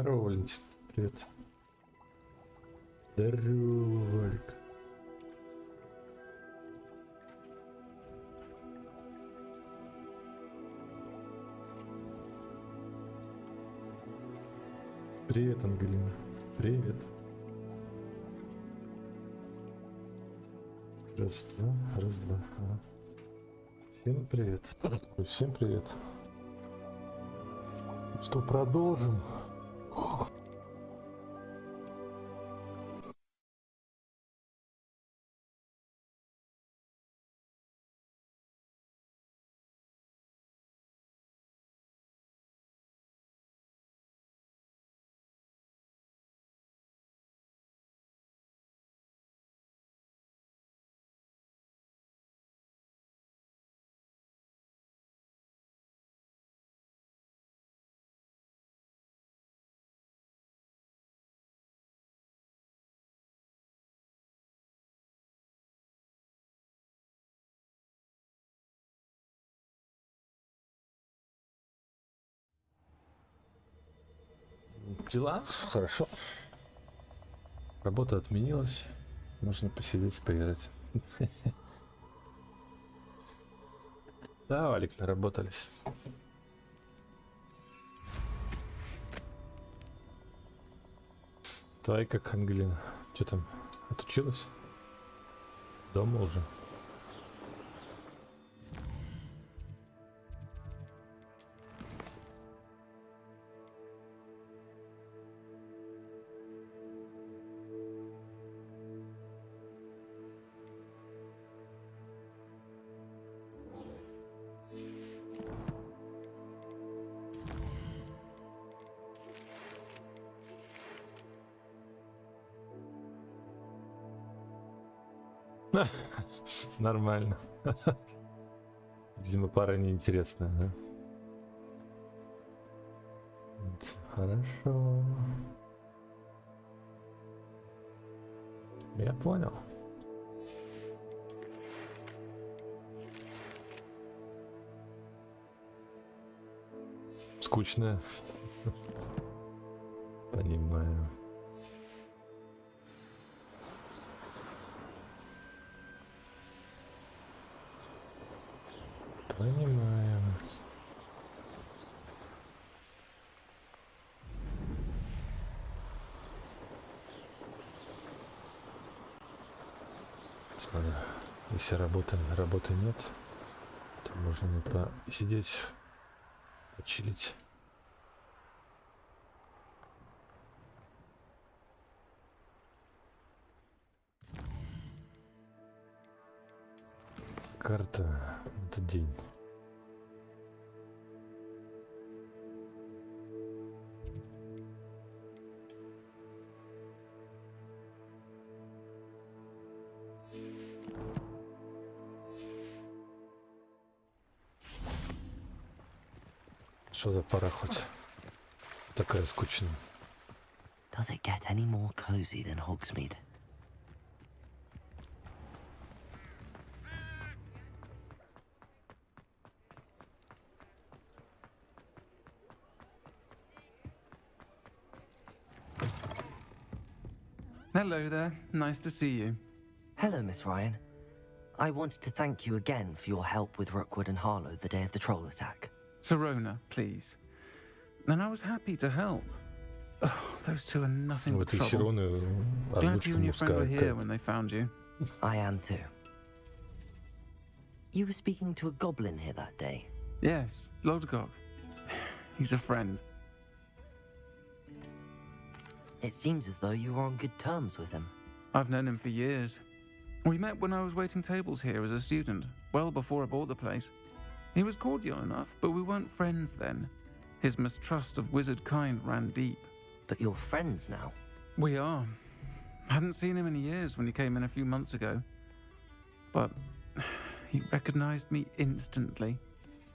Здорово, Валентин. Привет. Здорово, Валик. Привет, Ангелина. Привет. Раз, два, раз, два. Ага. Всем привет. Всем привет. Что, продолжим? Дела? Хорошо. Работа отменилась. Можно посидеть, поиграть. Да, Валик, наработались. Твоя как, Ангелина? Что там? Отучилась? Дома уже? Нормально. Видимо, пара неинтересная, да? Хорошо. Я понял. Скучно. Понимаю. Понимаю. Ладно, если работы нет, то можно посидеть, почилить. Карта — это день. Что за пора хоть? Такая скучная. Does it get any more cozy than Hogsmeade? Hello there, nice to see you. Hello, Miss Ryan. I wanted to thank you again for your help with Rookwood and Harlow the day of the troll attack. Serona, please. And I was happy to help. Oh, those two are nothing but trouble. Glad you and your friend were here when they found you. I am too. You were speaking to a goblin here that day? Yes, Lodgok. He's a friend. It seems as though you were on good terms with him. I've known him for years. We met when I was waiting tables here as a student, well before I bought the place. He was cordial enough, but we weren't friends then. His mistrust of wizard kind ran deep. But you're friends now? We are. Hadn't seen him in years when he came in a few months ago. But he recognized me instantly,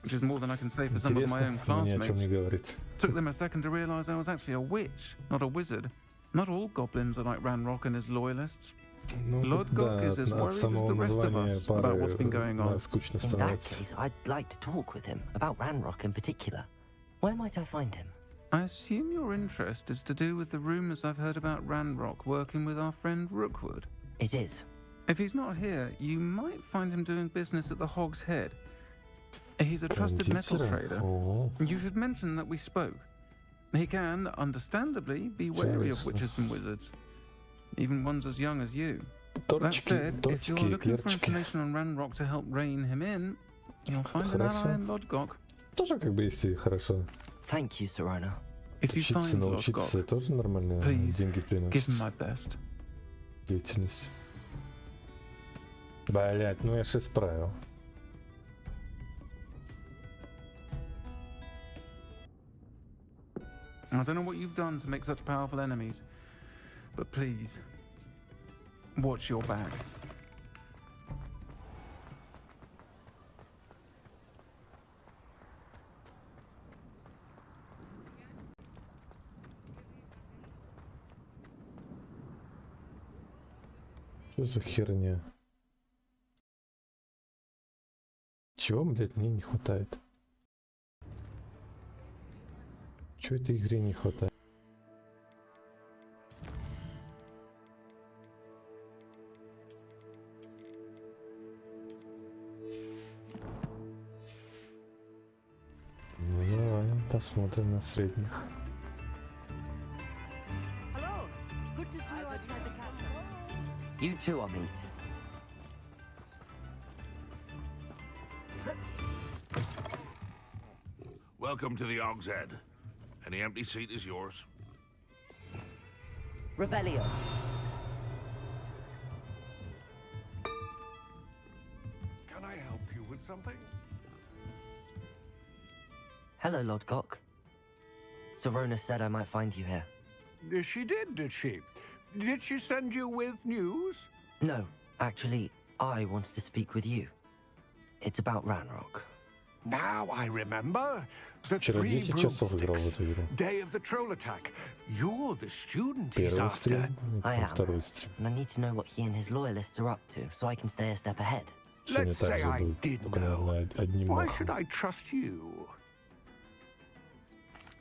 which is more than I can say for some of my own classmates. Took them a second to realize I was actually a witch, not a wizard. Not all goblins are like Ranrock and his loyalists. Lodgok is as worried as the rest of us about what's been going on. In that case, I'd like to talk with him, about Ranrock in particular. Where might I find him? I assume your interest is to do with the rumors I've heard about Ranrock working with our friend Rookwood. It is. If he's not here, you might find him doing business at the Hog's Head. He's a trusted metal trader. О, You should mention that we spoke. He can, understandably, be wary of witches and wizards, even ones as young as you. That торчики, said, if you're торчики, looking for эклерчики. information on Ranrock to help rein him in, you'll find an Хорошо. ally in Lodgok. Тоже как бы если хорошо. Thank you, Serona. If you Учиться, find научиться Lodgok, тоже нормально please, деньги give him приносит. my best. Деятельность. Блять, ну я же исправил. I don't know what you've done to make such powerful enemies, but please, watch your back. Что за херня? Чего, блядь, мне не хватает? Чего этой игре не хватает? Ну давай, посмотрим на средних. Hello. Good to see you outside the castle. You too, Amit. Welcome to the Hog's Head. Any empty seat is yours. Revelio. Can I help you with something? Hello, Lodgok. Serona said I might find you here. She did she? Did she send you with news? No, actually, I wanted to speak with you. It's about Ranrock. Now I remember. The Вчера three 10 часов играл в broomsticks. эту игру. Day of the troll attack. You're the student he's Первый after. стрим, и I потом am. второй стрим. And I need to know what he and his loyalists are up to, so I can stay a step ahead. Сегодня Let's say также I будет, did только, know. наверное, одним Why махом. should I trust you?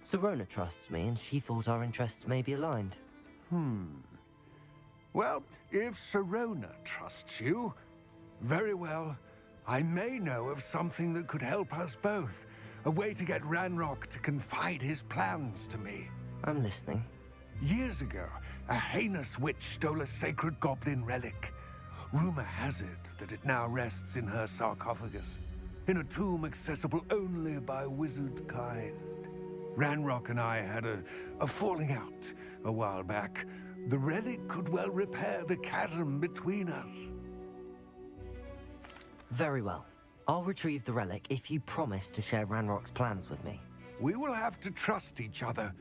Serona trusts me, and she thought our interests may be aligned. Well, if Serona trusts you, very well. I may know of something that could help us both. A way to get Ranrock to confide his plans to me. I'm listening. Years ago, a heinous witch stole a sacred goblin relic. Rumor has it that it now rests in her sarcophagus, in a tomb accessible only by wizard kind. Ranrock and I had a falling out a while back. The relic could well repair the chasm between us. Very well. I'll retrieve the relic if you promise to share Ranrock's plans with me. We will have to trust each other.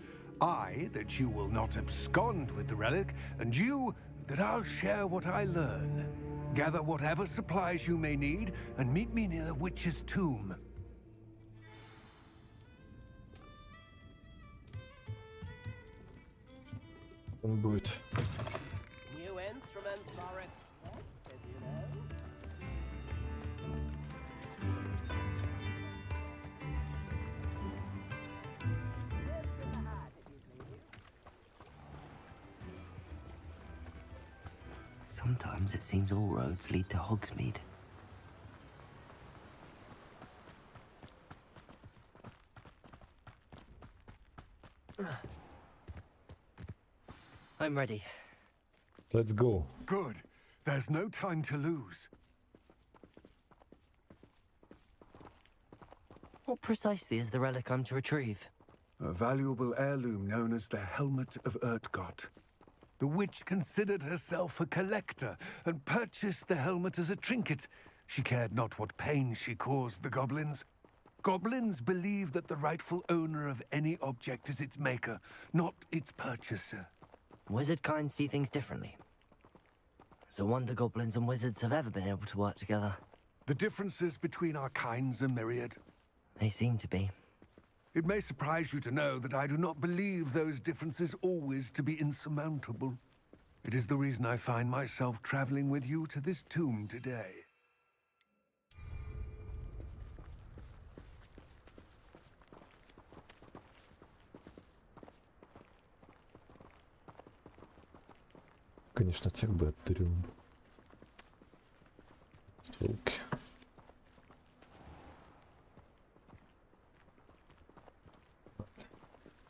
I, that you will not abscond with the relic, and you, that I'll share what I learn. Gather whatever supplies you may need, and meet me near the witch's tomb. Он будет. New instruments are expected, you know. Sometimes it seems all roads lead to Hogsmeade. I'm ready. Let's go. Good. There's no time to lose. What precisely is the relic I'm to retrieve? A valuable heirloom known as the Helmet of Urtgott. The witch considered herself a collector and purchased the helmet as a trinket. She cared not what pain she caused the goblins. Goblins believe that the rightful owner of any object is its maker, not its purchaser. Wizard kind see things differently. It's a wonder goblins and wizards have ever been able to work together. The differences between our kinds are myriad. They seem to be. It may surprise you to know that I do not believe those differences always to be insurmountable. It is the reason I find myself traveling with you to this tomb today. конечно, тех бы от трюм. Стрелки.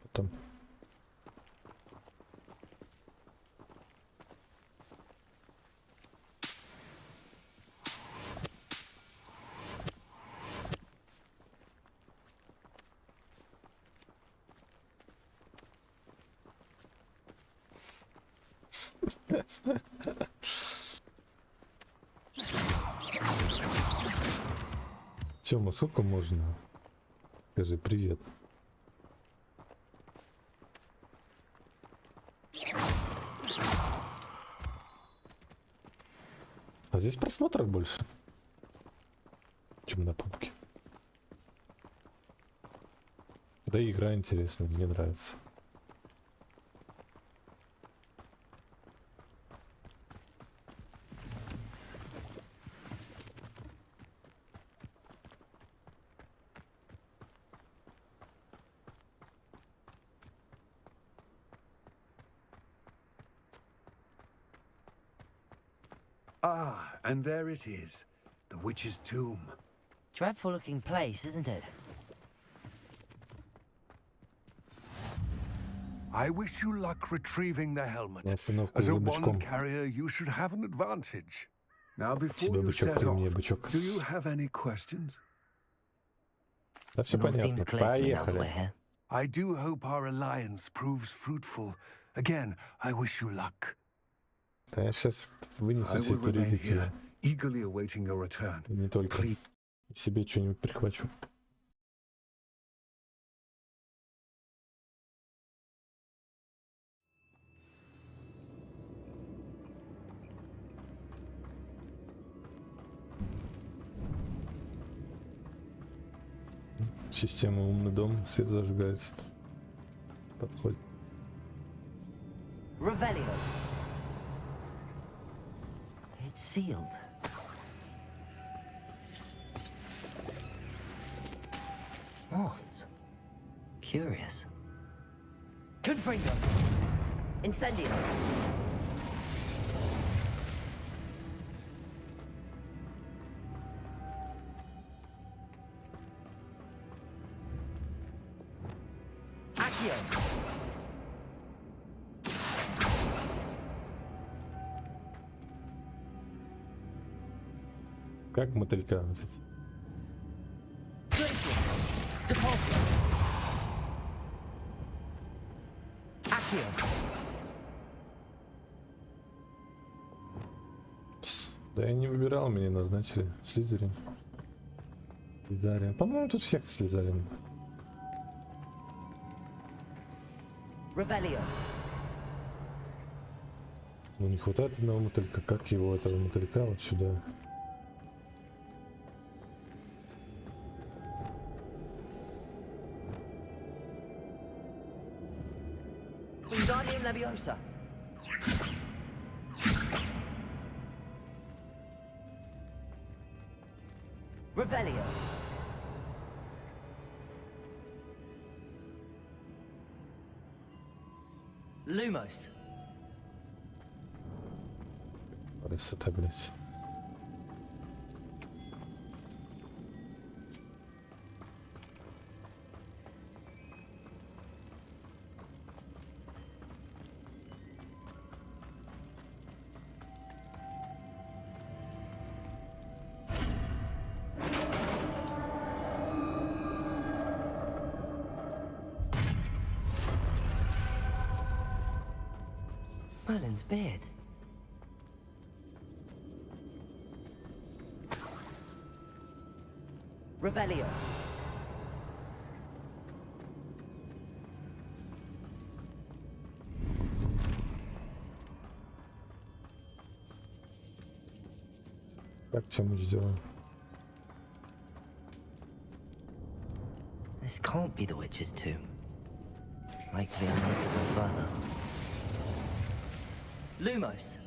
Потом. Тёма, сколько можно? Скажи привет. А здесь просмотров больше, чем на пубке. Да и игра интересная, мне нравится. Ah, and there it is, the witch's tomb. Dreadful looking place, isn't it? I wish you luck retrieving the helmet. На остановку As за a бычком. wand carrier, you should have an advantage. Now, before Тебе you бычок, set при мне off, бычок. do you have any questions? Да все It all seems понятно. clear to me now that we're Поехали. here. I do hope our alliance proves fruitful. Again, I wish you luck. Да я сейчас вынесу I все will эти remain реликвии. here, eagerly awaiting your return. И не только. Please. Себе что-нибудь прихвачу. Система умный дом, свет зажигается. Подходит. Revelio. It's sealed. Moths. Curious. Confringo. Incendio. Accio. Как мотылька взять? Glacier. Depulso. Accio. Да я не выбирал, меня назначили. Слизерин. Слизарин. По-моему, тут всех Слизарин. Revelio. Ну не хватает одного мотылька. Как его, этого мотылька, вот сюда? Wingardium Leviosa. Revelio. Lumos. Красота, блядь. Merlin's beard. Revelio. Как тему сделаем? This can't be the witch's tomb. Likely I need to go further. Lumos.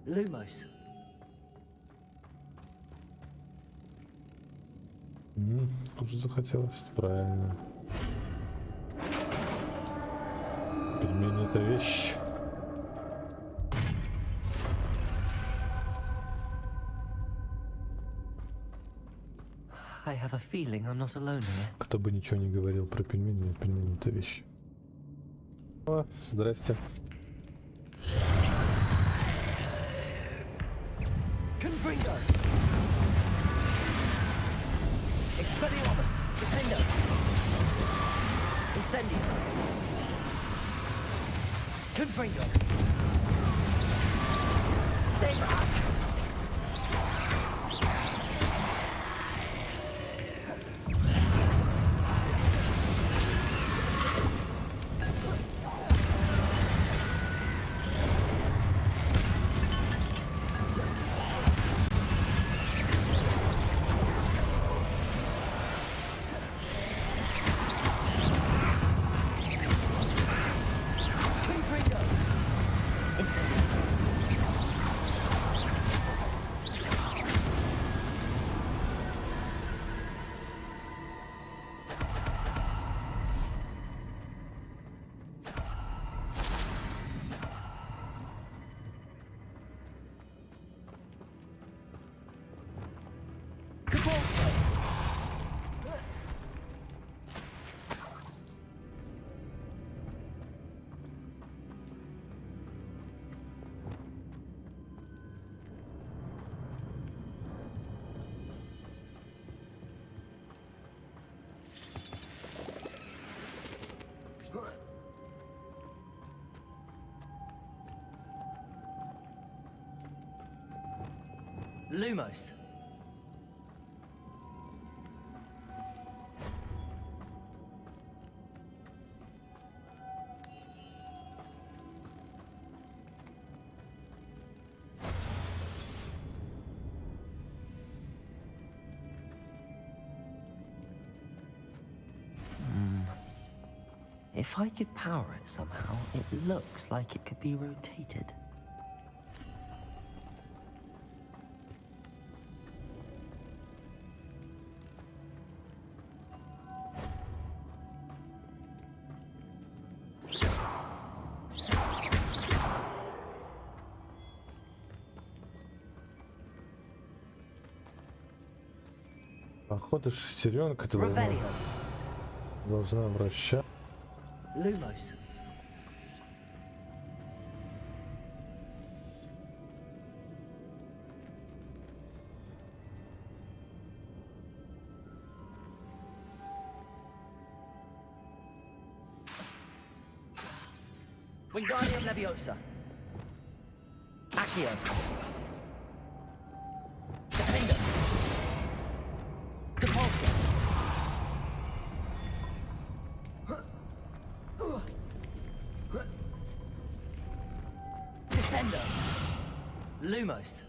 Lumos. Уже захотелось, правильно. Пельмени — это вещь. I have a feeling I'm not alone here. Кто бы ничего не говорил про пельмени, пельмени — это вещь. О, здрасте. Confringo! Expelliarmus! Defender! Incendio! Confringo! Stay back! Lumos. If I could power it somehow, it looks like it could be rotated. Походу, шестеренка должна вращаться. Lumos. Wingardium Leviosa. Accio. Defender. Depulsor. Descender. Lumos.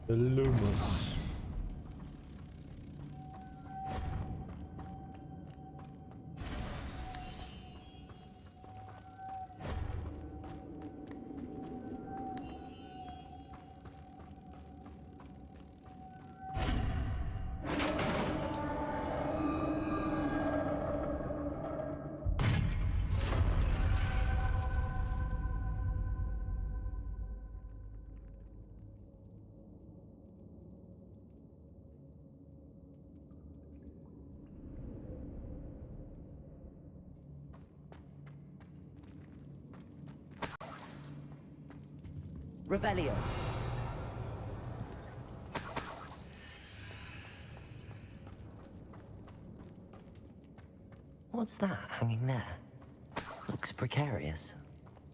Lumos. Revelio. What's that hanging there? Looks precarious.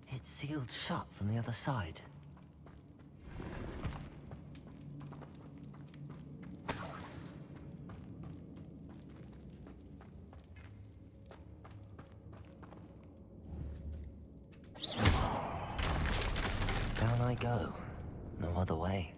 It's sealed shut from the other side. Down I go. No other way.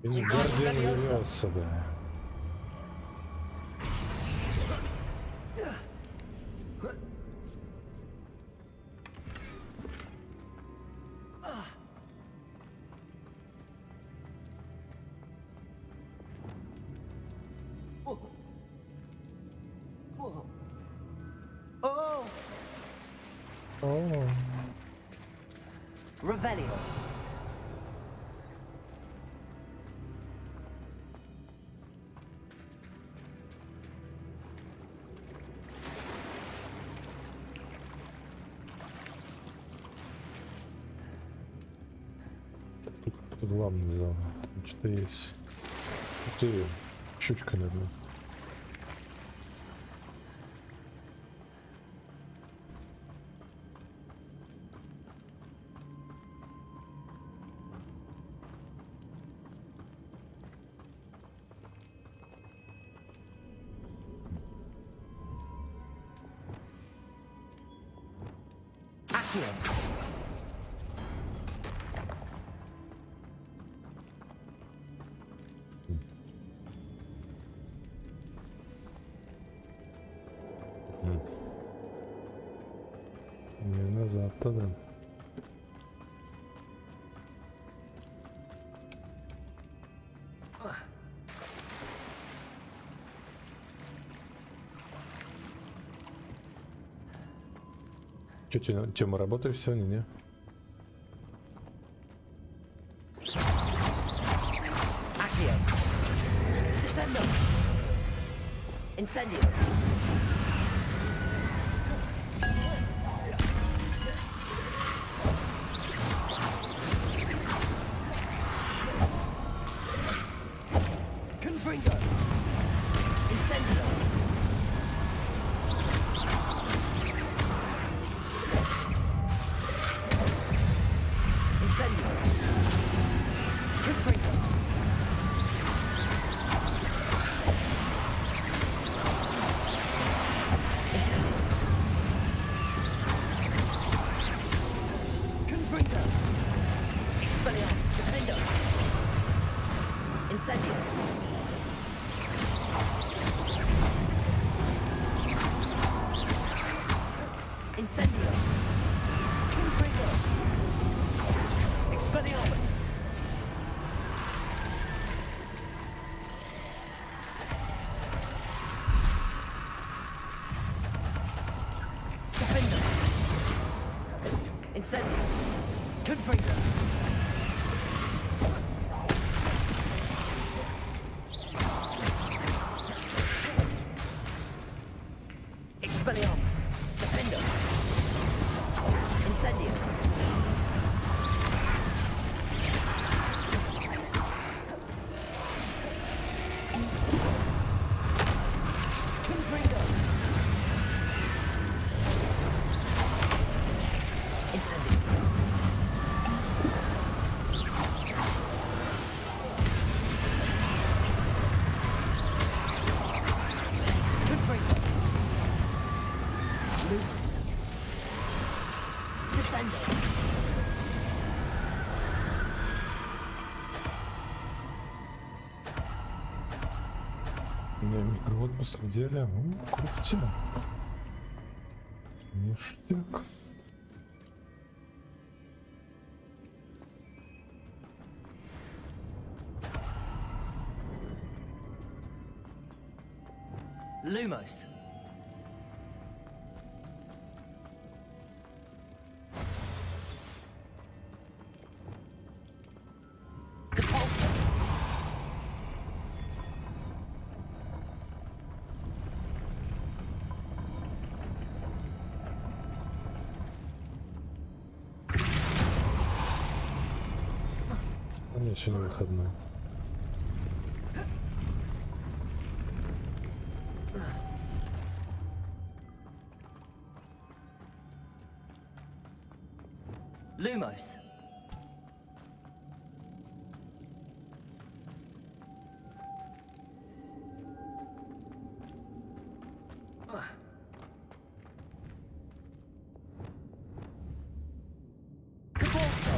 Гардиан явился, да. О, Revelio. тут главный зал. Там что-то есть. Ух ты, щучка, наверное. Не назад тогда. Че, Тёма, работаешь сегодня, не? Incendio. Confringo. Incendio. Incendio. Confringo. Incendio. Confringo. Expelliarmus. Defender. Incendio. Confringo. Expelliarmus. Defender. Incendio. Confringo. Incendio. Confringo. Lose. Descendo. У меня микровод посмотрели. Крутина. Ништяк. Lumos. Depulso. У меня сегодня выходной. Lumos. Depulso.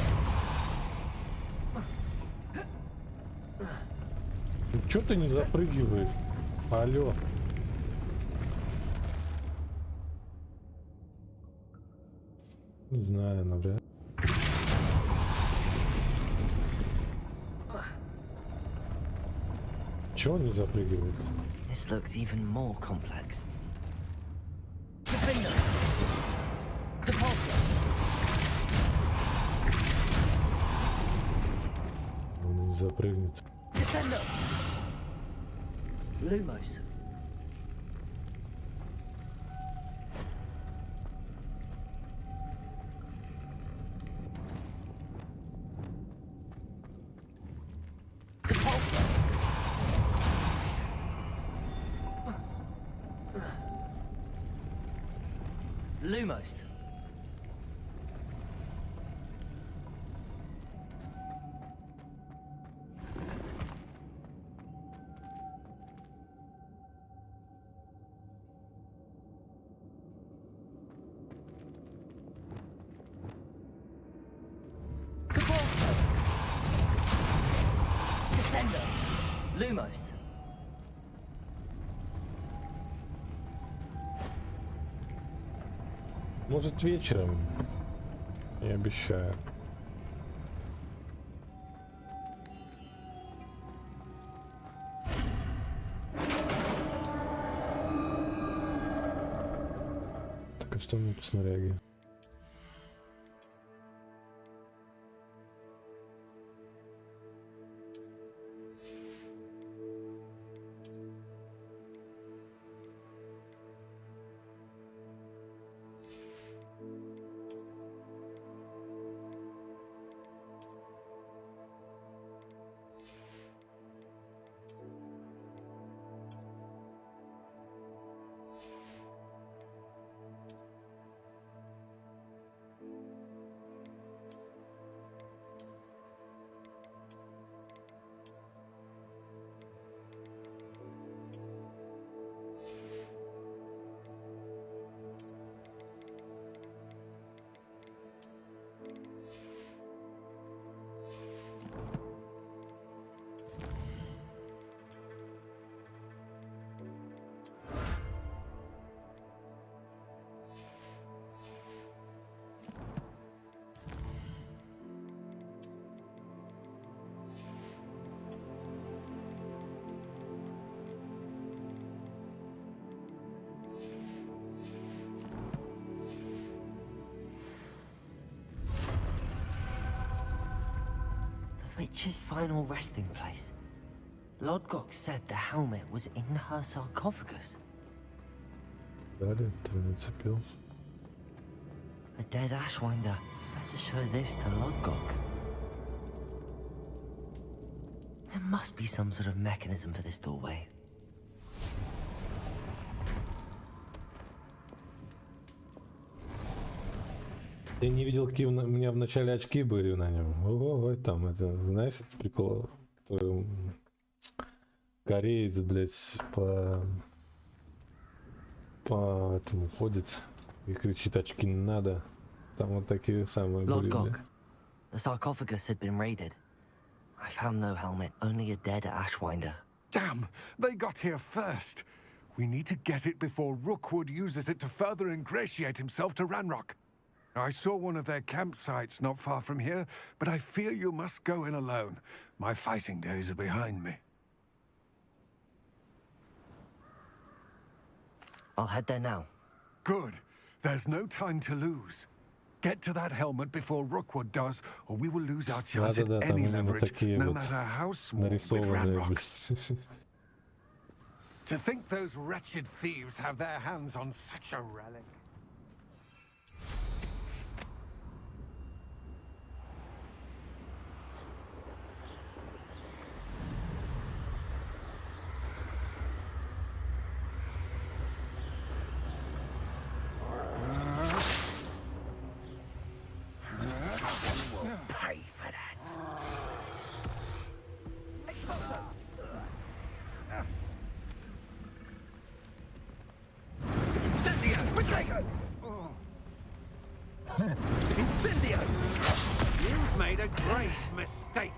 Чё ты не запрыгиваешь? Алло. Не знаю, навряд. Чё он не запрыгивает? This looks even more complex. Он не запрыгнет. Lumos. Lumos. Lumos. Может, вечером? Я обещаю. Так, а что мне по снаряге? Witch's final resting place. Lodgok said the helmet was in her sarcophagus. Далее, ты нацепился. A dead Ashwinder had to show this to Lodgok. There must be some sort of mechanism for this doorway. Я не видел, какие у меня в начале очки были на нем. Ого, там это, знаешь, это прикол, который кореец, блядь, по этому ходит и кричит: очки не надо. Там вот такие самые были. Lodgok, the sarcophagus had been raided. I found no helmet, only a dead Ashwinder. Damn, they got here first. We need to get it before Rookwood uses it to further ingratiate himself to Ranrock. I saw one of their campsites not far from here, but I fear you must go in alone. My fighting days are behind me. I'll head there now. Good. There's no time to lose. Get to that helmet before Rookwood does, or we will lose our chance at any leverage, no matter how small, with Ranrock. To think those wretched thieves have their hands on such a relic. Incendio! You've made a grave mistake.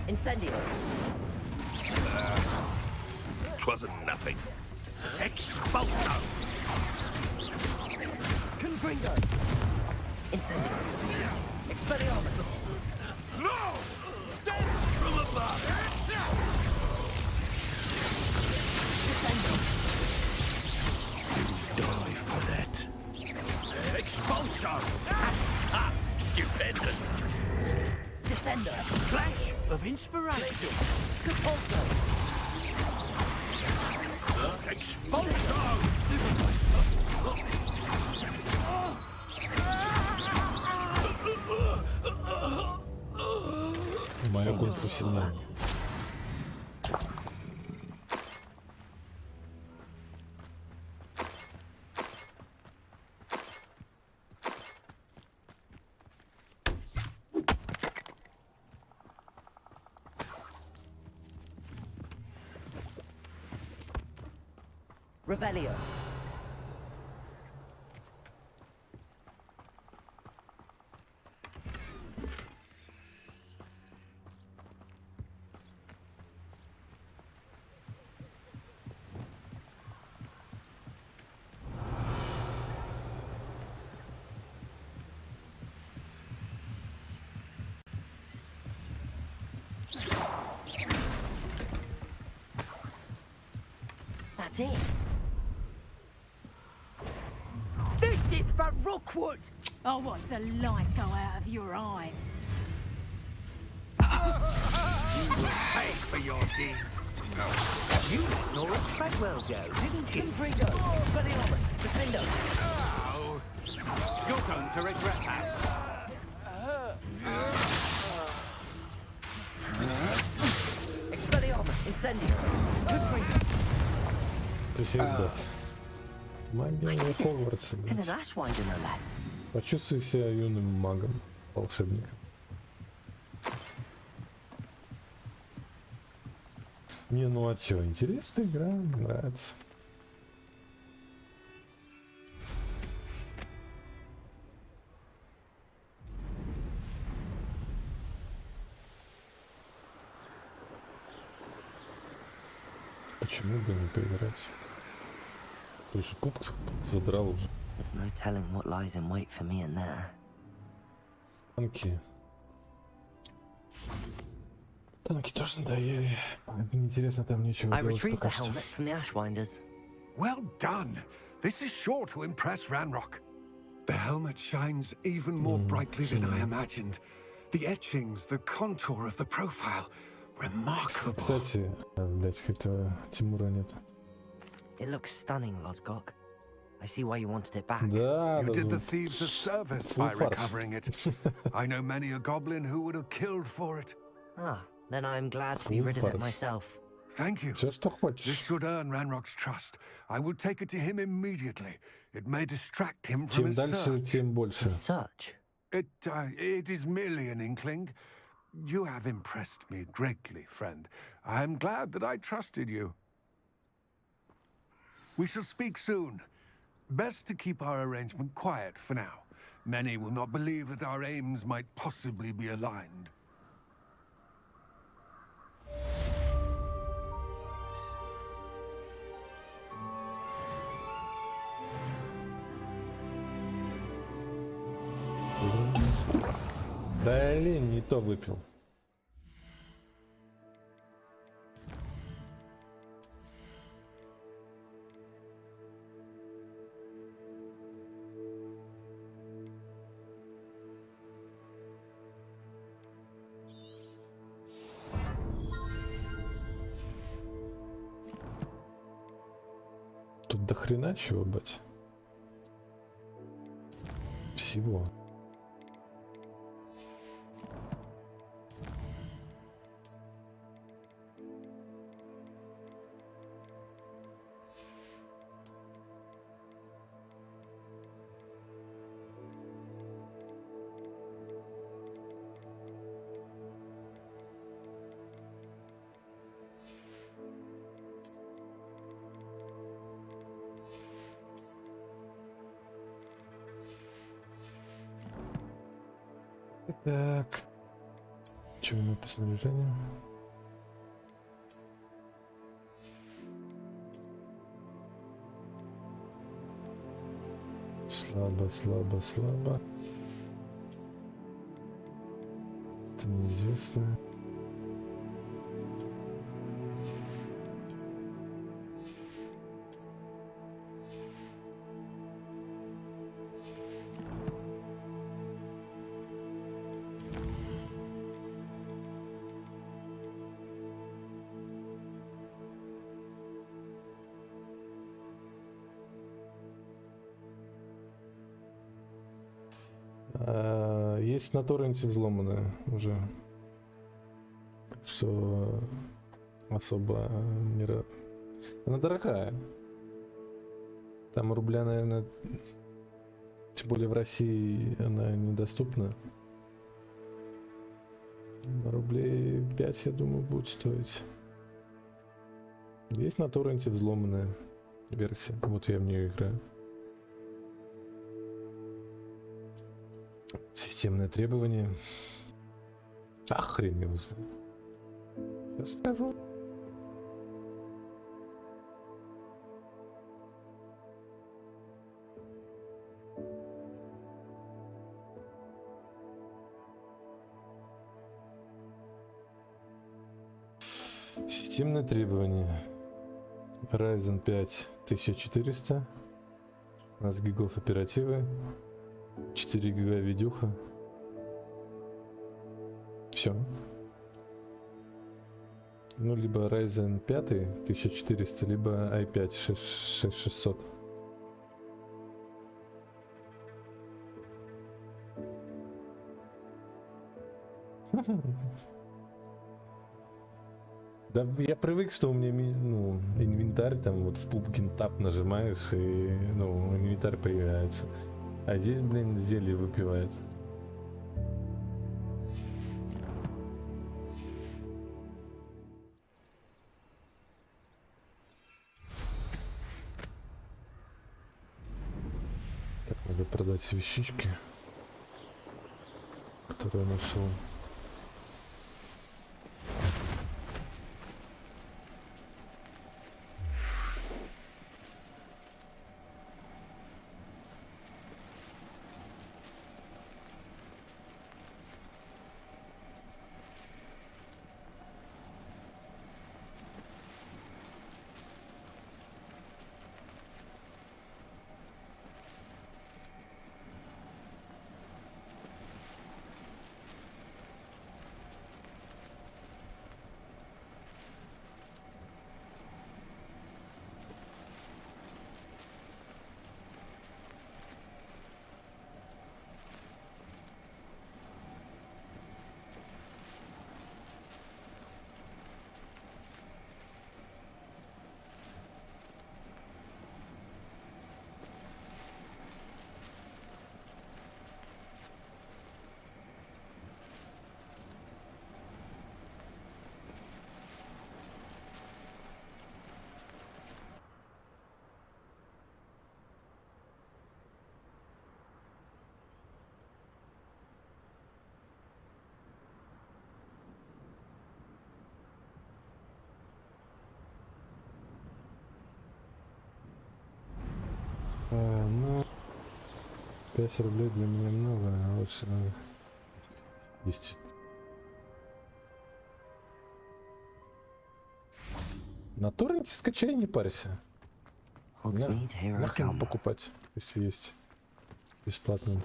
Incendio. Twasn't nothing. Expulso! Confringo. Incendio. Expelliarmus. No! Death from above! Descendo. Die for that. Expulso! Ah, stupendous! Descendo. Flash of inspiration! Capulso. Expulso! Моя гонка сильнее. Revelio. That's it. This is for Rookwood! I'll watch the light go out of your eye. You will pay for your deed. You let Laura Treadwell go, didn't you? Confringo. Expelliarmus. Defendo. Oh, you're going to regret that. Expelliarmus. Incendio. Confringo. Прифигас. Магия Хогвартса, And an блядь. Ashwinder, no less. Почувствуй себя юным магом, волшебником. Не, ну а чё, интересная игра, мне нравится. Почему бы не поиграть? Потому что пупк задрал уже. There's no telling what lies in wait for me in there. Танки. Танки тоже надоели. Неинтересно там ничего I делать retrieved the пока что. helmet from the Ashwinders. Well done. This is sure to impress Ranrock. The helmet shines even more brightly than I imagined. The etchings, the contour of the profile, remarkable. Кстати, блять, этого Тимура нет. It looks stunning, Lodgok. I see why you wanted it back. Да, You did the да, thieves a service full by farce. recovering it. I know many a goblin who would have killed for it. Ah, then I'm glad to be Full rid of it farce. myself. Thank you. все, что This хочешь. should earn Ranrock's trust. I will take it to him immediately. It may distract him from Чем his дальше, search. тем больше. Such. It is merely an inkling. You have impressed me greatly, friend. I am glad that I trusted you. We shall speak soon. Best to keep our arrangement quiet for now. Many will not believe that our aims might possibly be aligned. Блин, не то выпил. Тут до хрена чего, бать. Всего. Так. Чего по снаряжению? Слабо, слабо, слабо. Это неизвестно. Есть на торренте взломанная уже, что особо не... Она дорогая. Там рубля, наверное, тем более в России она недоступна. Рублей 5, я думаю, будет стоить. Есть на торренте взломанная версия. Вот я в нее играю. Системное требование. Хрен его знает. Сейчас скажу. Системное требование. Ryzen 5 1400, 16 гигов оперативы, 4 гига видюха. Все. Ну, либо Ryzen 5 1400, либо i5 6600. Да, я привык, что у меня инвентарь, там вот в пупкин тап нажимаешь, и инвентарь появляется. А здесь, зелье выпивает. Так, надо продать вещички, которые я нашел. Ну, 5 рублей для меня много, а лучше надо 10. На торренте скачай, не парься. Нахрен покупать, если есть бесплатно.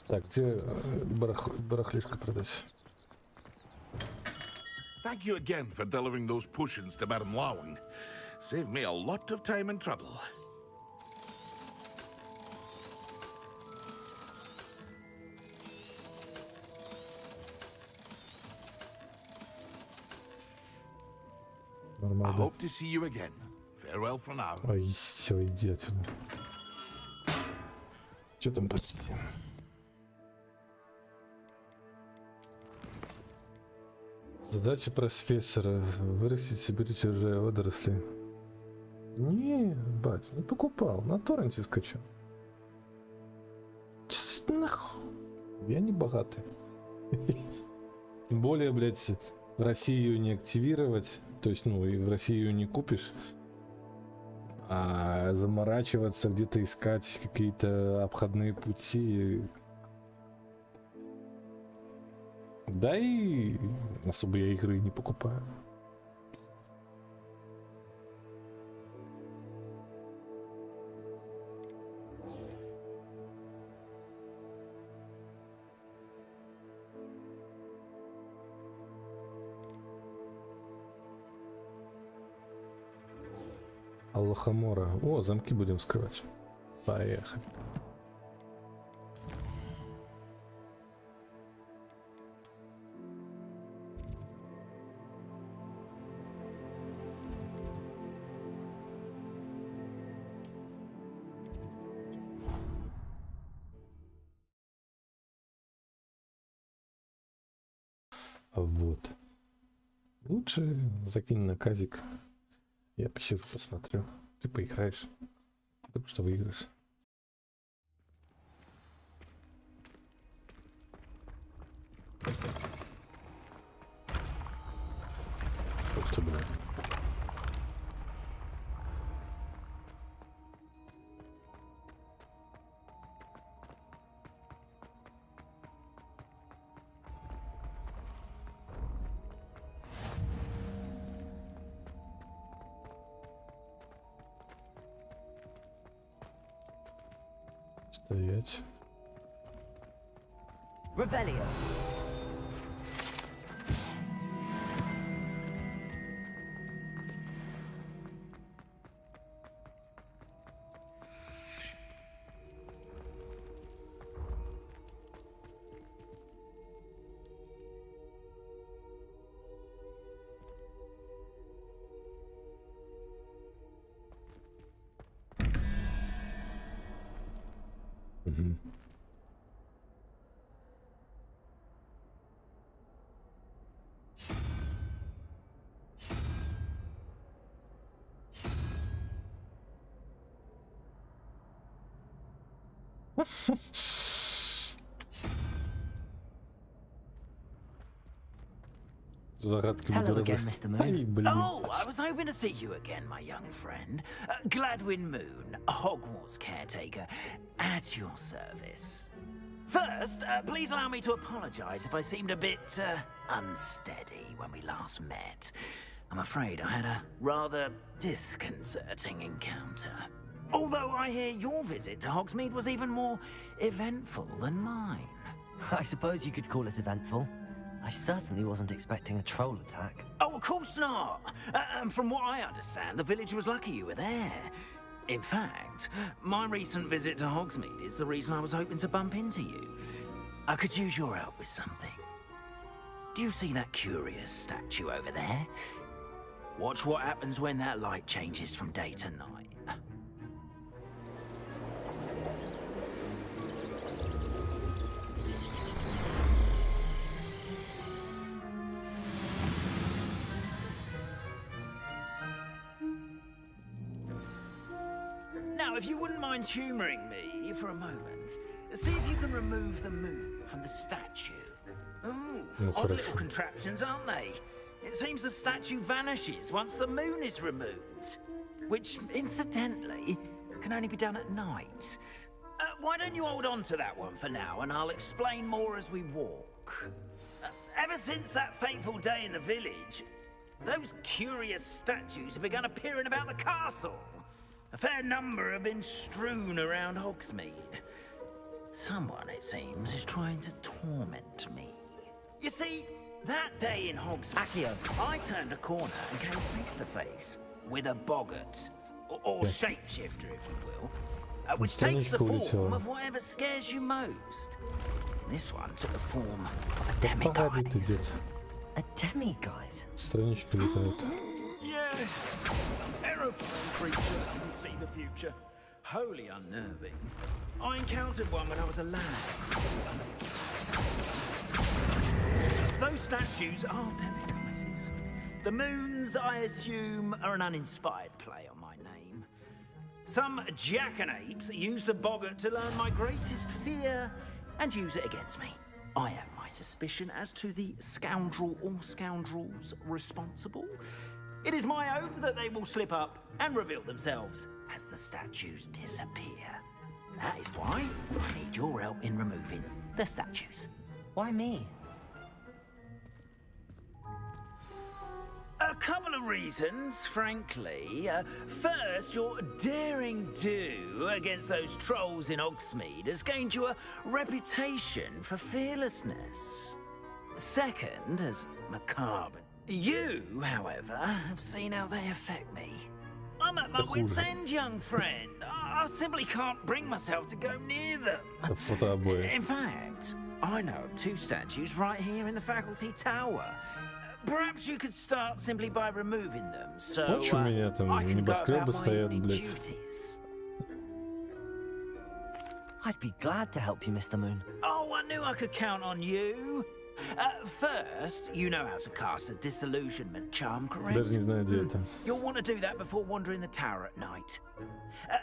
Так, где барахлишко продать? Thank you again for delivering those potions to Madame Lowing. Saved me a lot of time and trouble. I Нормально. hope to see you again. Farewell for now. Ой, все, иди отсюда. Что там по сети? Задача профессора. Вырастить себе чужие водоросли. Не, бать, не покупал. На торренте скачал. Чё нахуй? Я не богатый. Тем более, блядь, в России ее не активировать. То есть, ну, и в России ее не купишь. А заморачиваться, где-то искать какие-то обходные пути. Да и особо я игры не покупаю. Аллахамора. О, замки будем вскрывать. Поехали. Вот. Лучше закинь на казик. Я посижу, посмотрю. Ты поиграешь. Ты что выиграешь. Ух ты, бля. Стоять. Revelio. Угу. Загадки буду Hello again, Mr. Moon. Ай, блин. Oh, I was hoping to see you again, my young friend. Gladwin Moon, Hogwarts caretaker, at your service. First, please allow me to apologize if I seemed a bit unsteady when we last met. I'm afraid I had a rather disconcerting encounter. Although I hear your visit to Hogsmeade was even more eventful than mine. I suppose you could call it eventful. I certainly wasn't expecting a troll attack. Oh, of course not. And from what I understand, the village was lucky you were there. In fact, my recent visit to Hogsmeade is the reason I was hoping to bump into you. I could use your help with something. Do you see that curious statue over there? Watch what happens when that light changes from day to night. Now, if you wouldn't mind humouring me for a moment, see if you can remove the moon from the statue. Ooh, odd little contraptions, aren't they? It seems the statue vanishes once the moon is removed, which, incidentally, can only be done at night. Why don't you hold on to that one for now, and I'll explain more as we walk. Ever since that fateful day in the village, those curious statues have begun appearing about the castle. A fair number have been strewn around Hogsmeade. Someone, it seems, is trying to torment me. You see, that day in Hogsmeade, I turned a corner and came face to face with a boggart, or shapeshifter, if you will, which takes the form of whatever scares you most. This one took the form of a demiguise. A demiguise? Страничка летает. Yeah, Yes! Terrifying creature that can see the future. Wholly unnerving. I encountered one when I was a lad. Those statues are demiguises. The moons, I assume, are an uninspired play on my name. Some jackanapes used a boggart to learn my greatest fear and use it against me. I have my suspicion as to the scoundrel or scoundrels responsible. It is my hope that they will slip up and reveal themselves as the statues disappear. That is why I need your help in removing the statues. Why me? A couple of reasons, frankly. First, your daring do against those trolls in Hogsmeade has gained you a reputation for fearlessness. Second, as macabre, you, however, have seen how they affect me. I'm at my wit's end, young friend. I simply can't bring myself to go near them. In fact, I know of 2 statues right here in the faculty tower. Perhaps you could start simply by removing them, so I can go about my evening duties. I'd be glad to help you, Mr. Moon. Oh, I knew I could count on you. First, you know how to cast a disillusionment charm, correct? You'll want to do that before wandering the tower at night.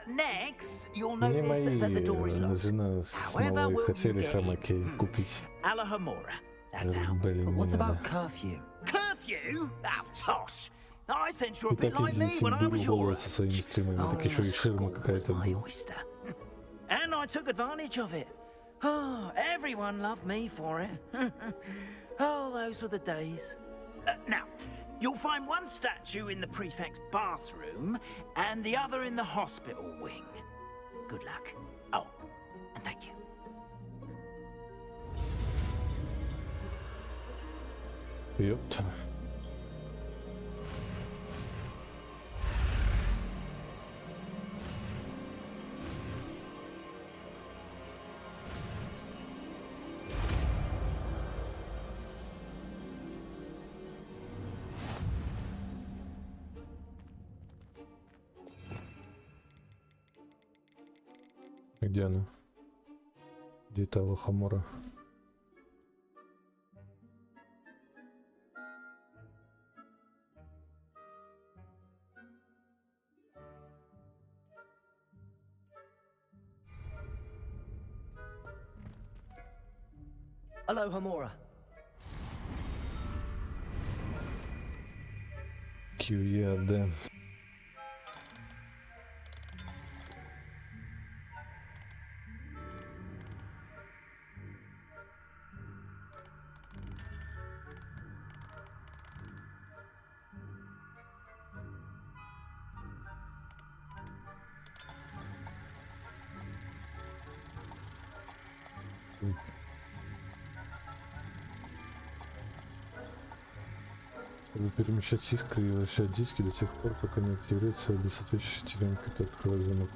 Next, you'll notice that the door is locked. However, will you get in? Alahomora. That's how. What about curfew? Curfew? Ah, tosh. I sense you're a bit like me when I was your age. My oyster. And I took advantage of it. Oh, everyone loved me for it. Oh, those were the days. Now, you'll find one statue in the prefect's bathroom and the other in the hospital wing. Good luck. Oh, and thank you. Ёпта. Где она? Где та лохомора? Aloha, Mora. IRDM. Чтобы перемещать искры и вращать диски до тех пор, пока не активируется без соответствующей теленки, то открывать замок.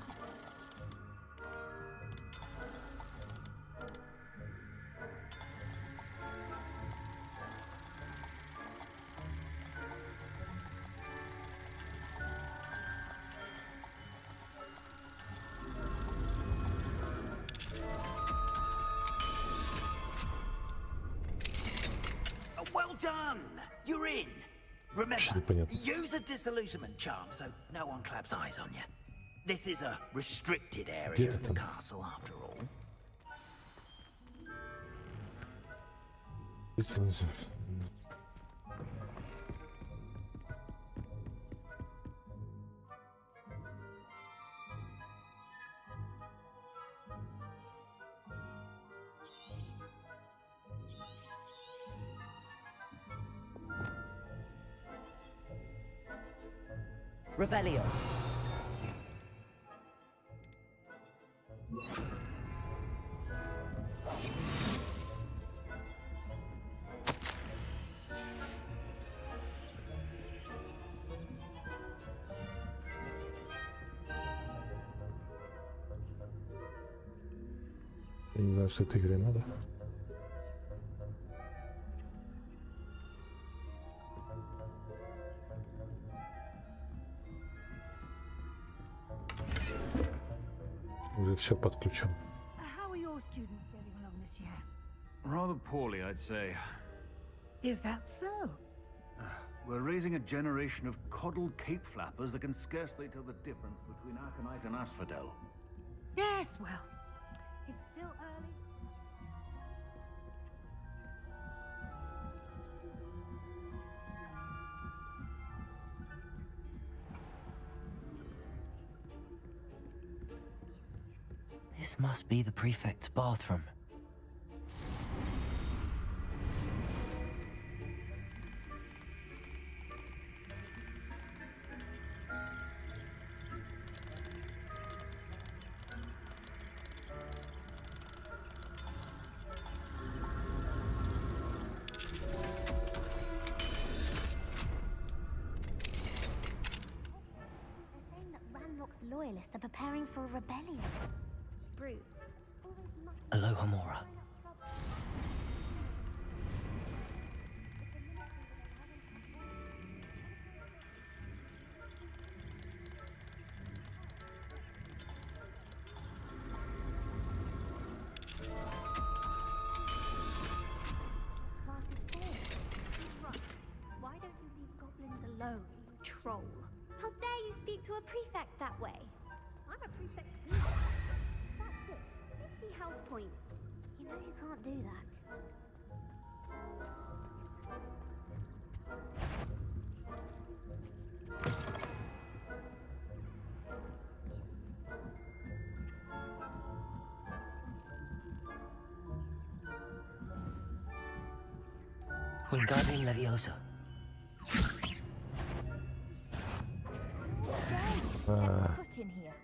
Use a disillusionment charm so no one claps eyes on you. This is a restricted area of the castle, after all. Revelio. Я не знаю, что этой игре надо. все подключил. How are your students getting along this year? Rather poorly, I'd say. Is that so? We're raising a generation of coddled cape flappers that can scarcely tell the difference between aconite and asphodel. Yes, well, it's still early. This must be the prefect's bathroom. Loyalists are preparing for a rebellion. Brute. Aloha Mora. Why don't you leave goblins alone, you troll? How dare you speak to a prefect that way? I'm a prefect too. That's it. 50 health points. You know you can't do that. Wingardium Leviosa. Foot in here.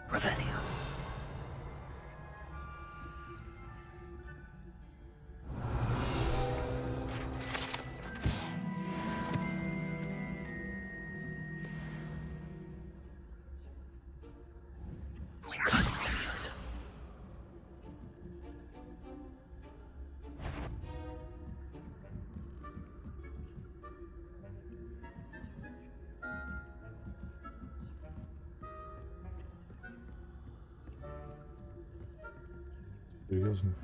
Revelio. Wingardium Leviosa. Серьезно.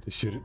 Ты серьезно?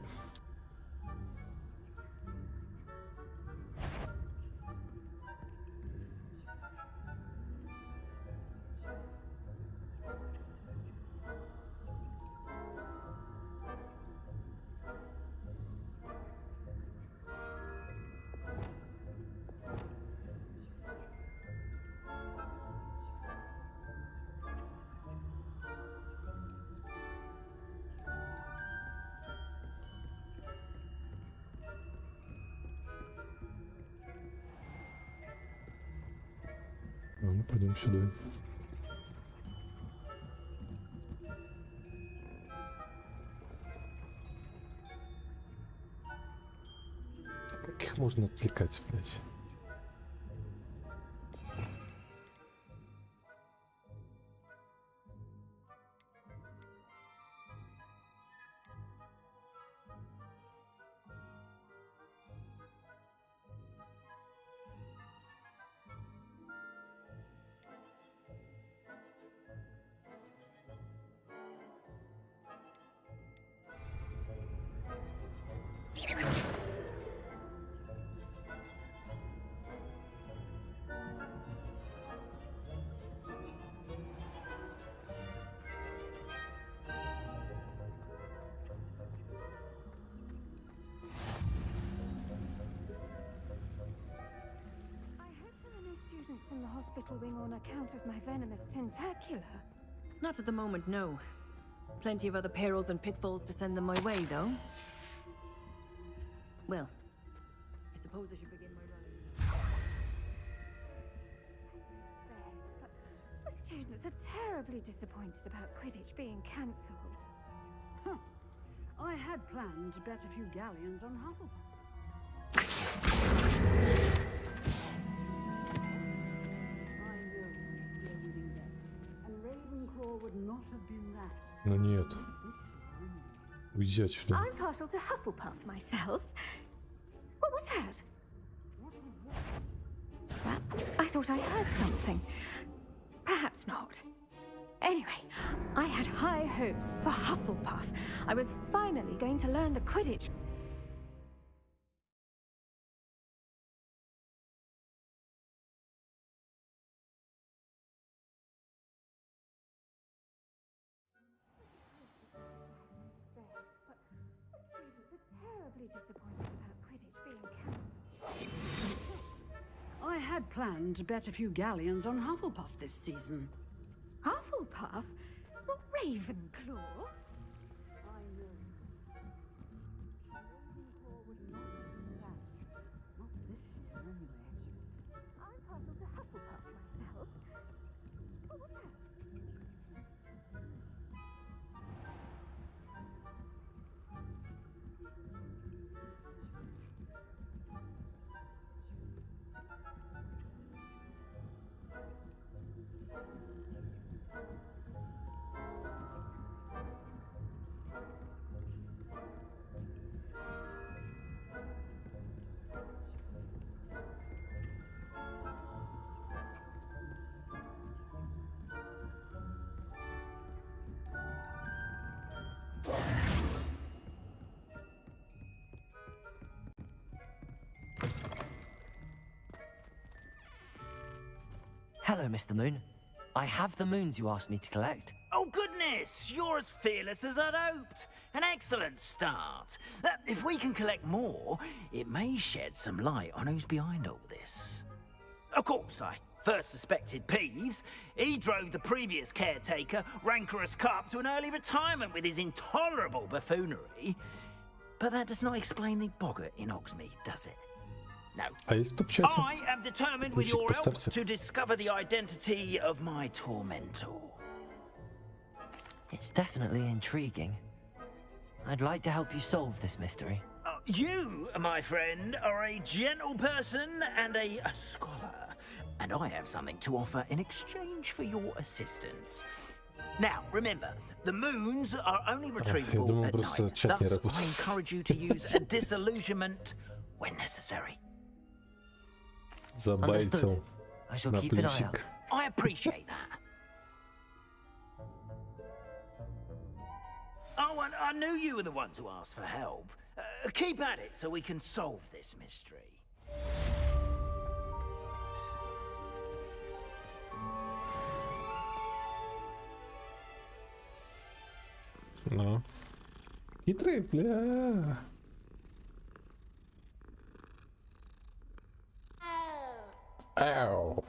Ладно, пойдем сюда. Как их можно отвлекать, блядь? In the hospital wing on account of my venomous tentacular. Not at the moment, no. Plenty of other perils and pitfalls to send them my way, though. Well, I suppose I should begin my rally. But the students are terribly disappointed about Quidditch being cancelled. Huh. I had planned to bet a few galleons on Hufflepuff. Ну нет. Уйди отсюда. I'm partial to Hufflepuff myself. What was that? I thought I heard something. Perhaps not. Anyway, I had high hopes for Hufflepuff. I was finally going to learn the Quidditch. Disappointed about Quidditch being cancelled. I had planned to bet a few galleons on Hufflepuff this season. Hufflepuff? Not Ravenclaw? I know. Ravenclaw would not do that. Not this year, anyway. I'm partial to Hufflepuff myself. What was that? Hello, Mr. Moon. I have the moons you asked me to collect. Oh, goodness! You're as fearless as I'd hoped. An excellent start. If we can collect more, it may shed some light on who's behind all this. Of course, I first suspected Peeves. He drove the previous caretaker, Rancorous Carp, to an early retirement with his intolerable buffoonery. But that does not explain the boggart in Hogsmeade, does it? No. I am determined with your help to discover the identity of my tormentor. It's definitely intriguing. I'd like to help you solve this mystery. You, my friend, are a gentle person and a scholar, and I have something to offer in exchange for your assistance. Now, remember, the moons are only retrievable at night. Thus, I encourage you to use a disillusionment when necessary. Забайтил. I shall keep an eye out. I appreciate that. Oh, and I knew you were the one to ask for help. Keep at it so we can solve this mystery. Ну. Хитрый, бля. Ау.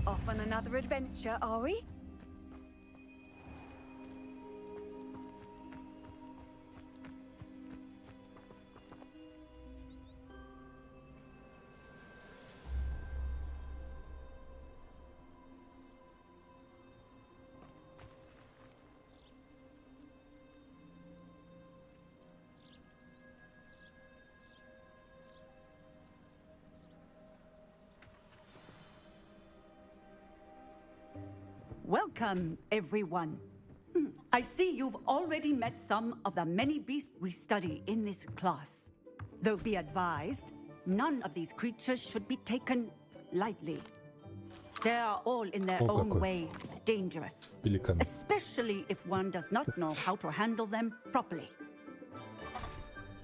Off on another adventure, are we? Welcome, everyone. I see you've already met some of the many beasts we study in this class. Though be advised, none of these creatures should be taken lightly. They are all in their own way dangerous, especially if one does not know how to handle them properly.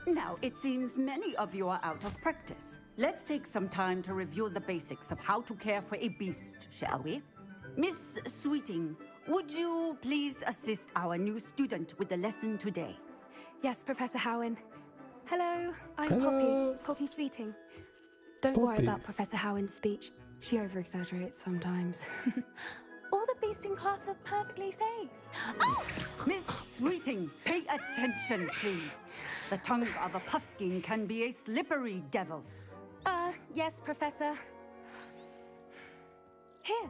Now, it seems many of you are out of practice. Let's take some time to review the basics of how to care for a beast, shall we? Miss Sweeting, would you please assist our new student with the lesson today? Yes, Professor Howen. Hello, I'm Hello. Poppy Sweeting. Don't worry about Professor Howen's speech. She over-exaggerates sometimes. All the beasts in class are perfectly safe. Oh! Miss Sweeting, pay attention, please. The tongue of a puffskein can be a slippery devil. Yes, Professor. Here.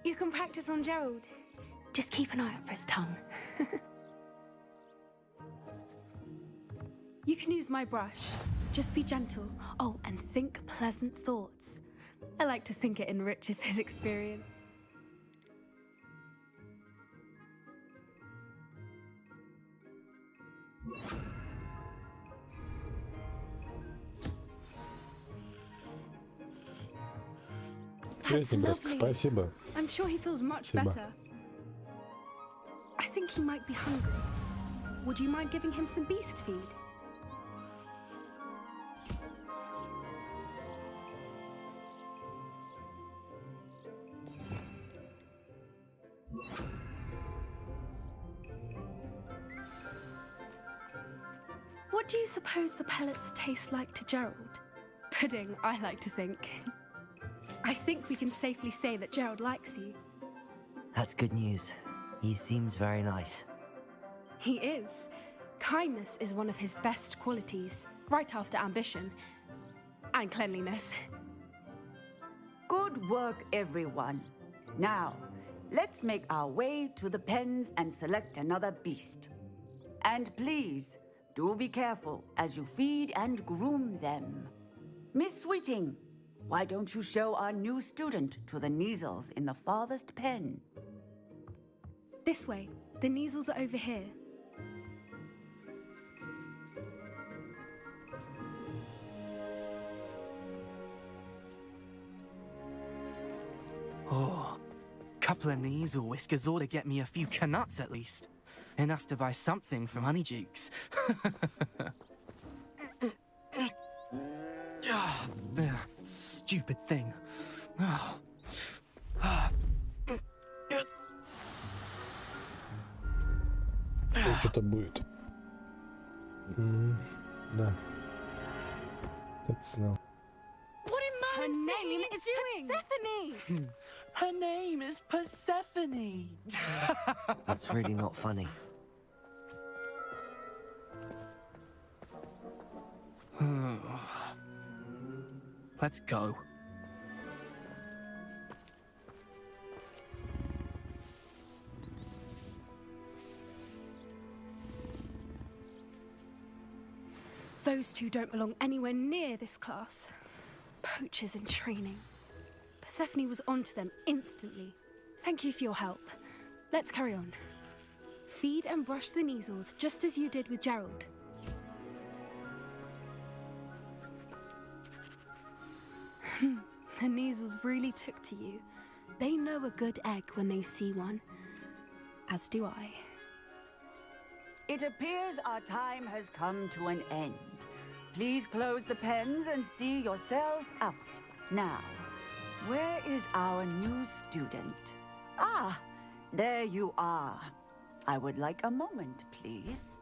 You can practice on Gerald. Just keep an eye out for his tongue. You can use my brush. Just be gentle. Oh, and think pleasant thoughts. I like to think it enriches his experience. That's lovely. Спасибо. I'm sure he feels much better. I think he might be hungry. Would you mind giving him some beast feed? What do you suppose the pellets taste like to Gerald? Pudding, I like to think. I think we can safely say that Gerald likes you. That's good news. He seems very nice. He is. Kindness is one of his best qualities, right after ambition. And cleanliness. Good work, everyone. Now, let's make our way to the pens and select another beast. And please, do be careful as you feed and groom them. Miss Sweeting, why don't you show our new student to the Neasels in the farthest pen? This way. The Neasels are over here. Oh, couple of Neasel whiskers ought to get me a few canuts at least. Enough to buy something from Honeydukes. Stupid thing. Что-то будет. Да. That's now. What in Merlin's name is Persephone? Her name is Persephone. That's really not funny. Let's go. Those two don't belong anywhere near this class. Poachers in training. Persephone was onto them instantly. Thank you for your help. Let's carry on. Feed and brush the Neasels just as you did with Gerald. The Neasels really took to you. They know a good egg when they see one. As do I. It appears our time has come to an end. Please close the pens and see yourselves out. Now, where is our new student? Ah, there you are. I would like a moment, please.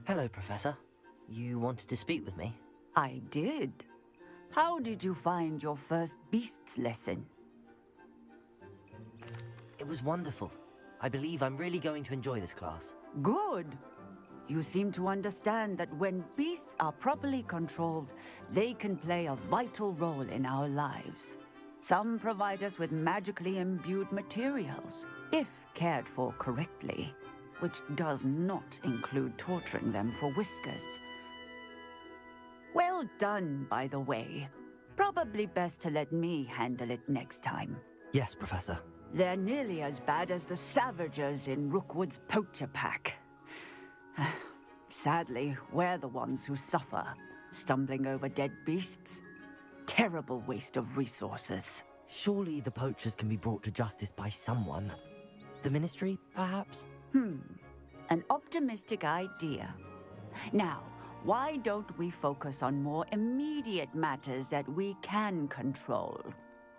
Hello, Professor. You wanted to speak with me? I did. How did you find your first beasts lesson? It was wonderful. I believe I'm really going to enjoy this class. Good. You seem to understand that when beasts are properly controlled, they can play a vital role in our lives. Some provide us with magically imbued materials, if cared for correctly, which does not include torturing them for whiskers. Well done, by the way. Probably best to let me handle it next time. Yes, Professor. They're nearly as bad as the Savagers in Rookwood's poacher pack. Sadly, we're the ones who suffer, stumbling over dead beasts. Terrible waste of resources. Surely the poachers can be brought to justice by someone. The Ministry, perhaps? An optimistic idea. Now, why don't we focus on more immediate matters that we can control?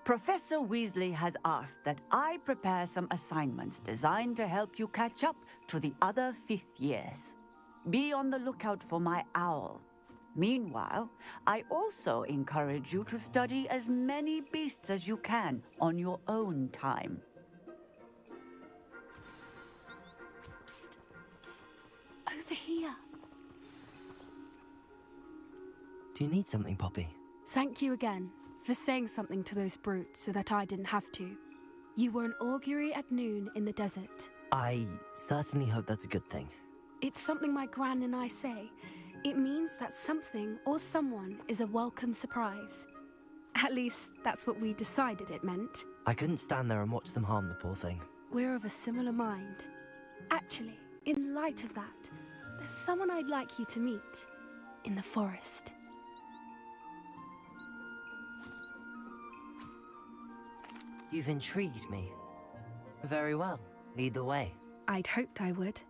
Professor Weasley has asked that I prepare some assignments designed to help you catch up to the other 5th years. Be on the lookout for my owl. Meanwhile, I also encourage you to study as many beasts as you can on your own time. Psst, psst. Over here. Do you need something, Poppy? Thank you again for saying something to those brutes so that I didn't have to. You were an augury at noon in the desert. I certainly hope that's a good thing. It's something my gran and I say. It means that something or someone is a welcome surprise. At least, that's what we decided it meant. I couldn't stand there and watch them harm the poor thing. We're of a similar mind. Actually, in light of that, there's someone I'd like you to meet in the forest. You've intrigued me. Very well. Lead the way. I'd hoped I would.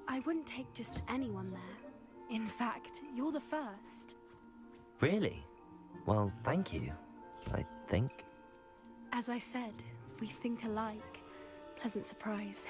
I wouldn't take just anyone there. In fact, you're the first. Really? Well, thank you, I think. As I said, we think alike. Pleasant surprise.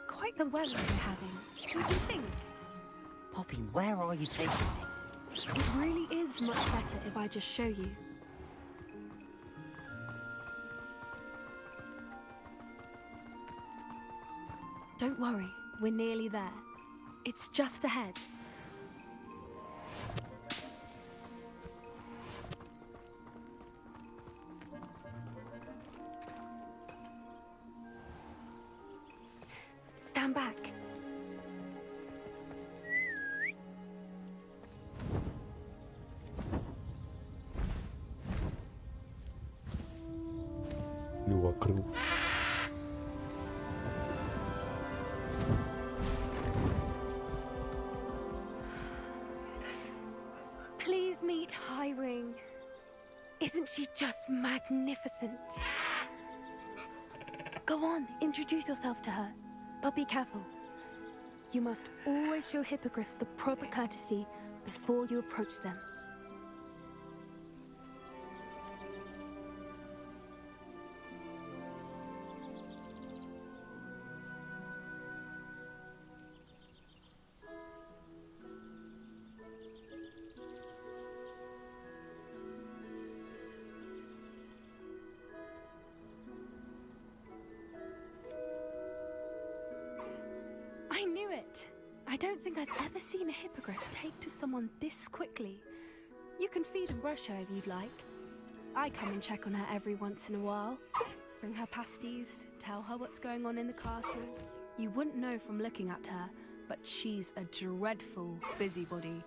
Quite the weather we're having, don't you think? Poppy, where are you taking me? It really is much better if I just show you. Don't worry, we're nearly there. It's just ahead. Stand back. Вокруг. Please meet Highwing. Isn't she just magnificent? Go on, introduce yourself to her. But be careful. You must always show hippogriffs the proper courtesy before you approach them. I knew it. I don't think I've ever seen a hippogriff take to someone this quickly. You can feed and brush her if you'd like. I come and check on her every once in a while. Bring her pasties, tell her what's going on in the castle. You wouldn't know from looking at her, but she's a dreadful busybody.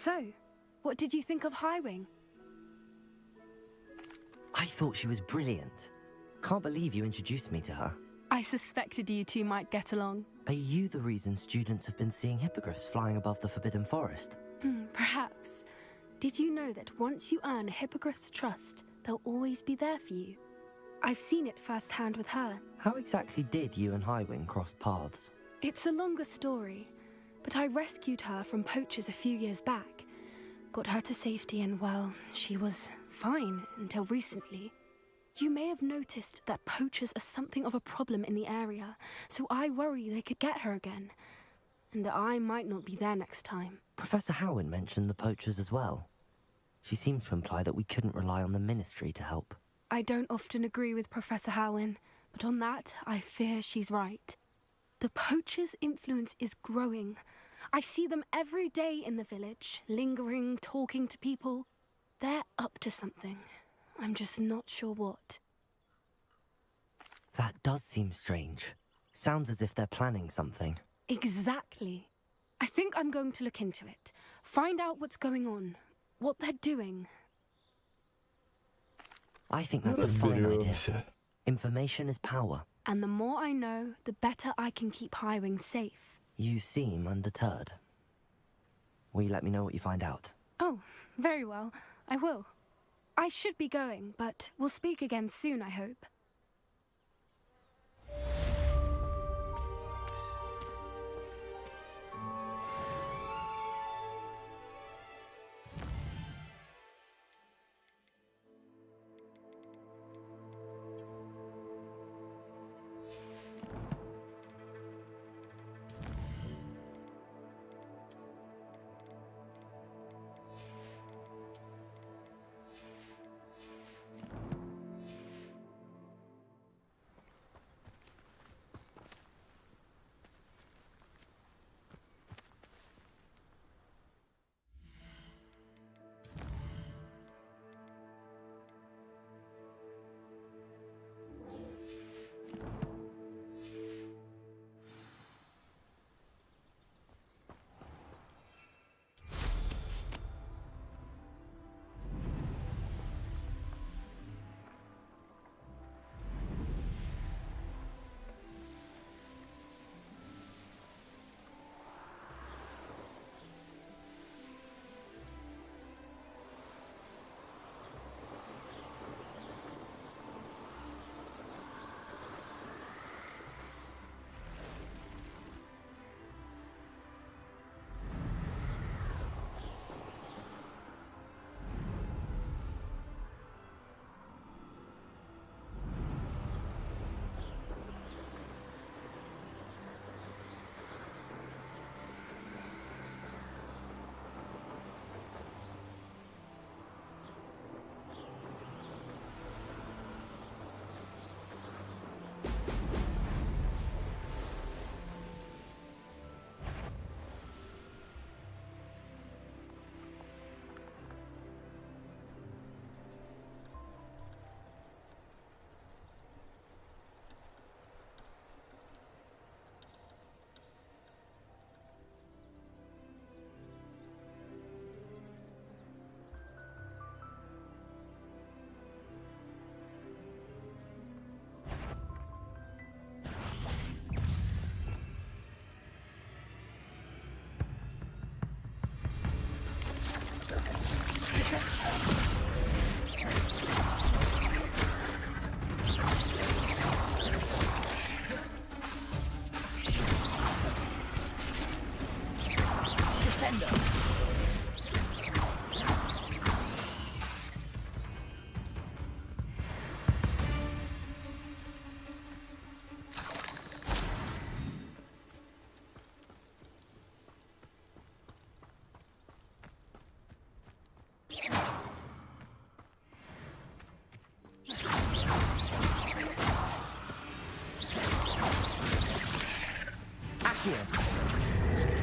So, what did you think of Highwing? I thought she was brilliant. Can't believe you introduced me to her. I suspected you two might get along. Are you the reason students have been seeing hippogriffs flying above the Forbidden Forest? Perhaps. Did you know that once you earn a hippogriff's trust, they'll always be there for you? I've seen it firsthand with her. How exactly did you and Highwing cross paths? It's a longer story, but I rescued her from poachers a few years back. Got her to safety and, well, she was fine until recently. You may have noticed that poachers are something of a problem in the area, so I worry they could get her again. And I might not be there next time. Professor Howin mentioned the poachers as well. She seemed to imply that we couldn't rely on the Ministry to help. I don't often agree with Professor Howin, but on that, I fear she's right. The poachers' influence is growing. I see them every day in the village, lingering, talking to people. They're up to something. I'm just not sure what. That does seem strange. Sounds as if they're planning something. Exactly. I think I'm going to look into it. Find out what's going on, what they're doing. I think that's a fine idea. Information is power. And the more I know, the better I can keep Highwing safe. You seem undeterred. Will you let me know what you find out? Oh, very well. I will. I should be going, but we'll speak again soon, I hope.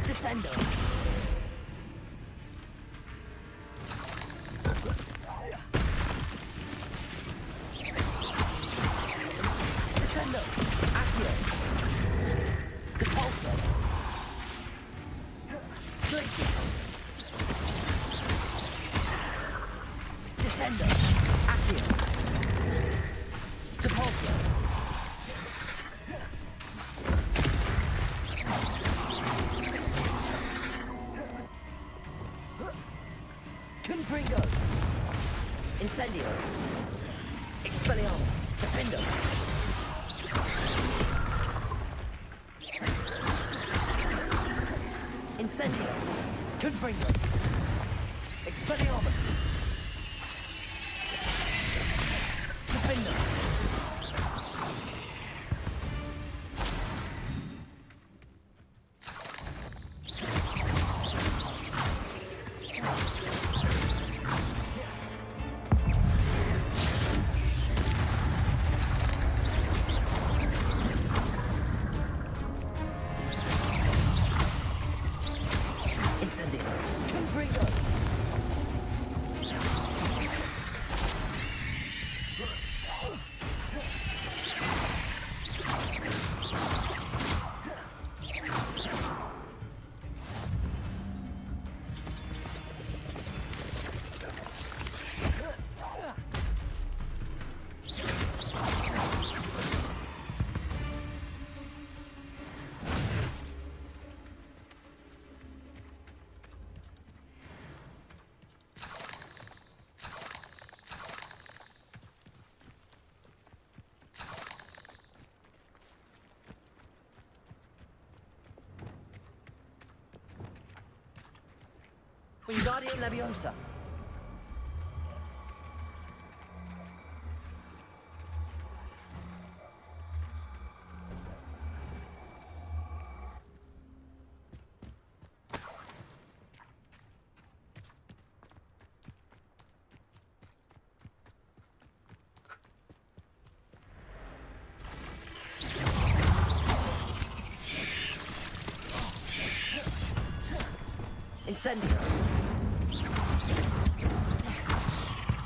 Descendo. Descendo. Accio. Depulso. Tracy. Incendio. Expelliarmus. Defender. Incendio. Confringo. Expelliarmus. Defender. Wingardium Leviosa. Incendio.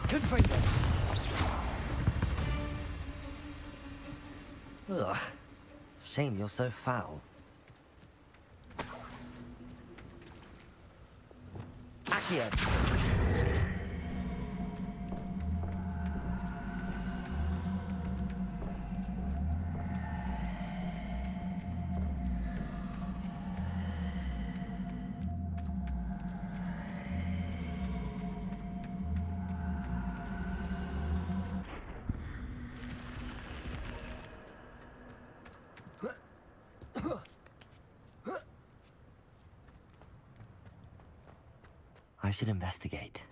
Confringo. Ugh. Shame you're so foul. Accio. I should investigate.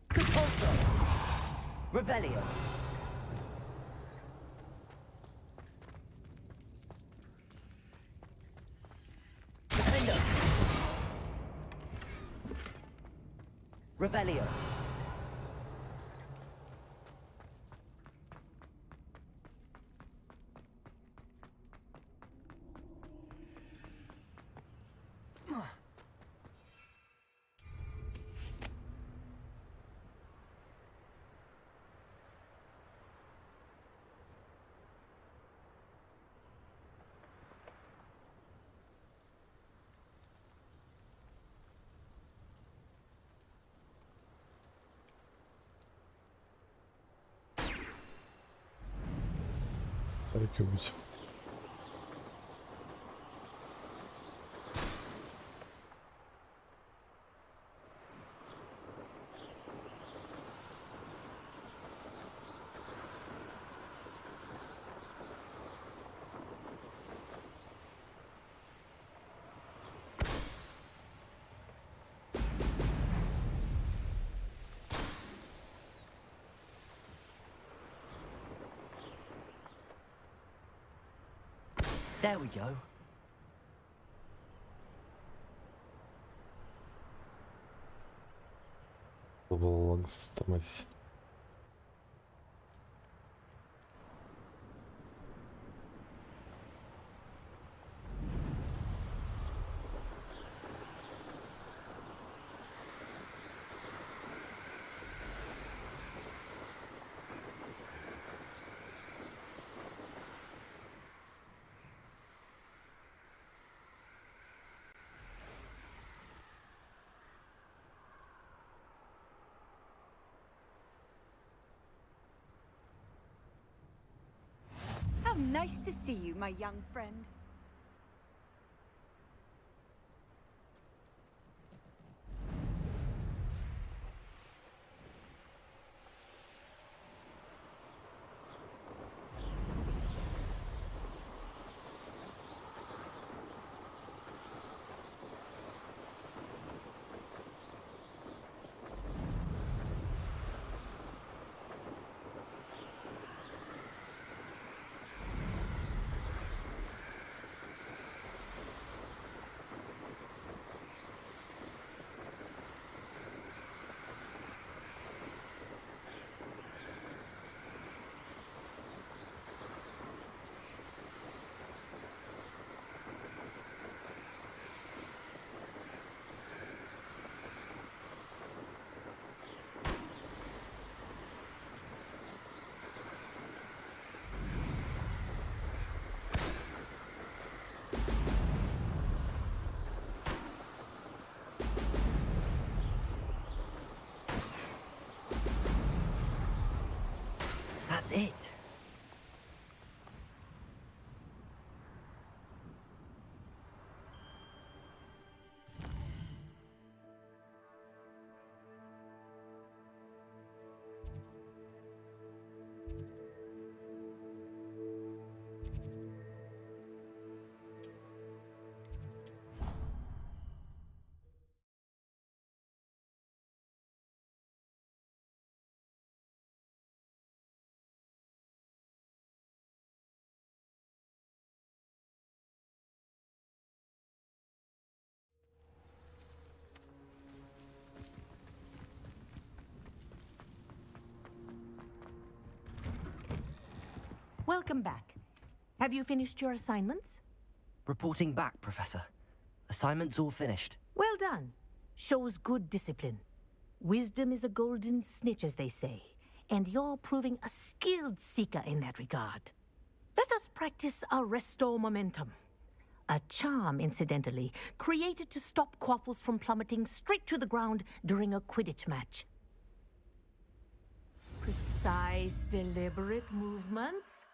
Compulso! Revelio! Defender! Revelio! Быть. There we go. Тормозись. How nice to see you, my young friend. That's it. Welcome back. Have you finished your assignments? Reporting back, Professor. Assignments all finished. Well done. Shows good discipline. Wisdom is a golden snitch, as they say, and you're proving a skilled seeker in that regard. Let us practice our restore momentum. A charm, incidentally, created to stop quaffles from plummeting straight to the ground during a Quidditch match. Precise, deliberate movements.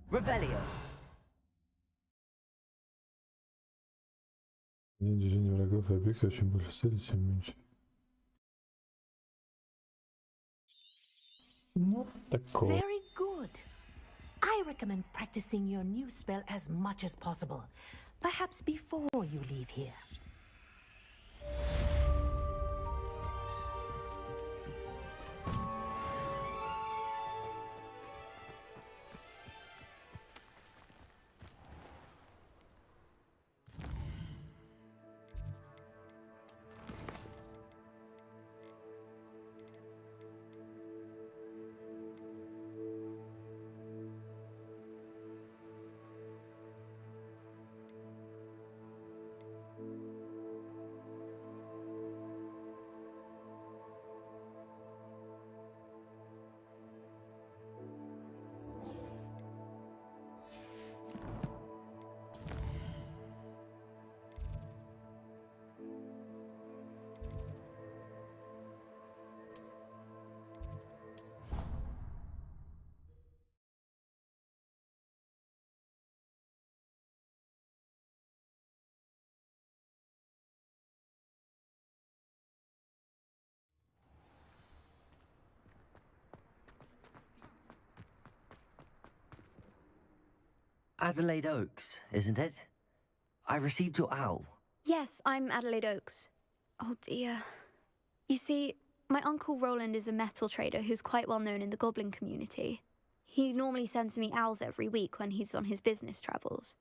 Revelio. Движение врагов и объектов чем больше цели, тем меньше. Ну, такого. Very good. I recommend practicing your new spell as much as possible. Perhaps before you leave here. Adelaide Oaks, isn't it? I received your owl. Yes, I'm Adelaide Oaks. Oh dear. You see, my Uncle Roland is a metal trader who's quite well known in the goblin community. He normally sends me owls every week when he's on his business travels.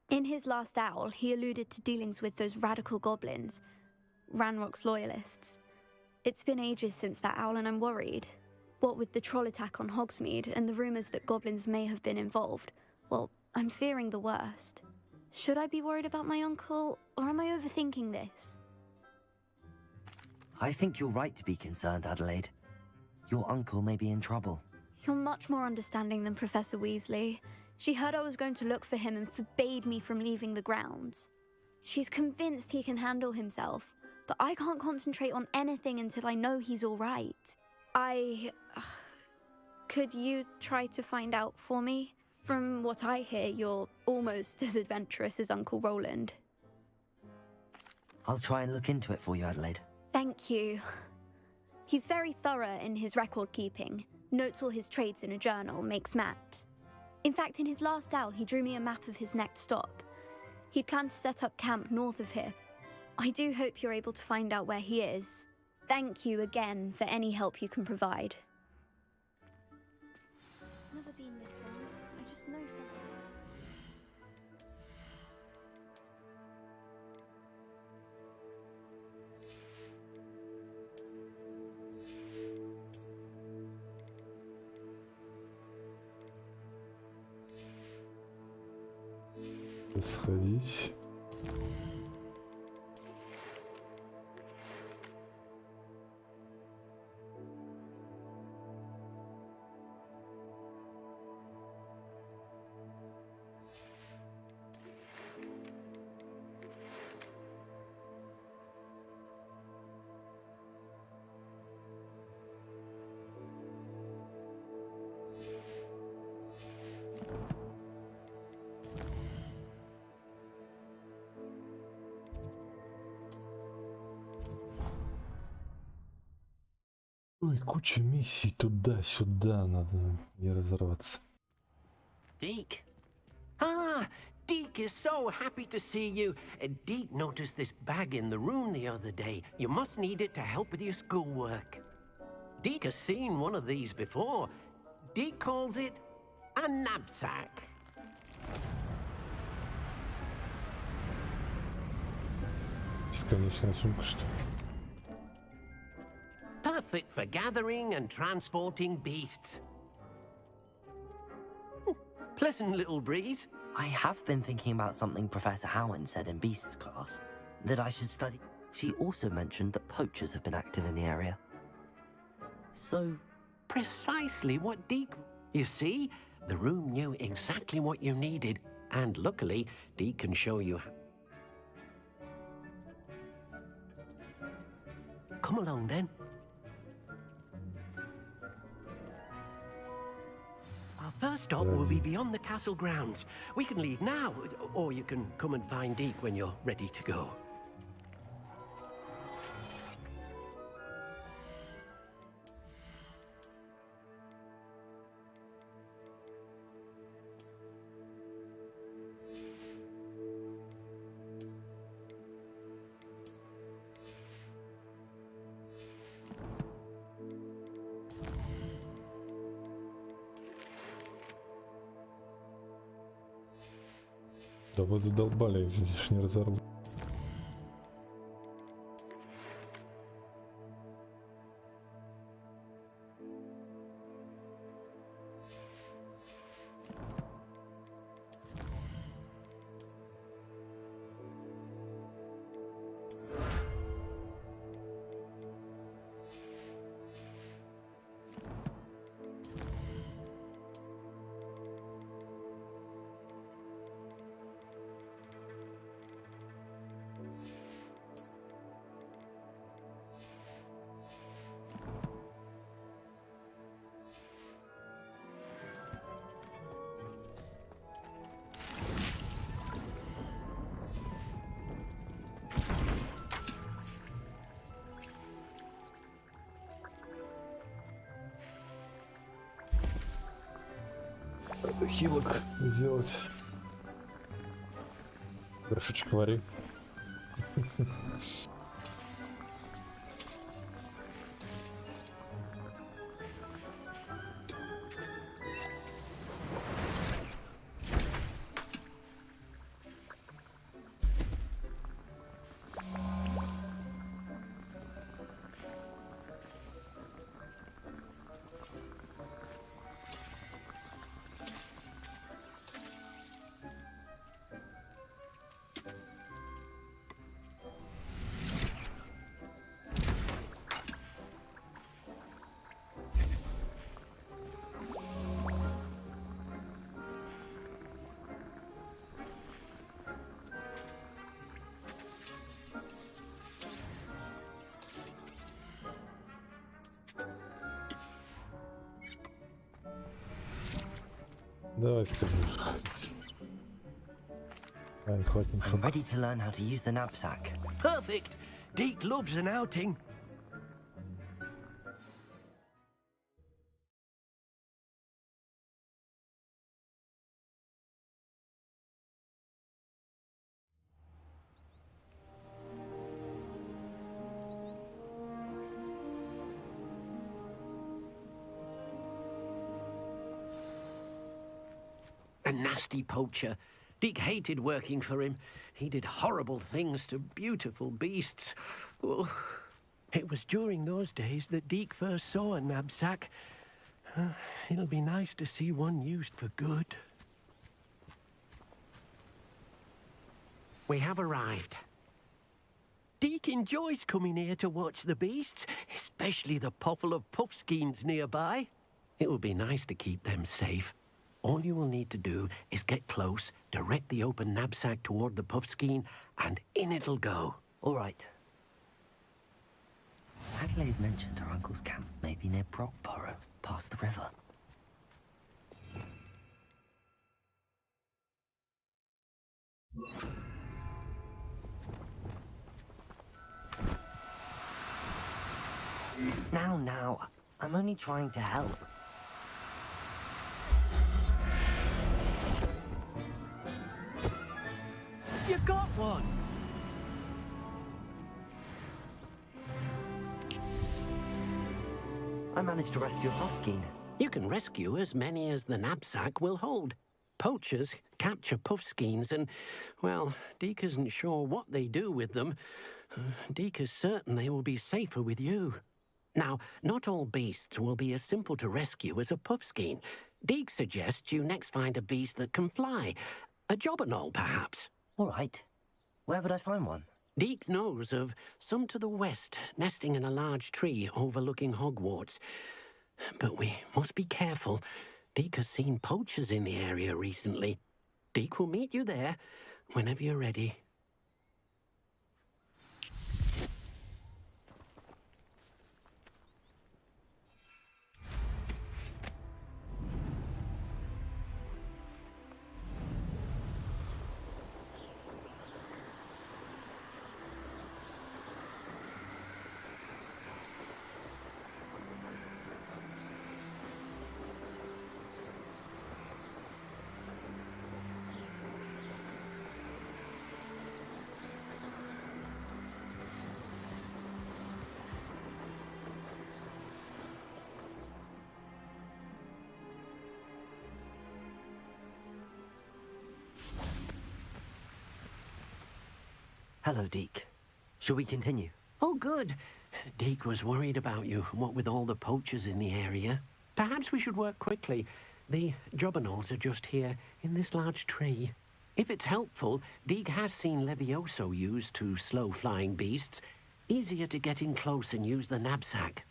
In his last owl, he alluded to dealings with those radical goblins, Ranrock's loyalists. It's been ages since that owl and I'm worried. What with the troll attack on Hogsmeade and the rumours that goblins may have been involved, well, I'm fearing the worst. Should I be worried about my uncle, or am I overthinking this? I think you're right to be concerned, Adelaide. Your uncle may be in trouble. You're much more understanding than Professor Weasley. She heard I was going to look for him and forbade me from leaving the grounds. She's convinced he can handle himself, but I can't concentrate on anything until I know he's all right. Could you try to find out for me? From what I hear, you're almost as adventurous as Uncle Roland. I'll try and look into it for you, Adelaide. Thank you. He's very thorough in his record keeping, notes all his trades in a journal, makes maps. In fact, in his last owl, he drew me a map of his next stop. He'd planned to set up camp north of here. I do hope you're able to find out where he is. Thank you again for any help you can provide. Never been this long. I just know something. Сходить. Ой, куча миссий туда-сюда, надо не разорваться. Deke. Ah, Deke is so happy to see you. Deke noticed this bag in the room the other day. You must need it to help with your schoolwork. Deke has seen one of these before. Deke calls it a knapsack. Бесконечная сумка, что ли? Perfect for gathering and transporting beasts. Pleasant little breeze. I have been thinking about something Professor Howen said in Beasts class, that I should study. She also mentioned that poachers have been active in the area. So... Precisely what Deke... You see, the room knew exactly what you needed, and luckily, Deke can show you... Come along, then. Our first stop will be beyond the castle grounds. We can leave now, or you can come and find Deke when you're ready to go. Да вы задолбали, видишь, не разорву. Хилок сделать. Горшочек вари. Давай стремишь. Ай, хватит. I'm ready to learn how to use the knapsack. Perfect. Deke loves an outing. A nasty poacher. Deke hated working for him. He did horrible things to beautiful beasts. Oh, it was during those days that Deke first saw a knapsack. It'll be nice to see one used for good. We have arrived. Deke enjoys coming here to watch the beasts, especially the potful of puffskeins nearby. It will be nice to keep them safe. All you will need to do is get close, direct the open knapsack toward the puffskein, and in it'll go. All right. Adelaide mentioned her uncle's camp may be near Brockborough, past the river. Now, I'm only trying to help. You got one! I managed to rescue a puffskein. You can rescue as many as the knapsack will hold. Poachers capture puffskeins and, well, Deke isn't sure what they do with them. Deke is certain they will be safer with you. Now, not all beasts will be as simple to rescue as a puffskein. Deke suggests you next find a beast that can fly. A jobberknoll, perhaps. All right. Where would I find one? Deke knows of some to the west, nesting in a large tree overlooking Hogwarts. But we must be careful. Deke has seen poachers in the area recently. Deke will meet you there whenever you're ready. Hello, Deke. Shall we continue? Oh, good. Deke was worried about you, what with all the poachers in the area. Perhaps we should work quickly. The jobberknolls are just here, in this large tree. If it's helpful, Deke has seen Levioso used to slow flying beasts. Easier to get in close and use the knapsack.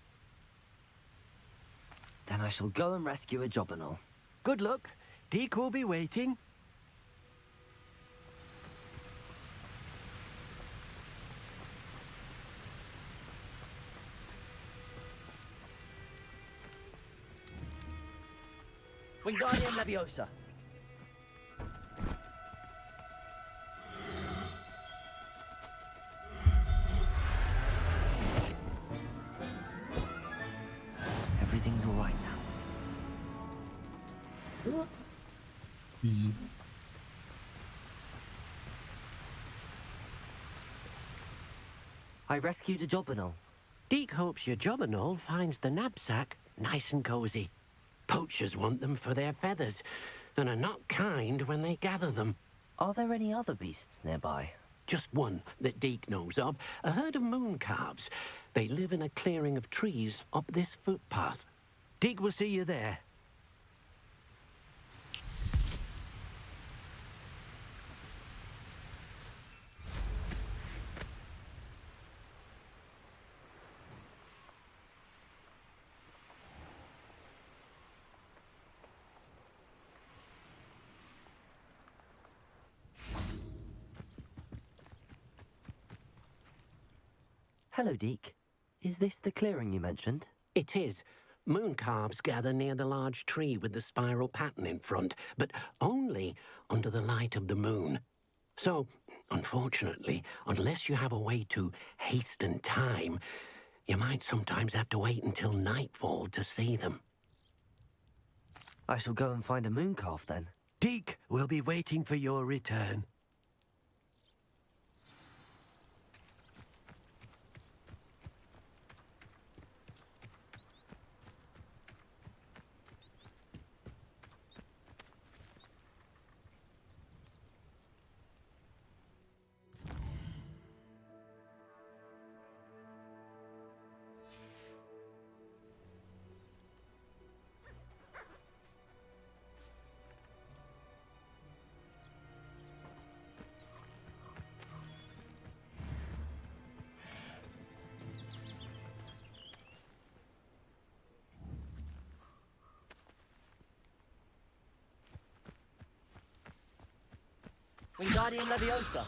Then I shall go and rescue a jobberknoll. Good luck. Deke will be waiting. Wingardium Leviosa. Everything's all right now. Easy. I rescued a jobberknoll. Deke hopes your jobberknoll finds the knapsack nice and cozy. Poachers want them for their feathers, and are not kind when they gather them. Are there any other beasts nearby? Just one that Deke knows of, a herd of moon calves. They live in a clearing of trees up this footpath. Deke will see you there. Hello, Deke. Is this the clearing you mentioned? It is. Moon calves gather near the large tree with the spiral pattern in front, but only under the light of the moon. So, unfortunately, unless you have a way to hasten time, you might sometimes have to wait until nightfall to see them. I shall go and find a moon calf then. Deke will be waiting for your return. Wingardium Leviosa.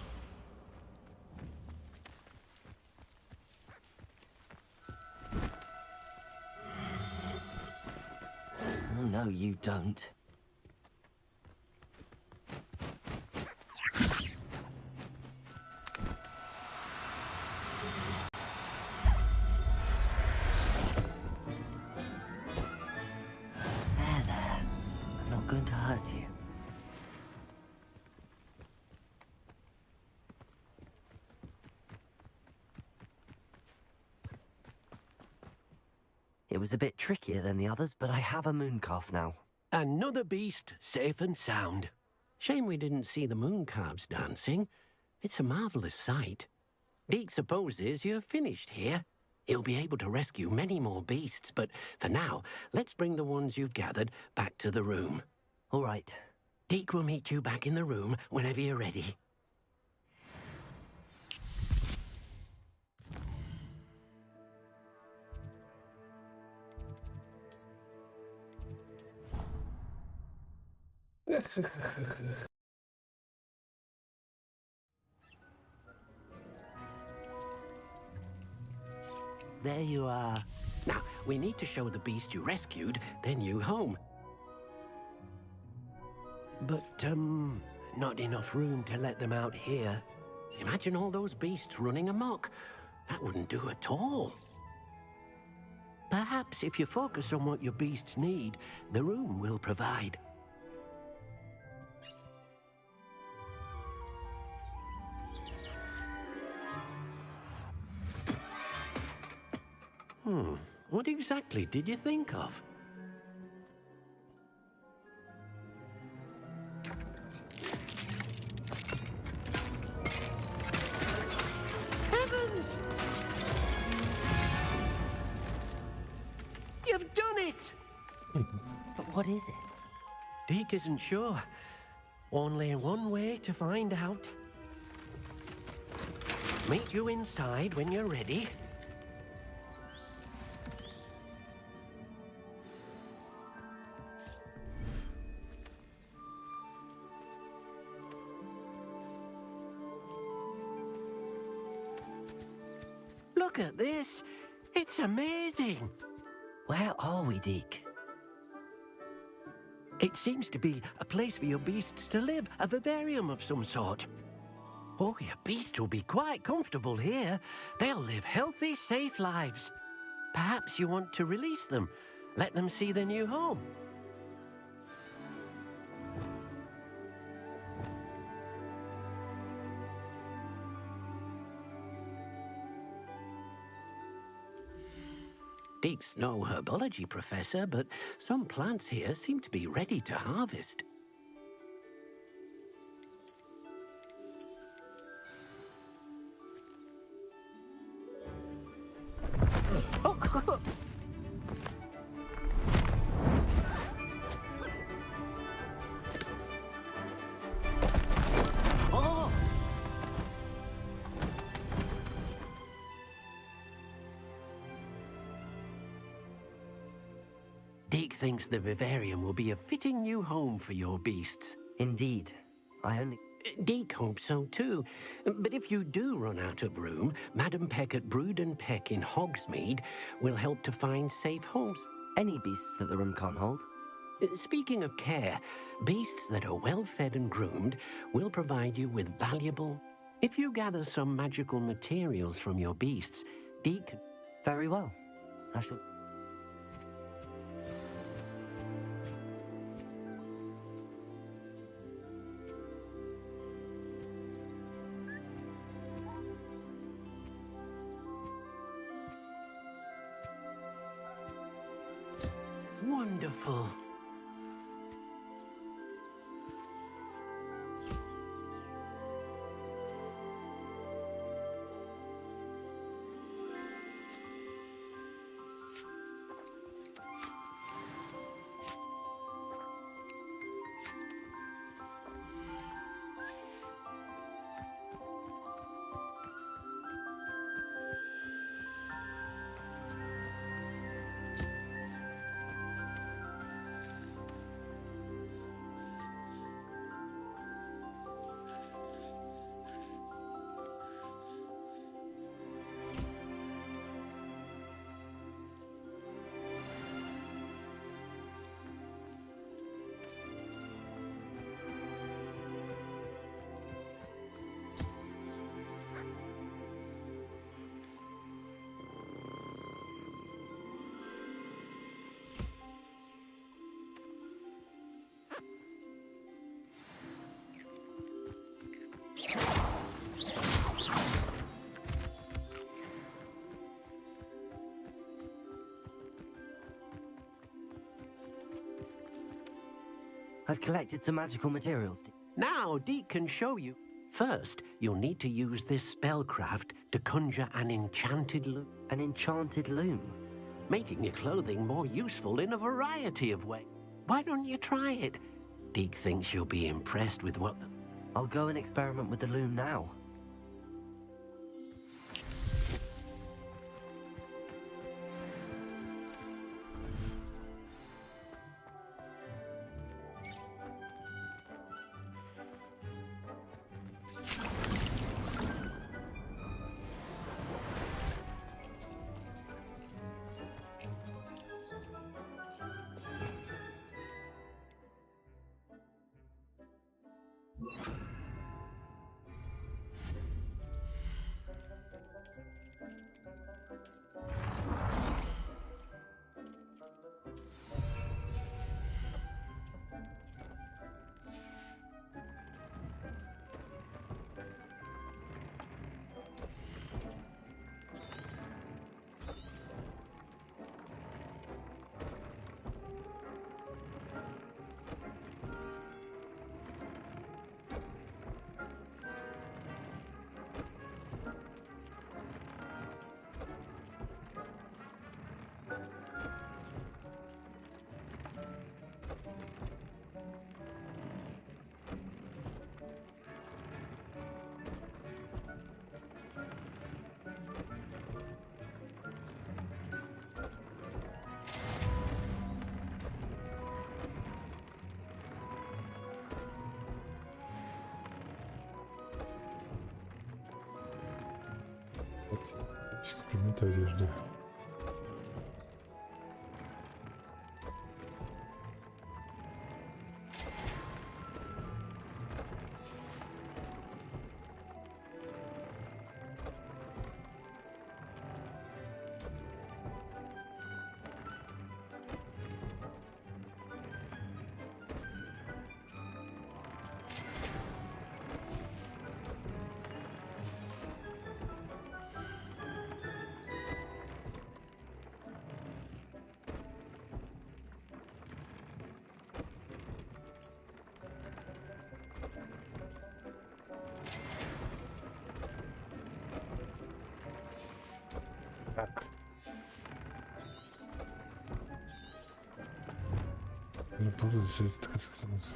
Oh, no, you don't. going to hurt you. It was a bit trickier than the others, but I have a mooncalf now. Another beast, safe and sound. Shame we didn't see the mooncalves dancing. It's a marvelous sight. Deke supposes you're finished here. He'll be able to rescue many more beasts, but for now, let's bring the ones you've gathered back to the room. All right. Deke will meet you back in the room whenever you're ready. There you are. Now, we need to show the beast you rescued their new home. But, not enough room to let them out here. Imagine all those beasts running amok. That wouldn't do at all. Perhaps if you focus on what your beasts need, the room will provide. What exactly did you think of? Heavens! You've done it! But what is it? Deke isn't sure. Only one way to find out. Meet you inside when you're ready. Look at this. It's amazing. Where are we, Deke? It seems to be a place for your beasts to live, a vivarium of some sort. Oh, your beasts will be quite comfortable here. They'll live healthy, safe lives. Perhaps you want to release them, let them see their new home. Deke's no herbology professor, but some plants here seem to be ready to harvest. Deke thinks the vivarium will be a fitting new home for your beasts. Indeed. Deke hopes so too. But if you do run out of room, Madam Peck at Brood and Peck in Hogsmeade will help to find safe homes. Any beasts that the room can't hold? Speaking of care, beasts that are well fed and groomed will provide you with valuable... If you gather some magical materials from your beasts, Deke... Very well. I shall... Wonderful. I've collected some magical materials. Now, Deke can show you. First, you'll need to use this spellcraft to conjure an enchanted loom. An enchanted loom? Making your clothing more useful in a variety of ways. Why don't you try it? Deke thinks you'll be impressed with what... I'll go and experiment with the loom now. Комплимент одежды. Так. Не буду здесь так сказать.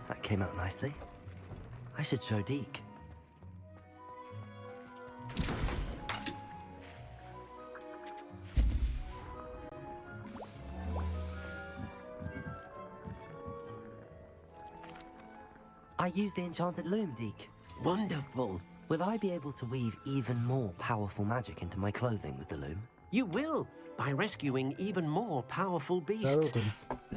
That came out nicely. I should show Deke. I use the enchanted loom, Deke. Wonderful. Will I be able to weave even more powerful magic into my clothing with the loom? You will, by rescuing even more powerful beasts.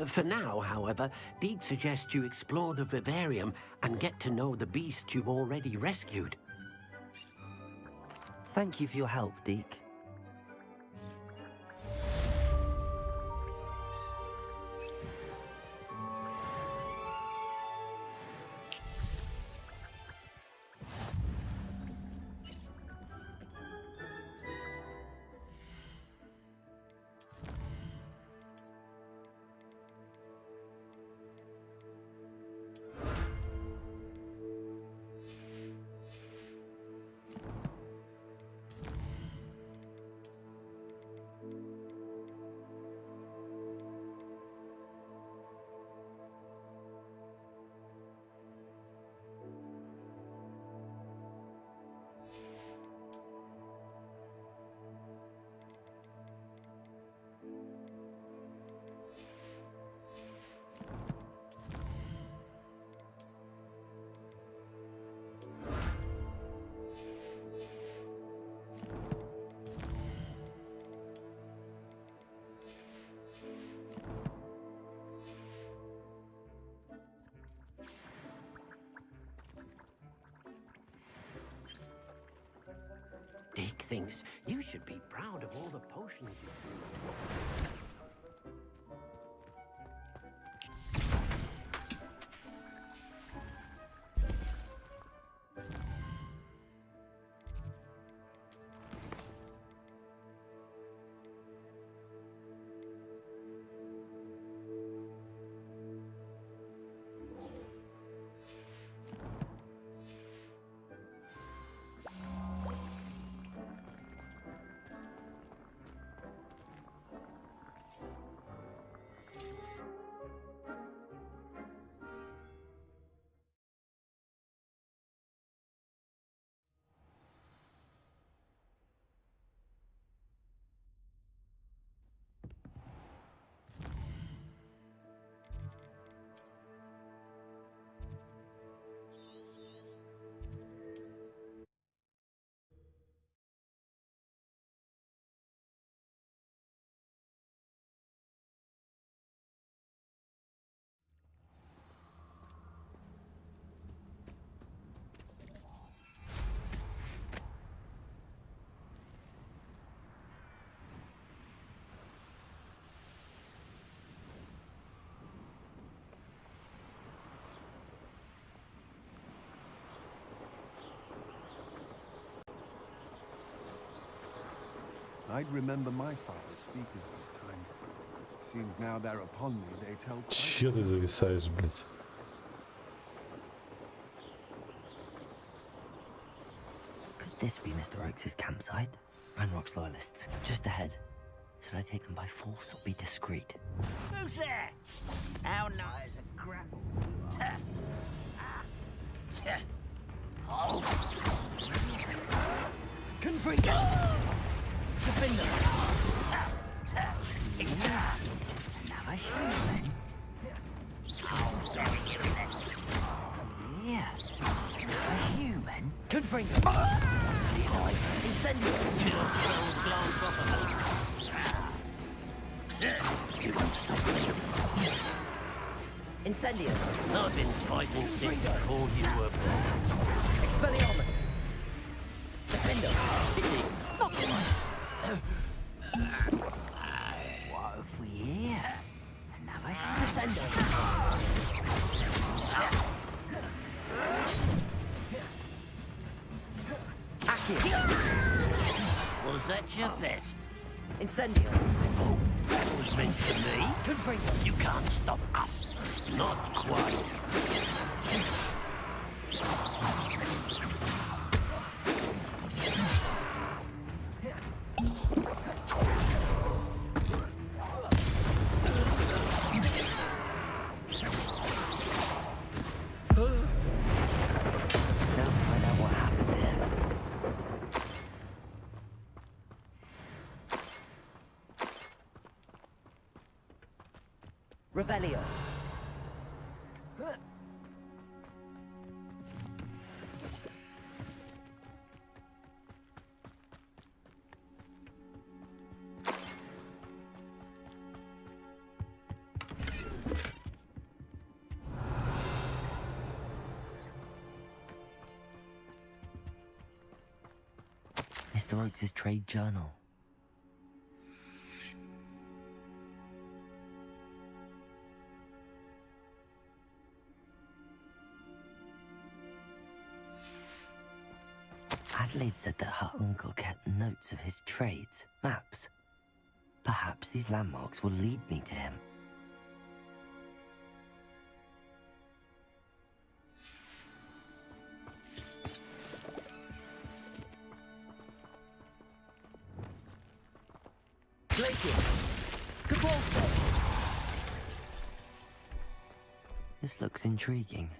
For now, however, Deke suggests you explore the vivarium and get to know the beasts you've already rescued. Thank you for your help, Deke. Deke thinks you should be proud of all the potions I'd remember my father speaking of these times. Seems now they're upon me, they tell... Чё ты зависаешь, блядь? Could this be Mr. Oakes' campsite? Ranrock's loyalists, just ahead. Should I take them by force or be discreet? Who's there? How nice a grapple. Confront! Defender! Another human? Yes. A human? Confront! Incendio! Glance off of You won't stop me. Incendio! I've been fighting since before you were born. Expelliarmus! Defender! What have we here? Another Descendo! Was that your best? Incendio! Oh, that was meant for me? Confringo! You can't stop us. Not quite. Revelio. Mr. Oakes' trade journal. Adelaide said that her uncle kept notes of his trades, maps. Perhaps these landmarks will lead me to him. This looks intriguing.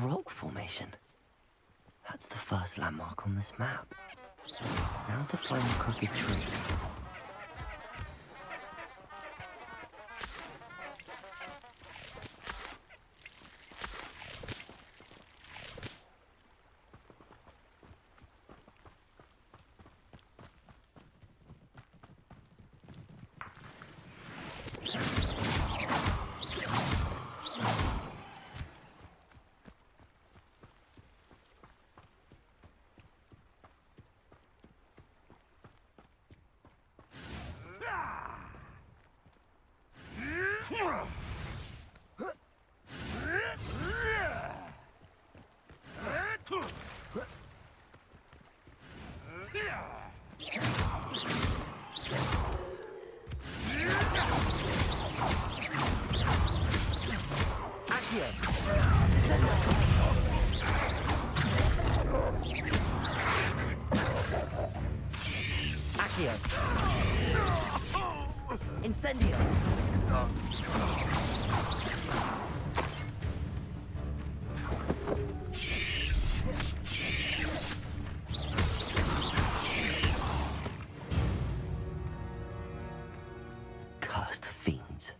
Rock formation. That's the first landmark on this map. Now to find the crooked tree. Incendio! Cursed fiends.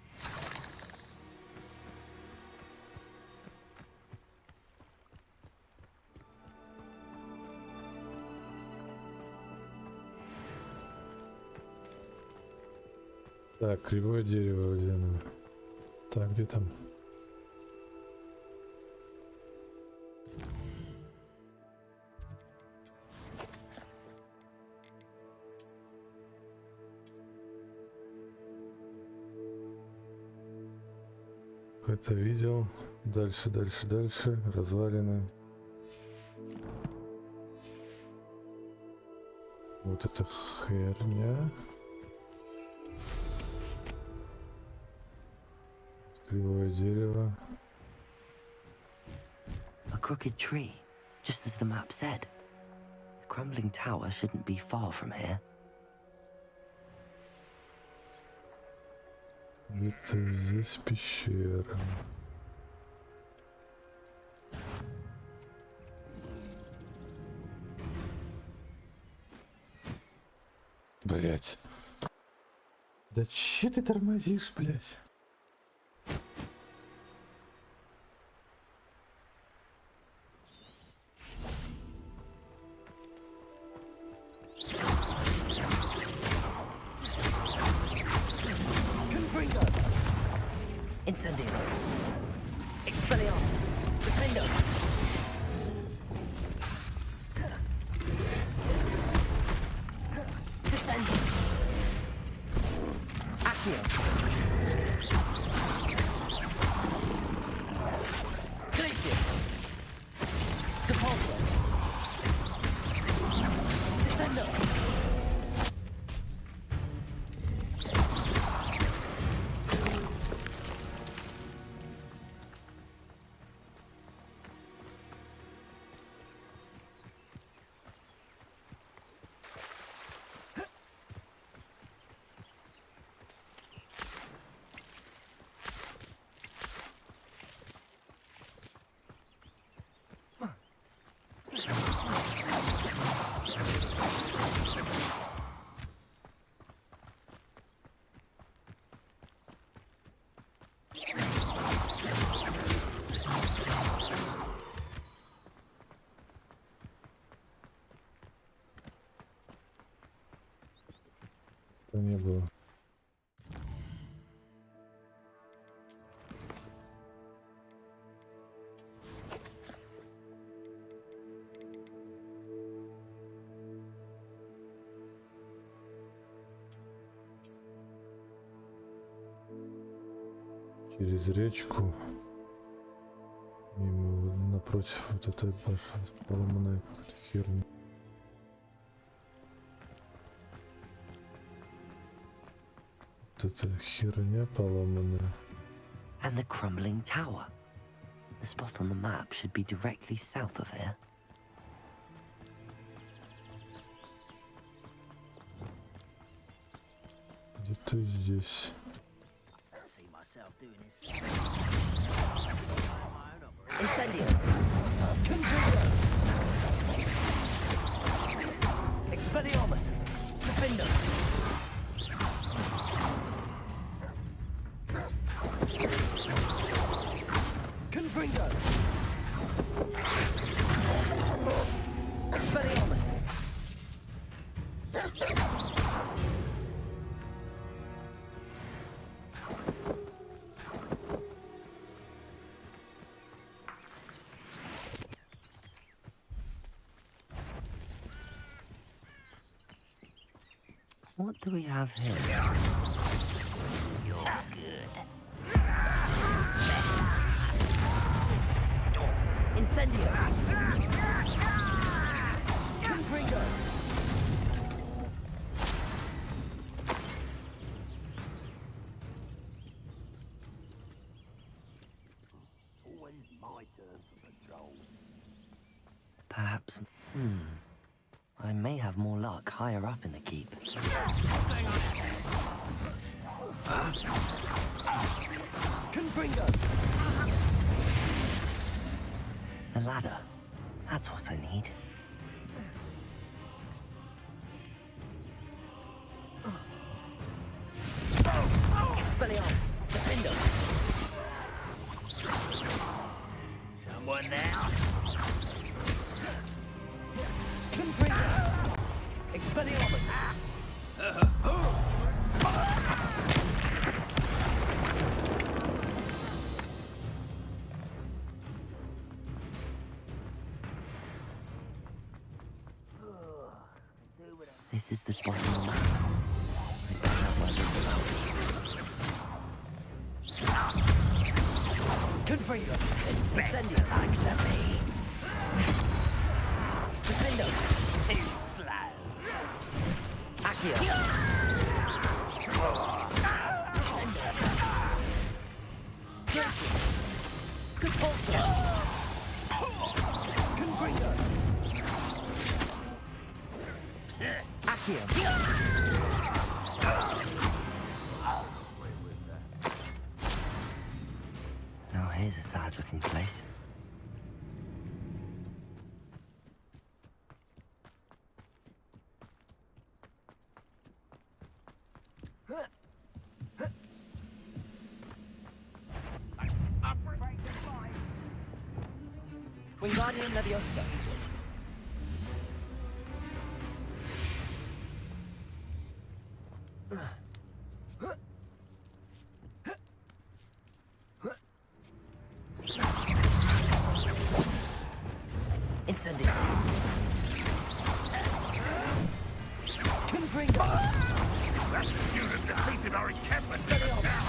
Так, кривое дерево, где оно? Так, где там? Это видел. Дальше, дальше, дальше. Развалины. Вот это херня. Кривое дерево. A crooked tree, just as the map said. The crumbling tower shouldn't be far from here. Где-то здесь пещера. Блять. Да че ты тормозишь, блять? Incendio. Expelliarmus. Defendo. Descendo. Accio. Glacius. Capulso. Descendo. Не было. Через речку. Мимо напротив вот этой поломанной херни. Вот эта херня поломанная. And the crumbling tower. The spot on the map should be directly south of here. Где-то здесь. Incendio. Expelliarmus. Defender. Confringo. Expelliarmus. What do we have here? You're good. Incendio. Confringo. Always my turn for patrol. Perhaps. I may have more luck higher up in the keep. Confringo. A ladder. That's what I need. Expelliarmus. Defender. Someone there? Confringo. Expelliarmus. This is the spot on the map. I guess that might be allowed. Confringo. Incendio. Accept me. Defendo. Too slow. Accio. Gracie. Catapulta. Confringo. Accio. Now here's a sad-looking place. Wingardium Leviosa. Incendio. Confringo. That student defeated our encampment in the town.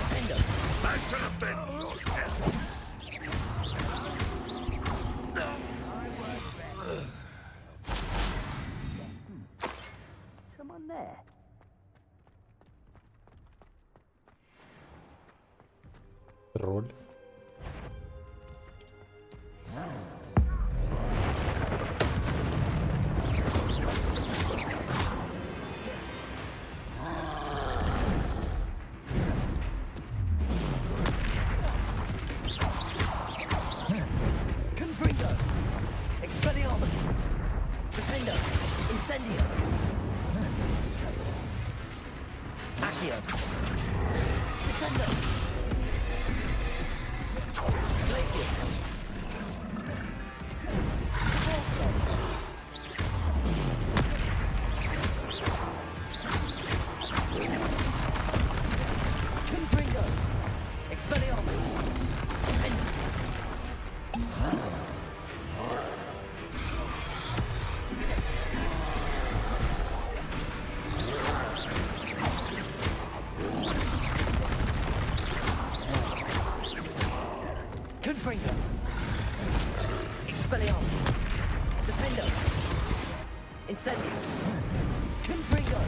Back to the bench. Someone there. Роль. Confringo. Expelliarmus. Defendo. Incendio. Accio. Descendo. Glacius. Incendio. Confringo.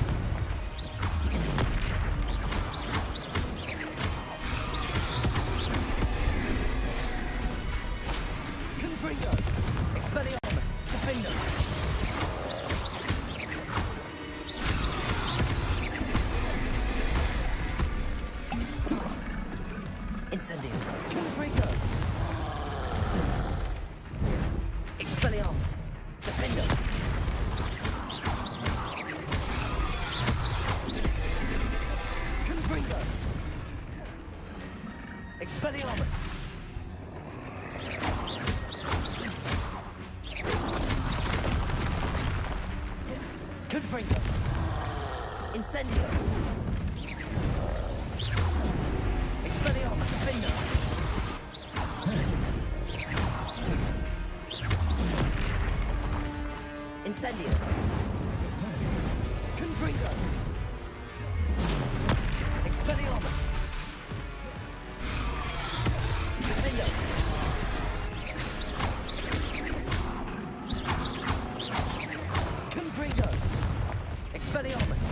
Confringo. Expelliarmus. Defender. Incendio. Confringo. Expelliarmus. Defender. Confringo. Expelliarmus. Confringo. Incendio. Expelliarmus. Defender. Incendio. Confringo. Expelliarmus. Defender. Confringo. Expelliarmus.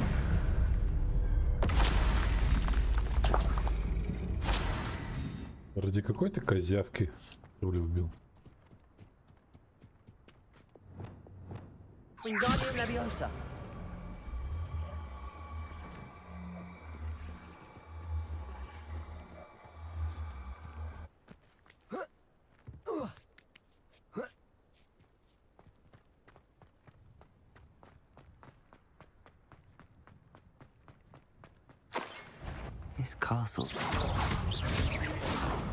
Ради какой-то козявки Рули убил. Wingardium Leviosa. This castle.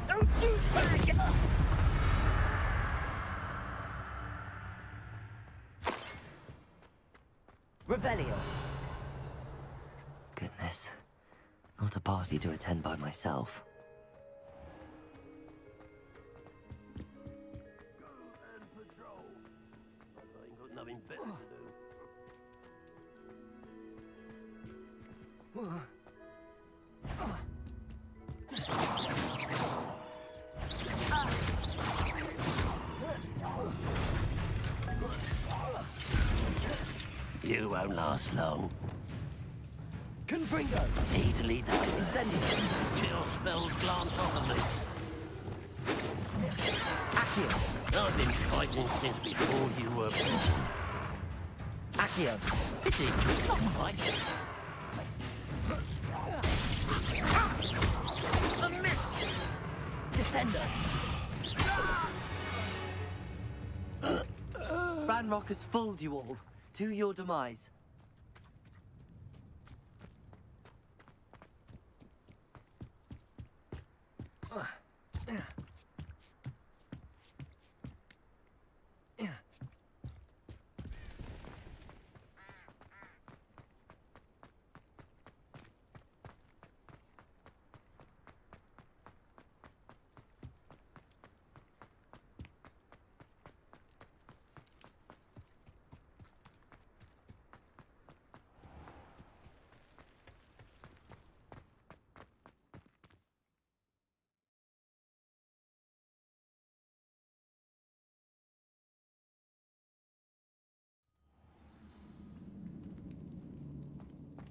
Don't do that! Revelio. Goodness. Not a party to attend by myself. Nothing better to do. You won't last long. Confringo. Easily done. Incendio. Chill spells glance off of me. Accio. I've been fighting since before you were born. Accio. Pity. Not quite. A miss. Descender. Ranrock has fooled you all. To your demise.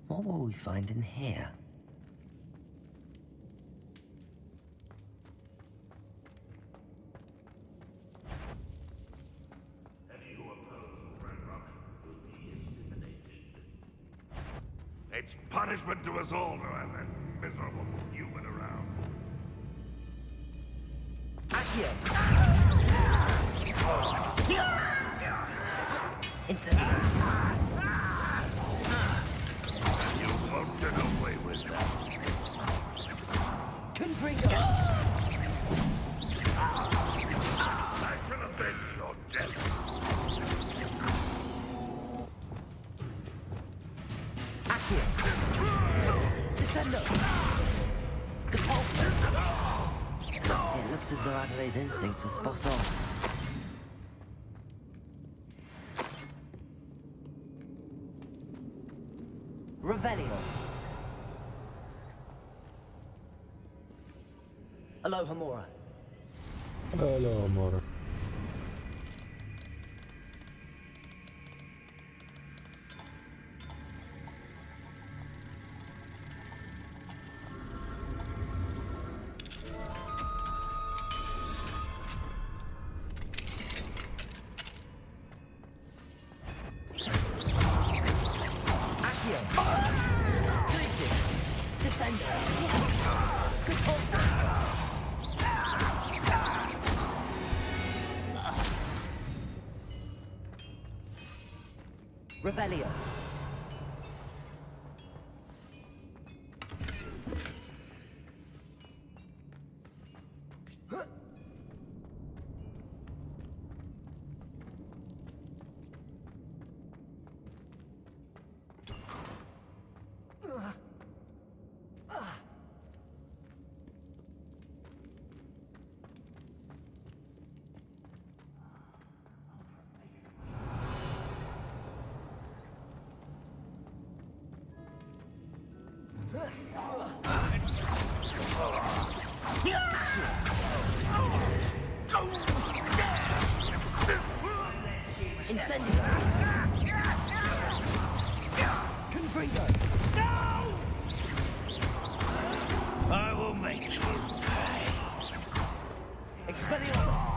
What will we find in here? Any who oppose Ranrock will be eliminated. It's punishment to us all to have that miserable human around. Accio! Incendio! You won't get away with that. Confringo! I shall avenge your death. Accio! Descendo! Depulso! It looks as though Adelaide's instincts were spot on. Revelio. Aloha Mora. Aloha Mora. Revelio. I will make you pay. Expelliarmus.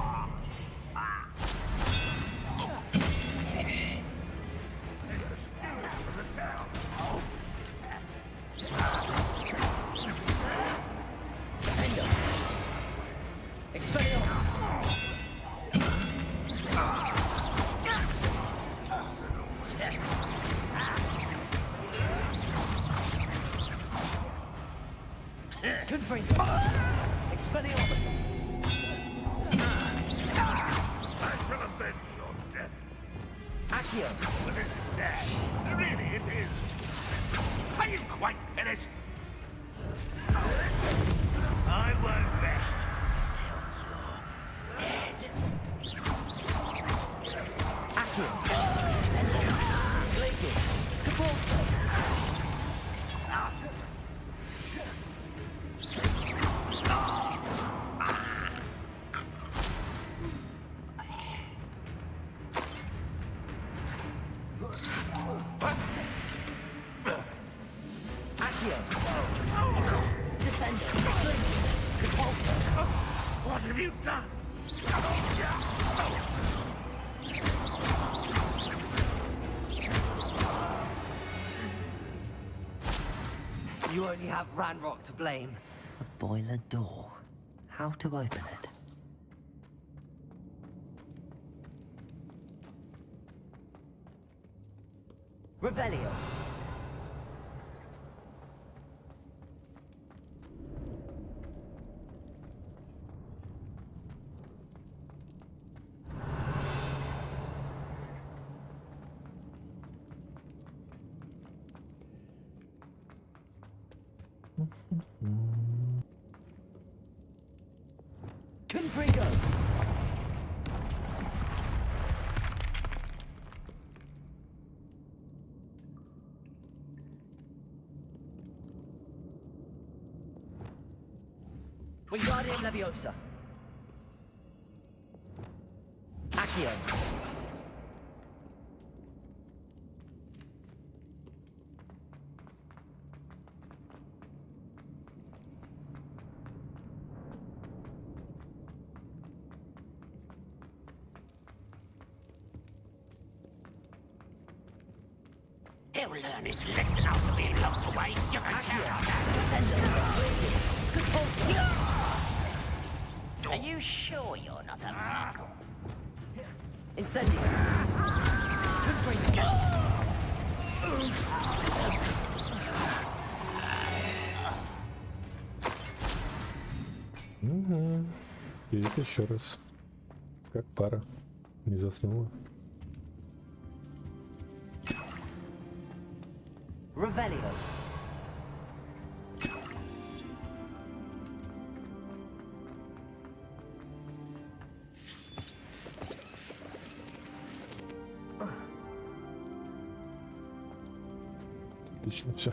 What have you done? You only have Ranrock to blame. The boiler door. How to open it? Revelio. Confringo. Wingardium Leviosa. Accio. He'll learn his lesson after being locked away. You can count on that. Are you sure you're not a muggle? Incendio. Угу. Видите еще раз. Как пара. Не заснула. Revelio. Отлично, все.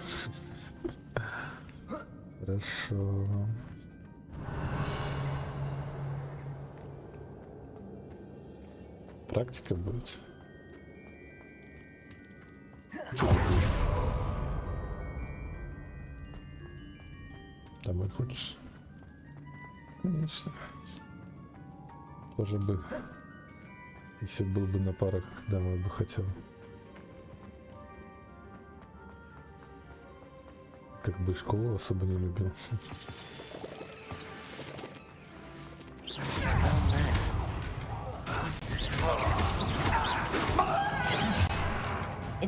Хорошо. Практика будет. Домой хочешь? Конечно. Тоже бы, если был бы на парах, домой бы хотел. Как бы школу особо не любил. I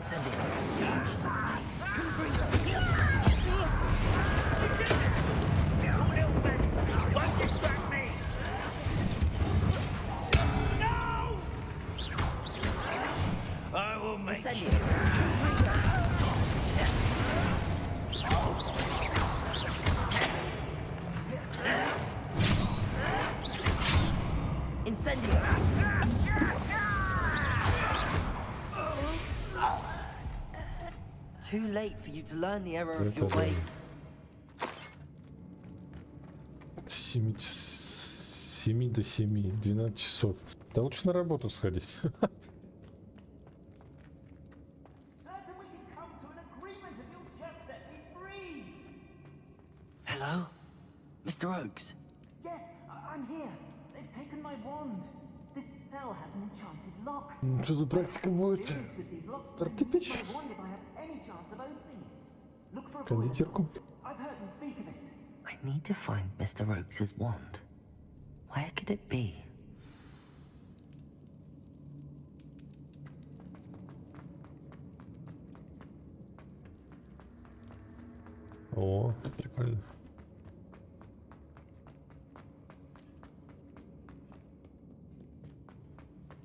will make you. Incendio. Too late for you to learn the error of your ways. 7 до 7, 12 часов. Да лучше на работу сходить. Hello? Mr. Oakes? Yes, I'm here. They've taken my wand. This cell has an enchanted lock. Что за практика будет? Тортипич? Кондитерку? I've heard them speak of it. I need to find Mr. Oakes' wand. Where could it be? О, прикольно.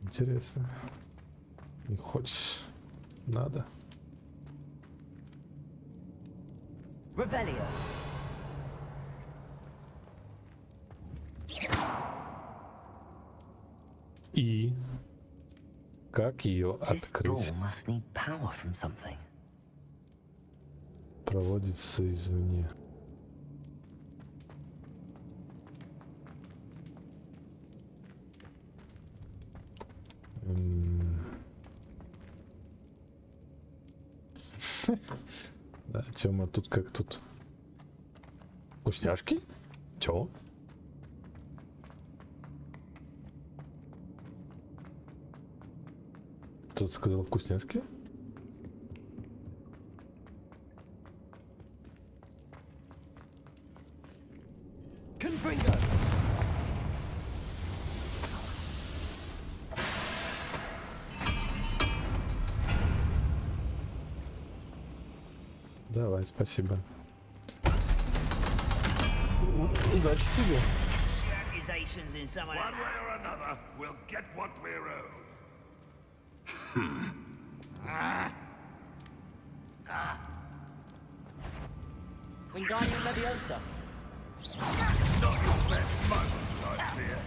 Интересно. Не хочешь? Надо. Revelio. И как ее This door открыть? must need power from something. Проводится извне. Да, Тёма, тут как тут? Вкусняшки? Чё? Кто-то сказал вкусняшки? Давай, спасибо. Удачи тебе. Accusations in someone One way or another, we'll get what we're owed. Wingardium Leviosa. Not your best moment, I fear.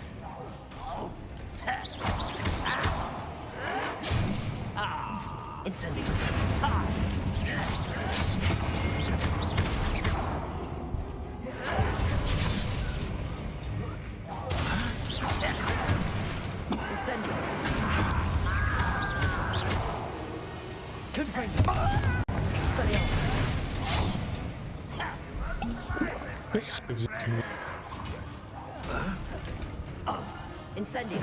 Incendio. Incendio. Confringo. Incendio.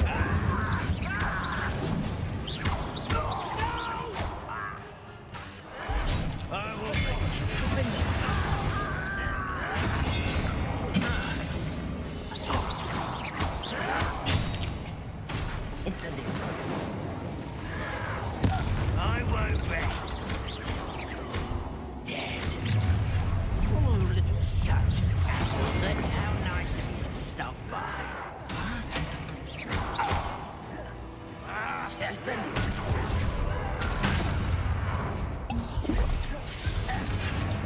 Incendio. I won't rest. Dead. Oh, little such. That's how nice of you to stop by. Incendio.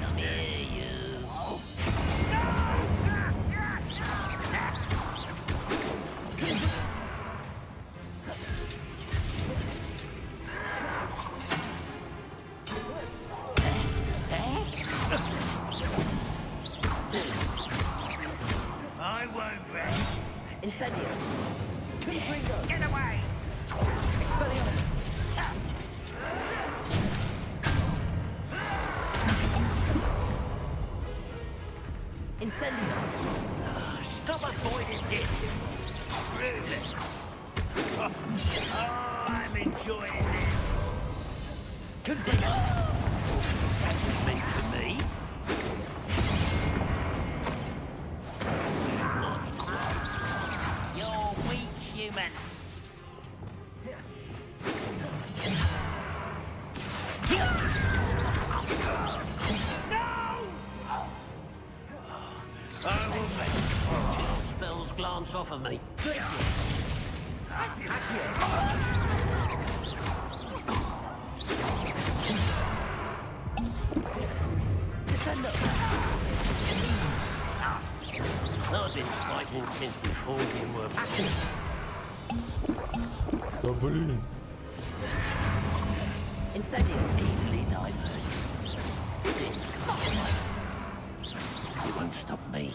Come here, you. I won't rest. Incendio. Get away! Expelliarmus. Incendio. Stop avoiding this. Rude. Oh, I'm enjoying this. Confringo. That was meant for me. You're weak, human. off of me. I've been fighting since before you were back. Да блин. Incendio. Easily diverted. You won't stop me.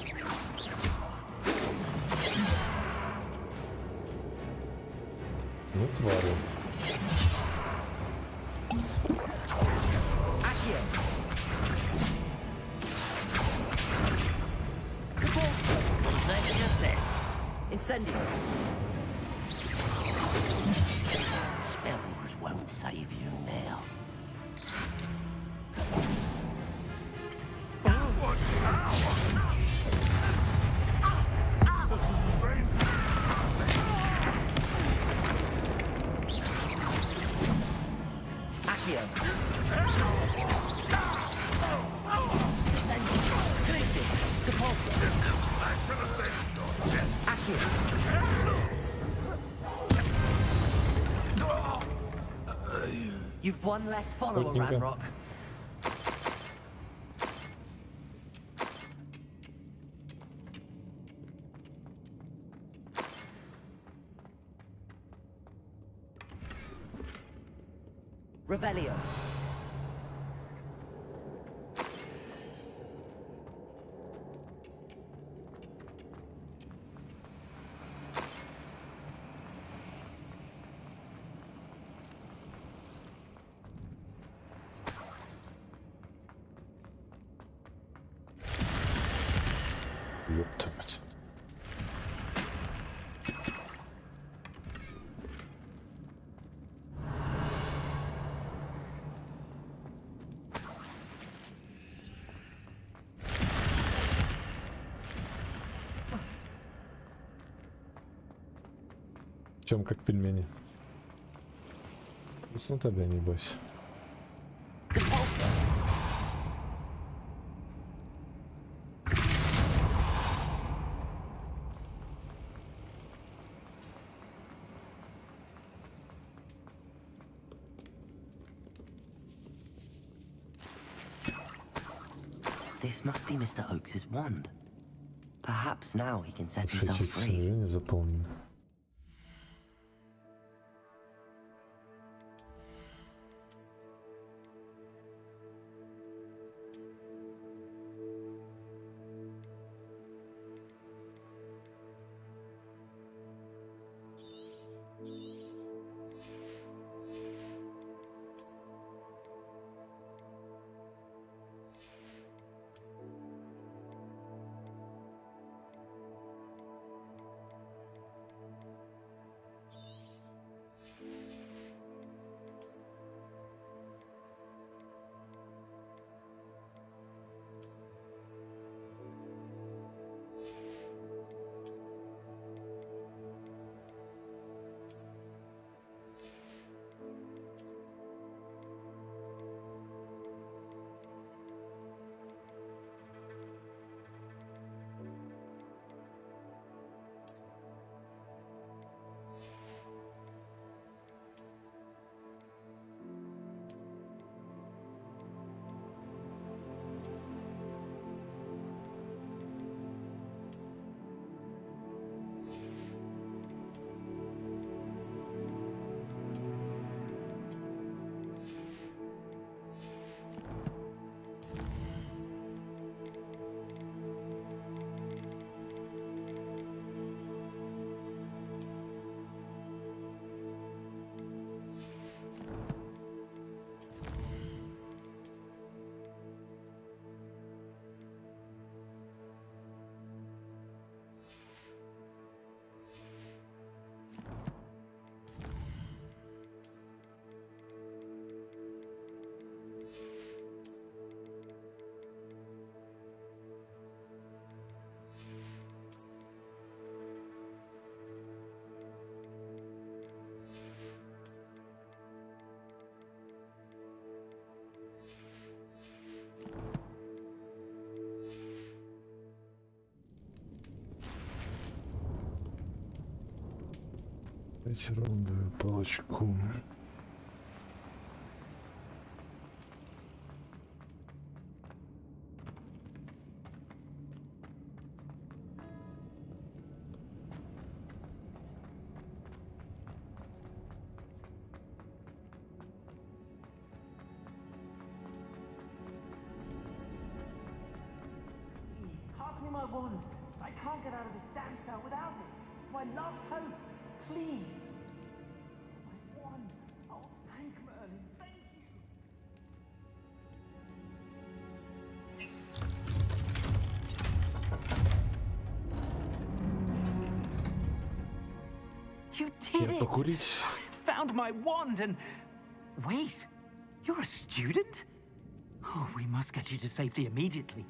Ну, твари. Incendio. Spells won't save you now. You've one less follower, ASRock. Revelio. Ёпта мать. Чем как пельмени. Вкусно тебя, небось. This must be Mr. Oakes's wand. Perhaps now he can set himself Шачек, к free. сожалению, заполнен. Давайте ровную палочку. Pass me my wand. I can't get out of this damn cell without it. It's my last hope. Please. My wand. Oh, thank Merlin. Thank you. You did it. Покурить. Found my wand and... Wait. You're a student? Oh, we must get you to safety immediately.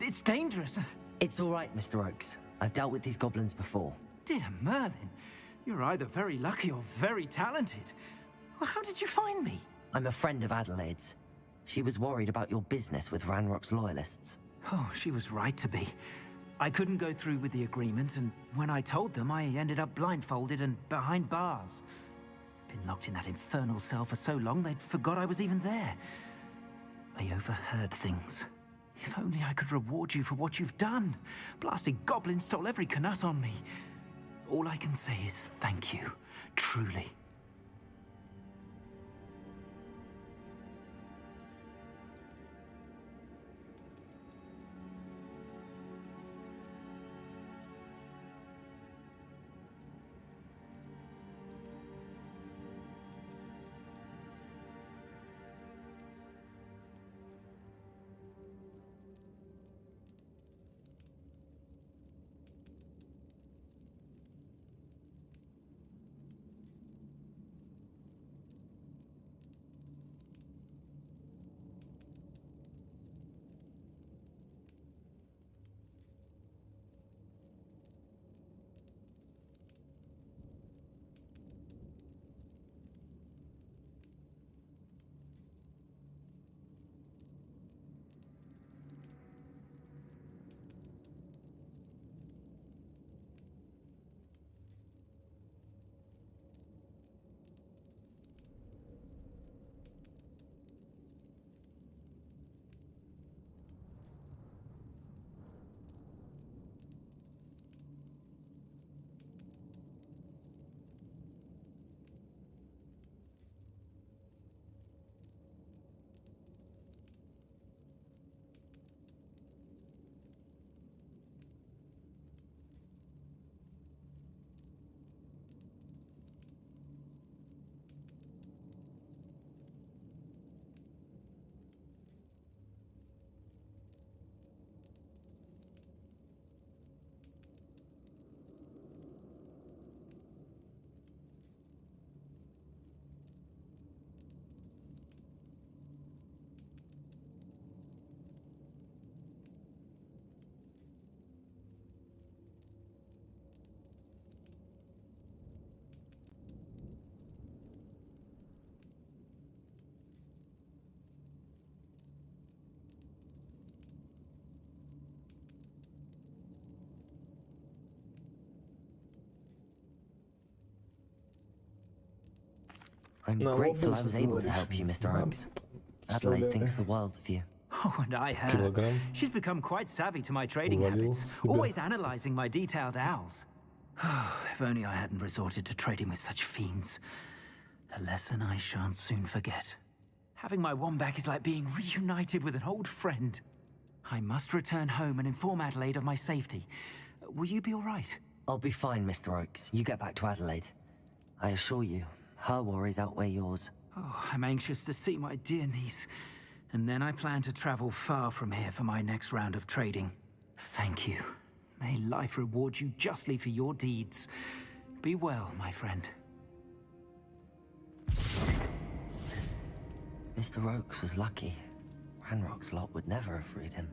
It's dangerous. It's all right, Mr. Oaks. I've dealt with these goblins before. Dear Merlin, you're either very lucky or very talented. Well, how did you find me? I'm a friend of Adelaide's. She was worried about your business with Ranrock's loyalists. Oh, she was right to be. I couldn't go through with the agreement, and when I told them, I ended up blindfolded and behind bars. Been locked in that infernal cell for so long, they'd forgot I was even there. I overheard things. If only I could reward you for what you've done. Blasted goblin stole every Knut on me. All I can say is thank you, truly. I'm grateful I was able to help you, Mr. Oaks. Adelaide thinks the world of you. Oh, and I heard. She's become quite savvy to my trading habits, always analyzing my detailed owls. If only I hadn't resorted to trading with such fiends. A lesson I shan't soon forget. Having my wand back is like being reunited with an old friend. I must return home and inform Adelaide of my safety. Will you be all right? I'll be fine, Mr. Oaks. You get back to Adelaide. I assure you, her worries outweigh yours. Oh, I'm anxious to see my dear niece. And then I plan to travel far from here for my next round of trading. Thank you. May life reward you justly for your deeds. Be well, my friend. Mr. Oaks was lucky. Ranrock's lot would never have freed him.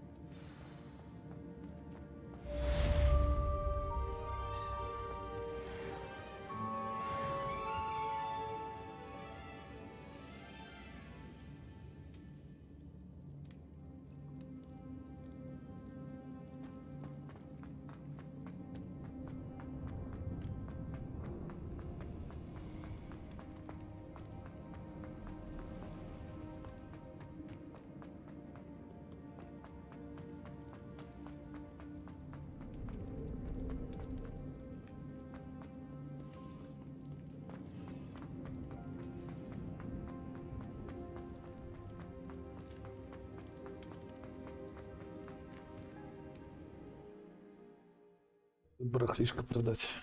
Барахлишко продать.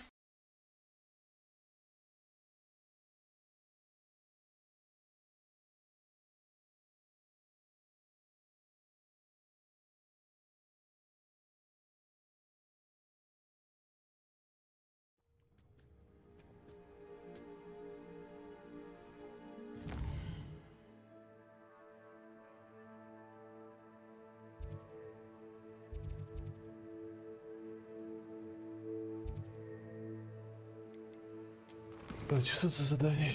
А что это за задание?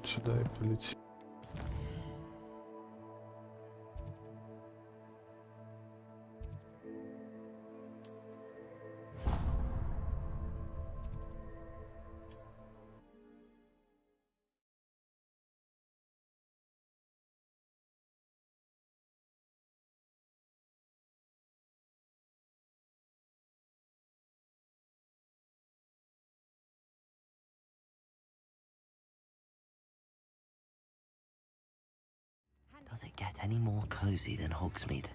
Сюда и полетим. Does it get any more cozy than Hogsmeade?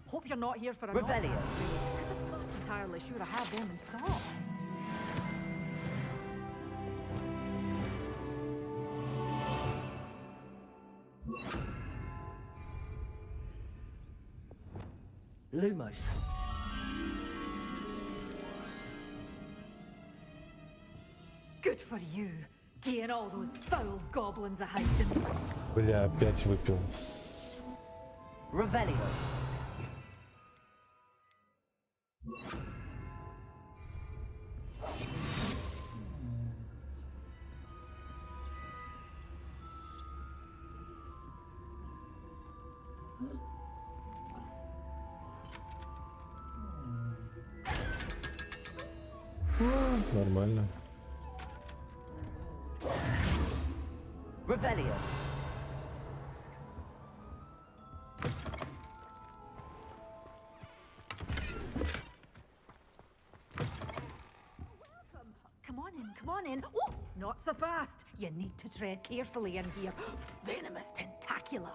Hope you're not here for a Revelio. Because I'm not entirely sure I have them in stock. Lumos. Good for you. Getting all those foul goblins a hiding. Бля, опять выпил. Revelio. Нормально. Revelio. Come on in. Oh, not so fast. You need to tread carefully in here. Venomous tentacula.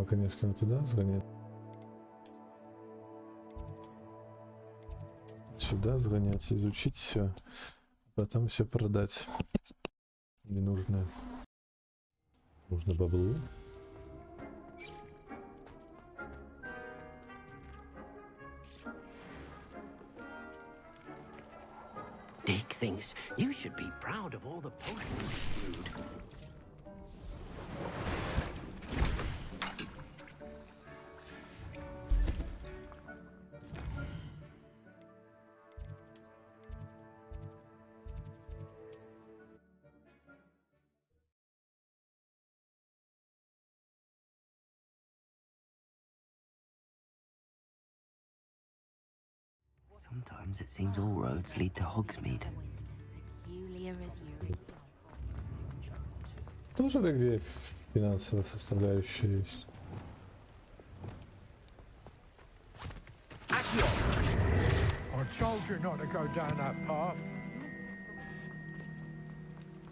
Конечно, туда сгонять. Сюда сгонять, изучить все, потом все продать. Не нужно. Нужно бабло. Dick thinks you should be proud of all the potions you brewed. Sometimes it seems all roads lead to Hogsmeade. Тоже в игре финансовая составляющая есть.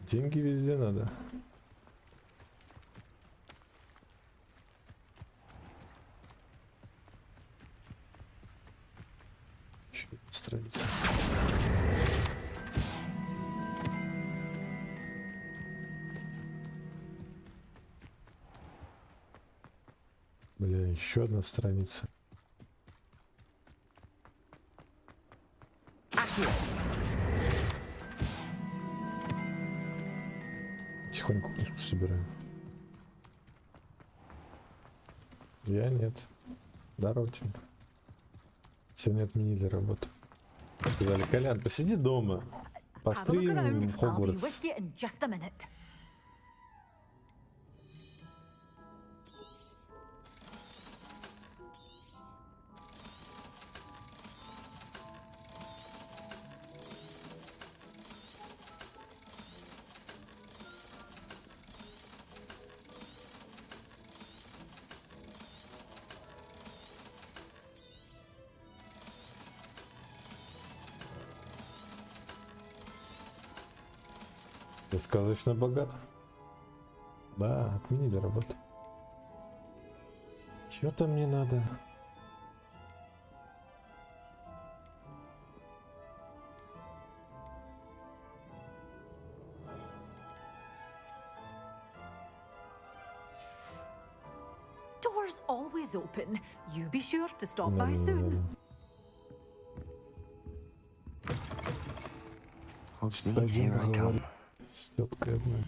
Деньги везде надо. Страница. Бля, еще одна страница. собираем. Я нет. Здорово тебе. Сегодня отменили работу. Сказали, Колян, посиди дома. Постримим Хогвартс. Сказочно богат. Да, отменили работу. Чё-то мне надо. Doors always open. You be sure to stop by soon. Here I come. С теткой одной.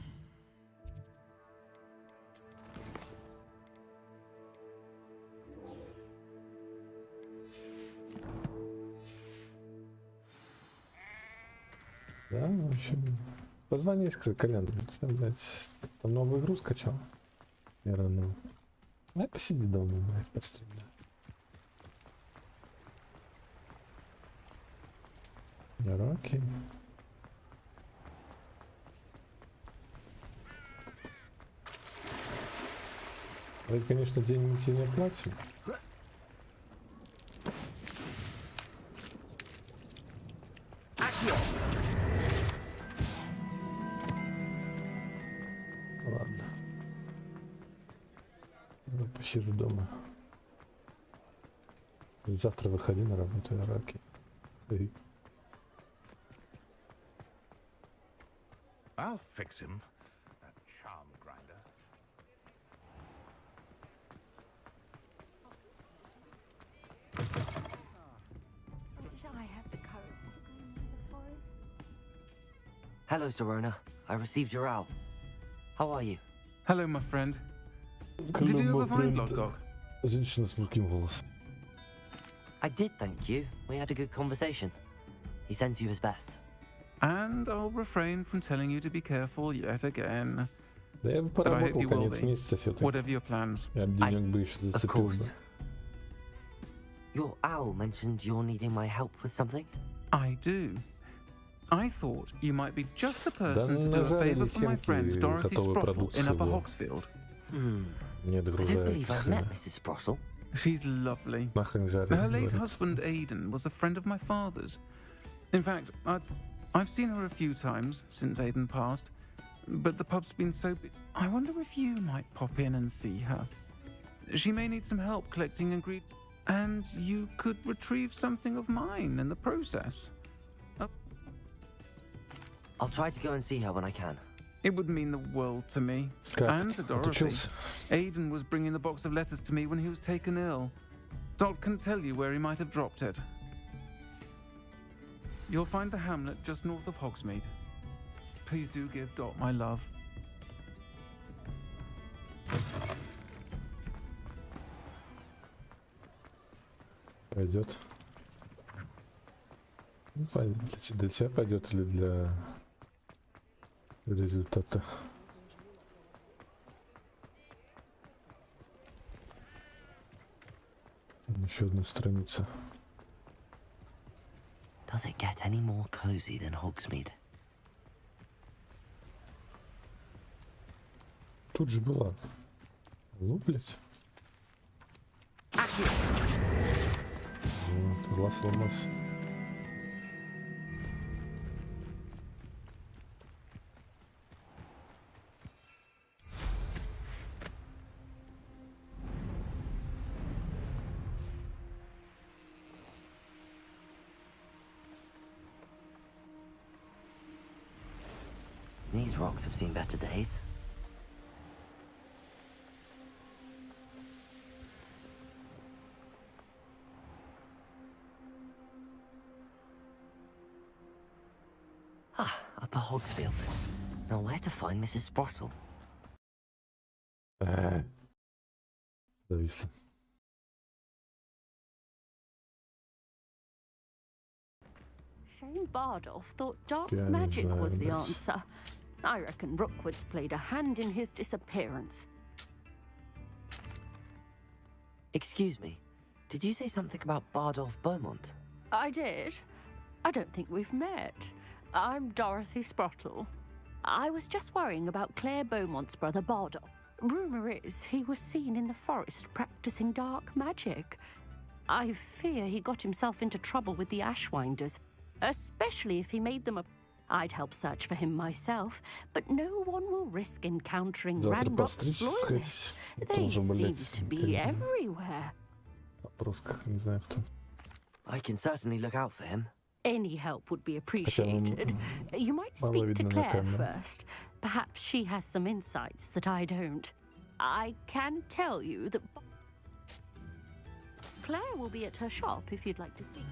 Да, в общем. Позвони, Колян, блядь, там новую игру скачал. Наверное, ну. Посиди дома, блядь, постримля. Окей. Это, конечно, день мы тебе не оплатим. Ладно. Я посижу дома. Завтра выходи на работу, раки. I'll fix him. That charm grinder. Hello, Serona. I received your owl. How are you? Hello, my friend. Did you ever find Lodgok? Женщина с мужским голосом. I did, thank you. We had a good conversation. He sends you his best. And I'll refrain from telling you to be careful yet again. Да я бы поработал конец месяца все-таки. Whatever your plans. Я бы денег бы еще зацепил бы. Your owl mentioned you're needing my help with something? I do. I thought you might be just the person to do a favor for my friend Dorothy Sprottle in Upper Hogsfield. I don't believe I've met Mrs. Sprottle. She's lovely. Her late husband Aidan was a friend of my father's. In fact, I've seen her a few times since Aidan passed, but the pub's been so big. I wonder if you might pop in and see her. She may need some help collecting ingredients, and you could retrieve something of mine in the process. I'll try to go and see her when I can. It would mean the world to me. And to Dorothy. Aidan was bringing the box of letters to me when he was taken ill. Dot can tell you where he might have dropped it. You'll find the hamlet just north of Hogsmeade. Please do give Dot my love. Пойдет. Для тебя пойдет или для результата? Еще одна страница. Does it get any more cozy than Hogsmeade? Тут же была. Ну, блядь. Глаз сломался. These rocks have seen better days. Upper Hogsfield. Now where to find Mrs. Sprottle? Зависло. Shane Bardolph thought dark magic was the answer. I reckon Rookwood's played a hand in his disappearance. Excuse me, did you say something about Bardolph Beaumont? I did. I don't think we've met. I'm Dorothy Sprottle. I was just worrying about Claire Beaumont's brother Bardolph. Rumor is he was seen in the forest practicing dark magic. I fear he got himself into trouble with the Ashwinders, especially if he made them a... I'd help search for him myself, but no one will risk encountering Ranrock's loyalists. They seem to be everywhere. I can certainly look out for him. Any help would be appreciated. You might speak to Claire first. Perhaps she has some insights that I don't. I can tell you that Claire will be at her shop if you'd like to speak.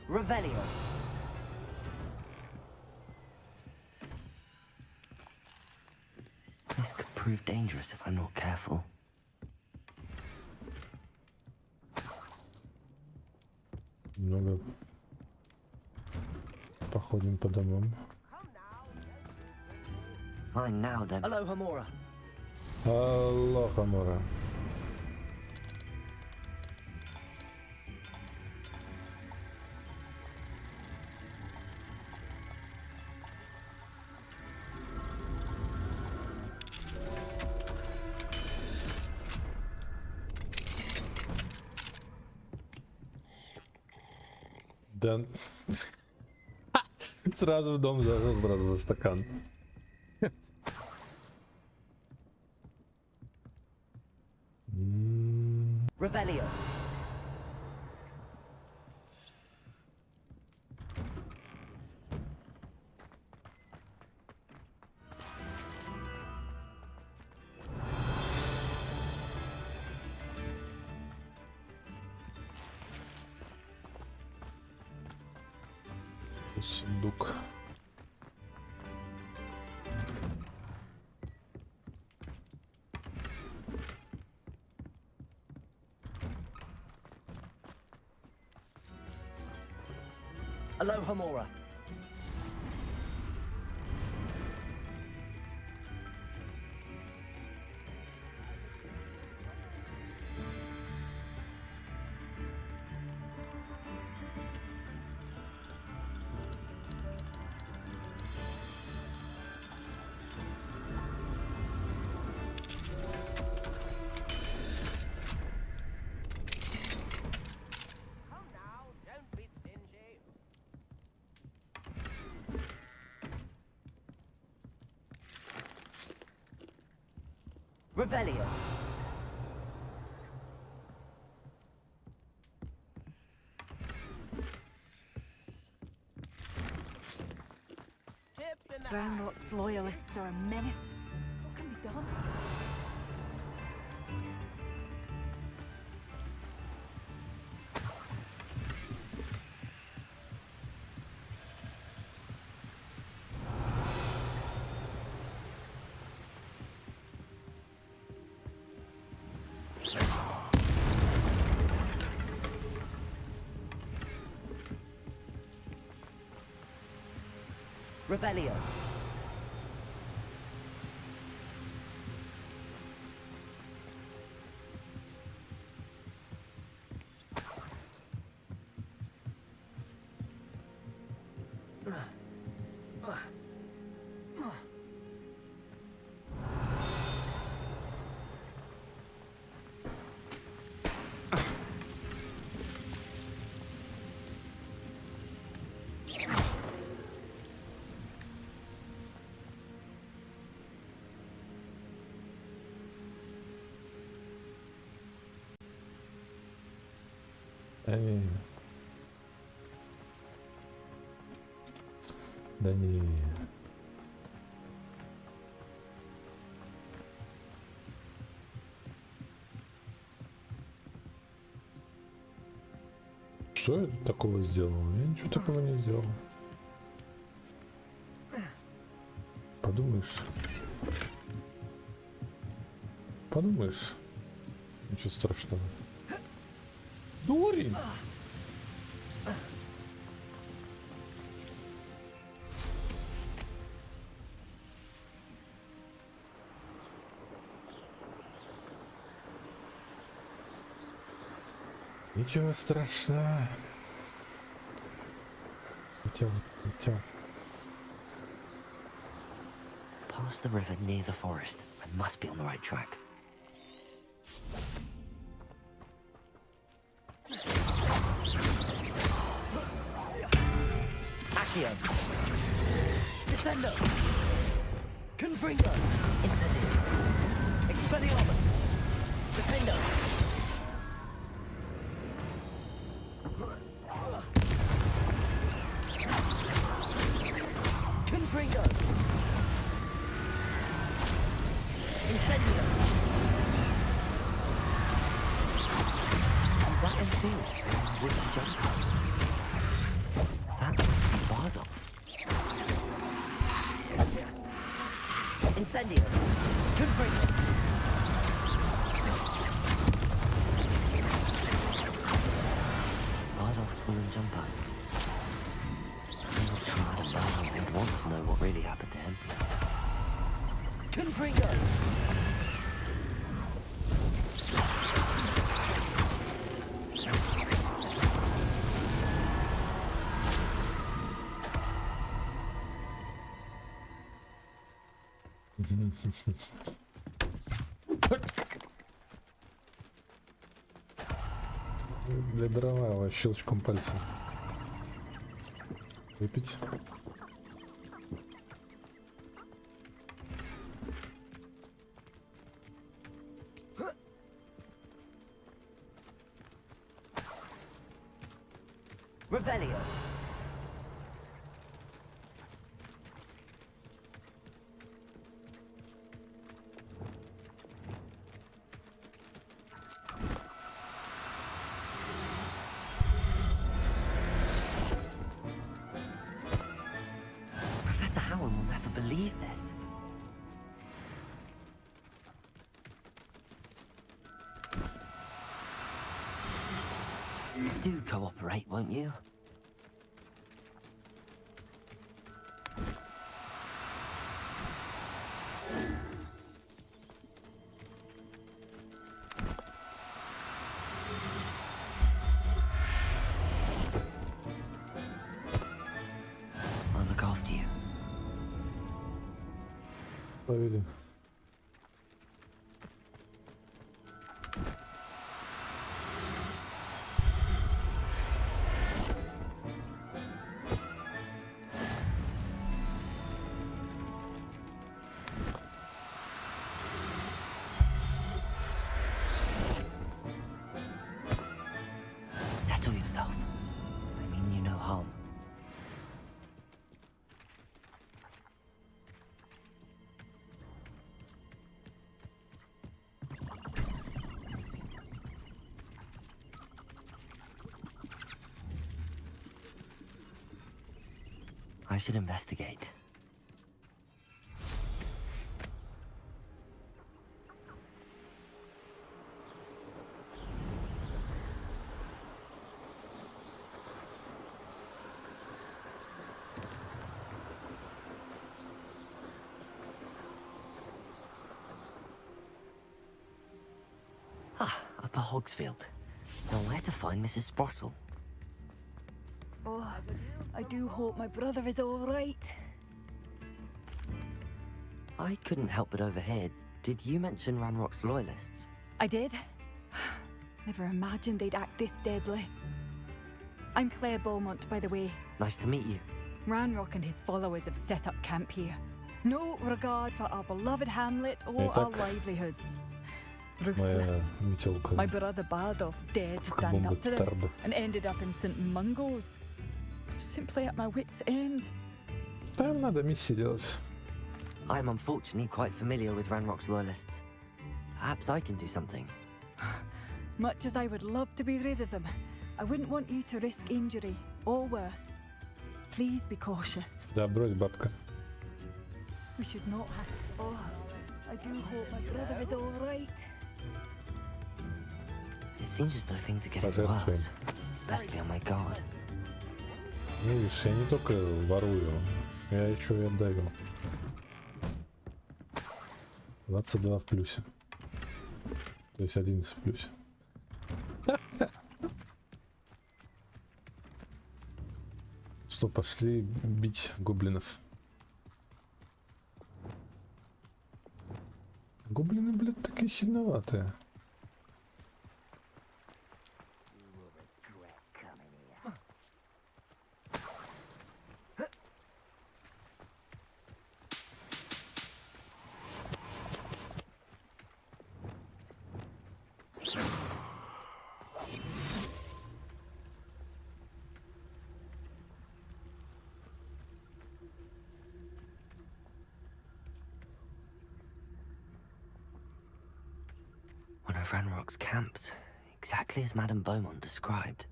Revelio. This could prove dangerous if I'm not careful. Немного походим по домам. Fine now, then. Hello, Hamura. Hello, Hamura. Да. Сразу в дом зашел, сразу за стакан. Revelio. Сундук. Hello, Hamura. Revelio. Ranrock's loyalists are a menace. What can be done? Revelio. Да не. Что я такого сделал? Я ничего такого не сделал. Подумаешь. подумаешь. Ничего страшного. Дурень! Ничего страшного. Хотя. Past the river near the forest. I must be on the right track. Accio. Descendo. Confringo. Incendio. Expelliarmus. Defendo. Confringo. Incendio. Is that anything else with the jump? That must be Bardolph. Incendio. Confringo. Bardolph's wooden jumper. I'm not sure Madame Bardolph would want to know what really happened to him. Confringo. Для дрова щелчком пальца. Выпить. Revelio. Professor Howard will never believe this. Do cooperate, won't you? I'll look after you. Проверим. Settle yourself. I mean you no harm. I should investigate. Upper Hogsfield. Now where to find Mrs. Sprottle? Oh, I do hope my brother is all right. I couldn't help but overhear. Did you mention Ranrock's loyalists? I did. Never imagined they'd act this deadly. I'm Claire Beaumont, by the way. Nice to meet you. Ranrock and his followers have set up camp here. No regard for our beloved hamlet or our livelihoods. Ruthless. My brother Bardolph dared to stand up to them and ended up in St. Mungo's. Simply at my wit's end. Там надо миссии делать. I'm unfortunately quite familiar with Ranrock's loyalists. Perhaps I can do something. Much as I would love to be rid of them, I wouldn't want you to risk injury or worse. Please be cautious. Да, брось, бабка. We should not have... Oh, I do hope my brother is all right. It seems as though things are getting worse. Best be on my guard. Видишь, я не только ворую, я еще и отдаю. 22 в плюсе. То есть 11 в плюсе. Что, пошли бить гоблинов. Гоблины, блядь, такие сильноватые. One of Ranrock's camps, exactly as Madame Beaumont described.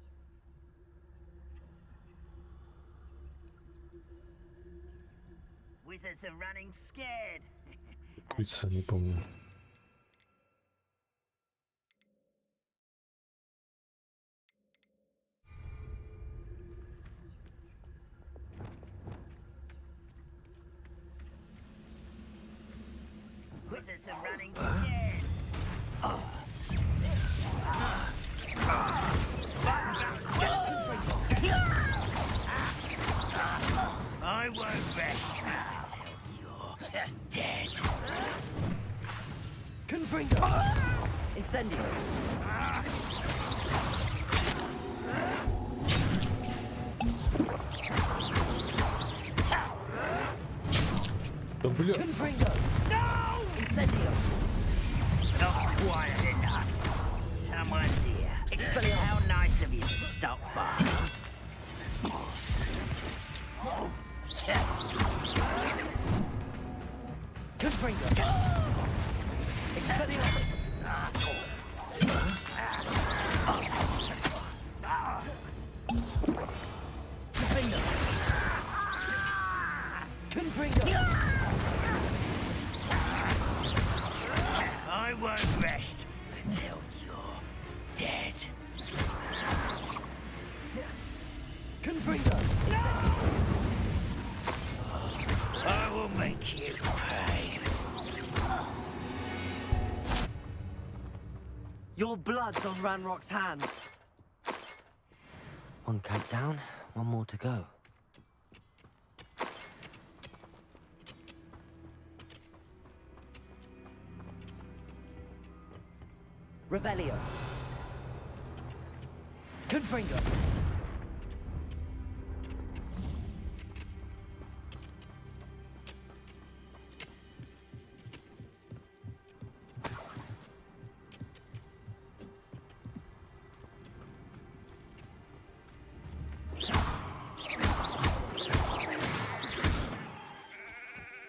Wizards are running scared. Птица, не помню. Wizards are running scared. I won't rest until you're dead. Confringo! Incendio! Confringo! No! Incendio! Not quiet enough. Someone's here. Expelliarmus. How nice of you to stop by. Confringo! Expelliarmus! Confringo! Confringo! I won't rest until you're dead. Confringo! I will make you pay. Your blood's on Ranrock's hands. One camp down, one more to go. Revelio. Confringo.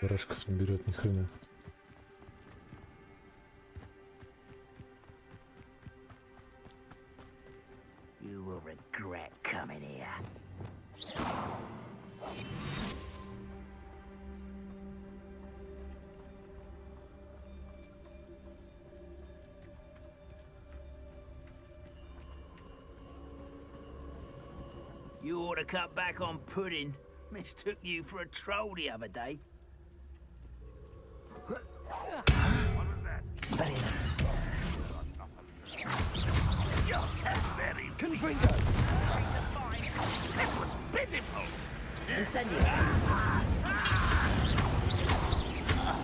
Барашков не берет ни хрена. You will regret coming here. You ought to cut back on pudding. Mistook you for a troll the other day. Expelliarmus. Confringo! That was pitiful! Incendio!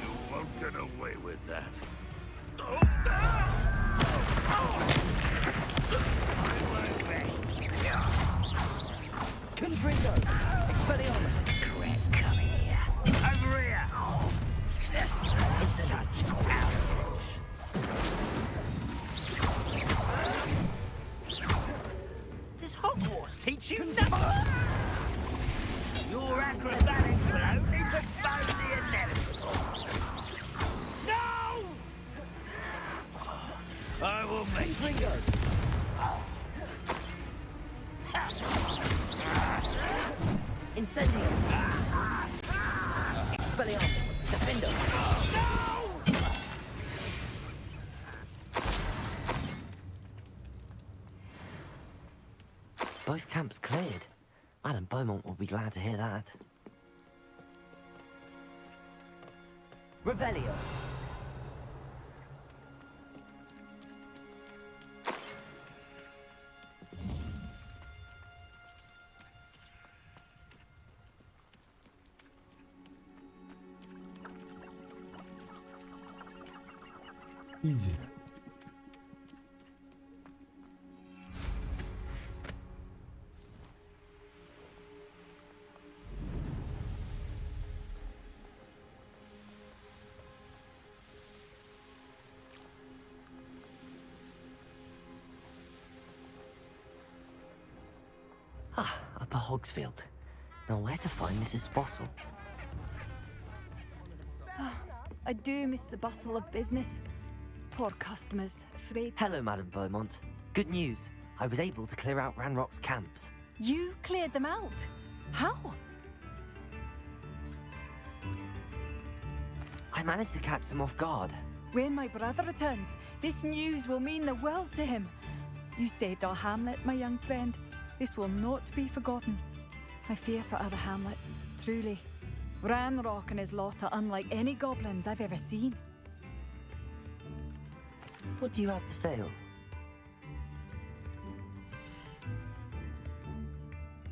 You won't get away with that. Confringo! Expelliarmus! Correct, coming here. Over here! Such arrogance. Does Hogwarts teach you nothing? Your acrobatics will only postpone the inevitable. No! I will make Ringo. Incendio. Expelliarmus. Defendo. No! Both camps cleared. Madame Beaumont will be glad to hear that. Revelio. Easy. Upper Hogsfield. Now where to find Mrs. Sprottle? I do miss the bustle of business. Poor customers, afraid. Hello, Madame Beaumont. Good news. I was able to clear out Ranrock's camps. You cleared them out? How? I managed to catch them off guard. When my brother returns, this news will mean the world to him. You saved our hamlet, my young friend. This will not be forgotten. I fear for other hamlets, truly. Ranrock and his lot are unlike any goblins I've ever seen. What do you have for sale?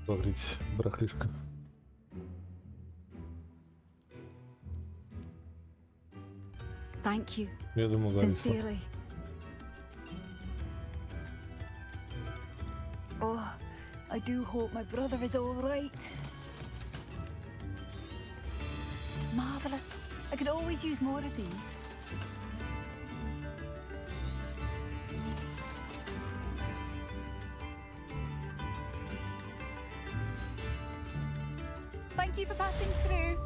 Говорить, барахлишка. Thank you. Я думал, зависло. Sincerely. Oh, I do hope my brother is all right. Marvelous. I could always use more of these. Thank you for passing through.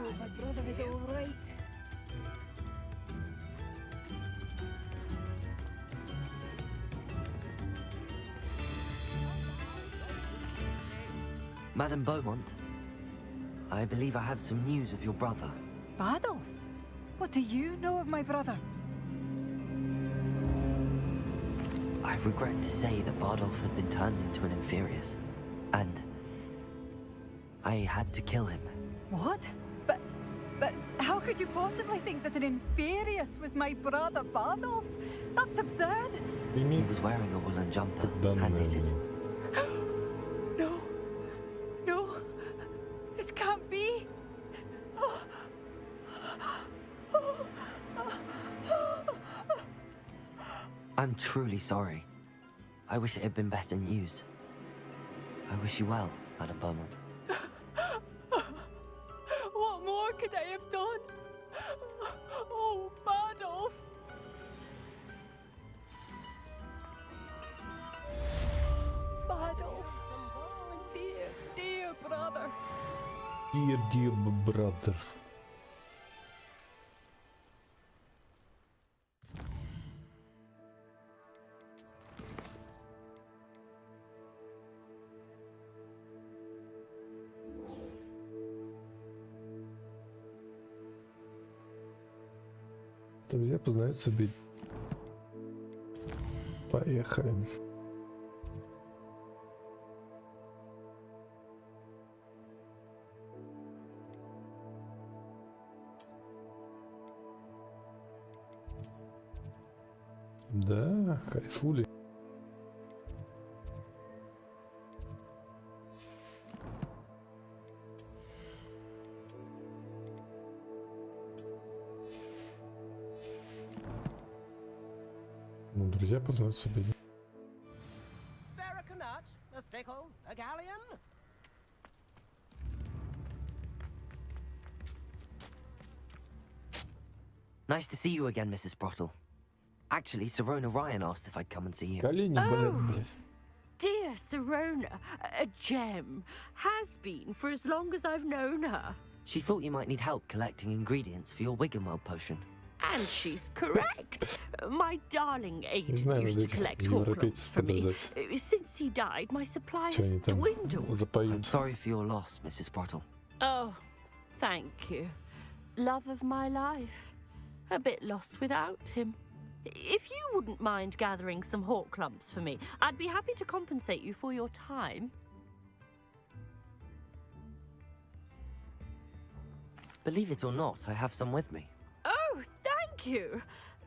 hope my brother is all right. Madame Beaumont, I believe I have some news of your brother. Badolf? What do you know of my brother? I regret to say that Bardolph had been turned into an Inferius, and I had to kill him. What? But how could you possibly think that an Inferius was my brother Bardolph? That's absurd. He was wearing a woolen jumper, hand-knitted. No. No. This can't be. I'm truly sorry. I wish it had been better news. I wish you well, Madame Beaumont. What more could I have done? Oh, Bardolph! Bardolph! Dear, dear brother! Dear brother. Друзья познаются бить. Поехали. Да, кайфули. Ну, друзья познаются без... Spare a nut, a sickle, a galleon. Nice to see you again, Mrs. Sprottle. Actually, Sirona Ryan asked if I'd come and see you. Dear Sirona, a gem. Has been for as long as I've known her. She thought you might need help collecting ingredients for your Wiggenweld potion. And she's correct. My darling Aiden used to collect Hogwarts for me. Since he died, my supply has dwindled. I'm sorry for your loss, Mrs. Sprottle. Oh, thank you. Love of my life. A bit lost without him. If you wouldn't mind gathering some hawk clumps for me, I'd be happy to compensate you for your time. Believe it or not, I have some with me. Oh, thank you.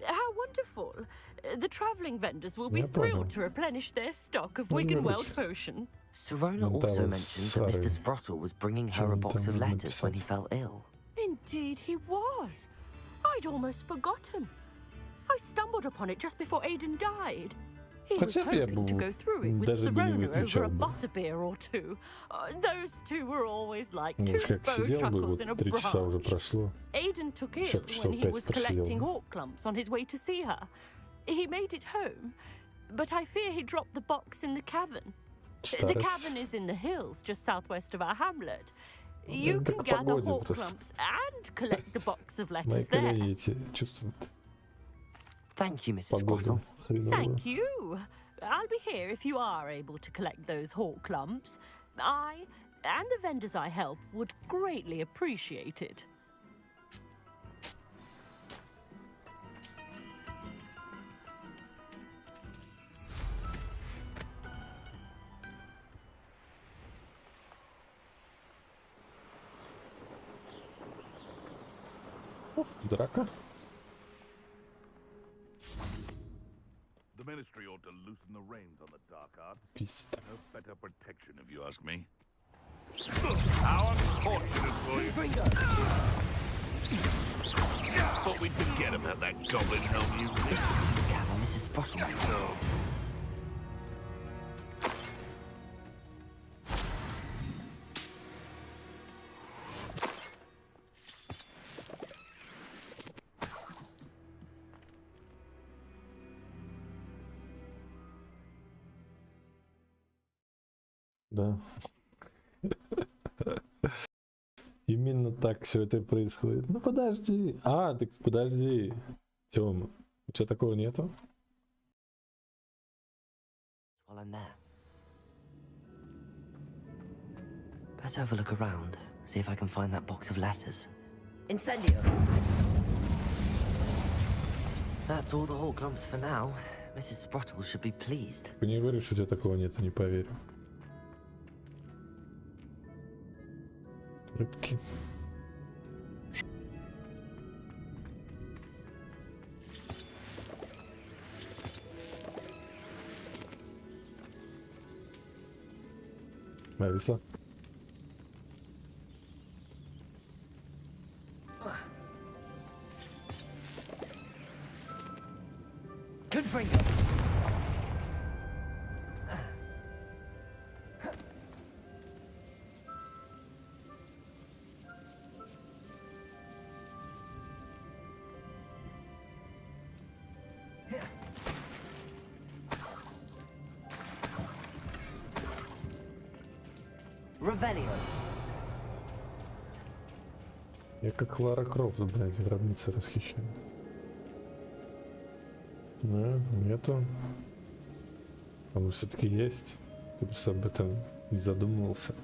How wonderful. The travelling vendors will be thrilled to replenish their stock of Wiggenweld potion. Sirona also mentioned that Mr. Sprottle was bringing her a box of letters when he fell ill. Indeed he was. I'd almost forgotten. I stumbled upon it just before Aiden died. He was hoping to go through it with Sirona over a butterbeer or two. Those two were always like two bowtruckles in a branch. Aiden took it when he was collecting hawk clumps on his way to see her. He made it home, but I fear he dropped the box in the cavern. The cavern is in the hills just southwest of our hamlet. You can gather hawk clumps and collect the box of letters there. Thank you, Mrs. Sprottle. Thank you. I'll be here if you are able to collect those hawk clumps. I and the vendors I help would greatly appreciate it. Драка. The Ministry ought to loosen the reins on the dark arts. No better protection, if you ask me. How unfortunate for you. Thought we'd forget about that goblin helm you missed. Mrs. Sprottle. No. Да. Именно так все это происходит. Ну подожди. Так подожди. Тём, что такого нету? Better have a look around, see if I can find that box of letters. Incendio. That's all the Hawklumps for now. Mrs. Sprottle should be pleased. Ты не говоришь, что у тебя такого нет, не поверю. Рыбки. Нависла. Confringo. Revelio. Я как Лара Крофт, блядь, гробница расхищена. Да, нету. А может все-таки есть? Ты просто об этом не задумывался.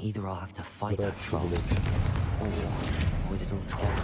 Either I'll have to fight that Здрасте, troll, блядь. or avoid it altogether.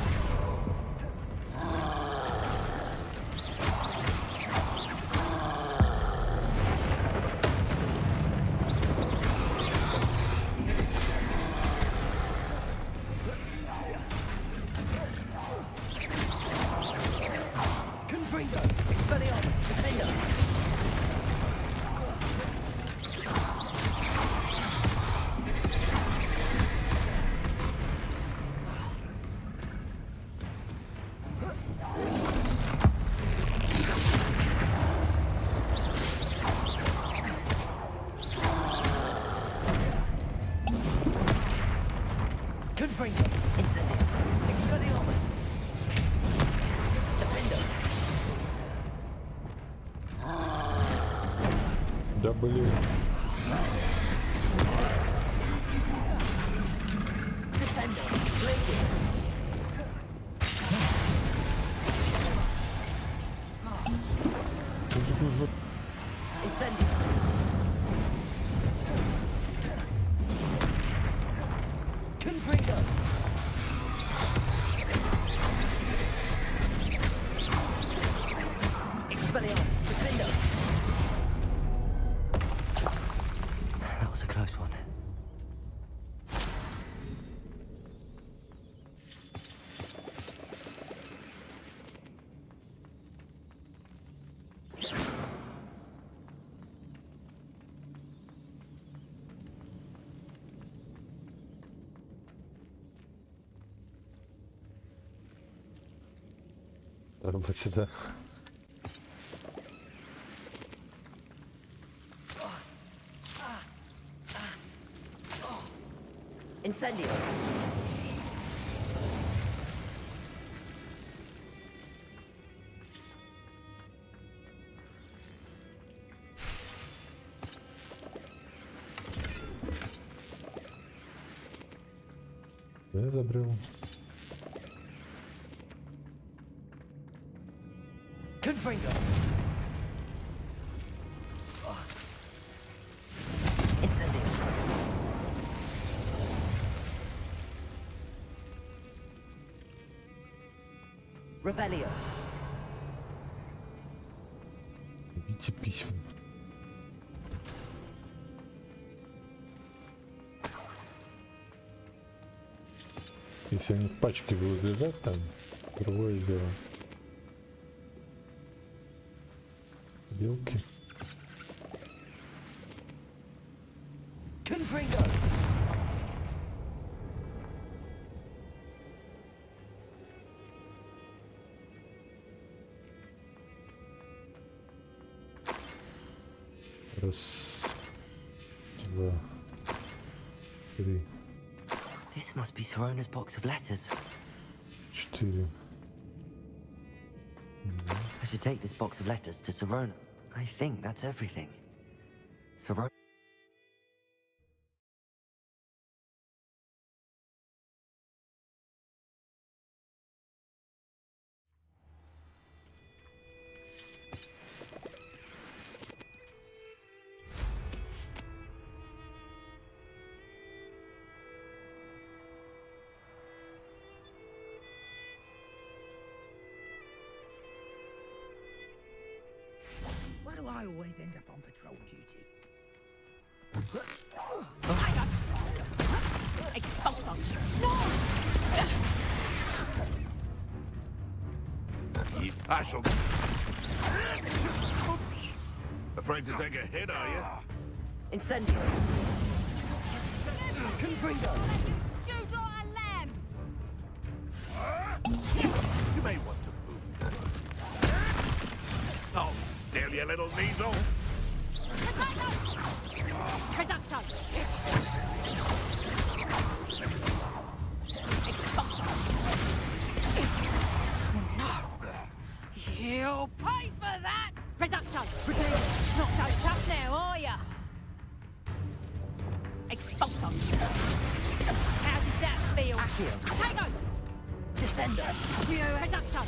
Confringo. Incendio. Expelliarmus. Defender. W. Descender. Glacius. Incendio. Confringo. Expelliarmus. Defender. That was a close one. Работе, да. Incendio. Я забрел. Confringo. Incendio. Revelio. Идите письма. Если они в пачке будут лежать, там другое дело. Белки. Confringo. Раз, два, три, This must be Sorona's box of letters. четыре. I should take this box of letters to Sorona. I think that's everything. Sorona. I always end up on patrol duty. Expulsor! I shall. Oops. Afraid to take a hit, are you? Incendio! Confringo! Shoot like a lamb! You may want to move. Oh, still, you little weasel. Reducto! You'll pay for that! Reducto! Not so tough now, are ya? Expulsor! How did that feel? Accio! Tango! Descender! You Reducto!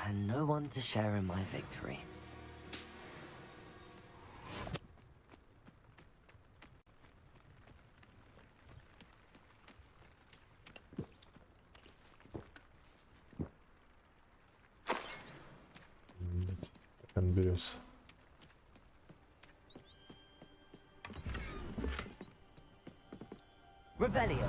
And no one to share in my victory. Стакан берется. Revelio!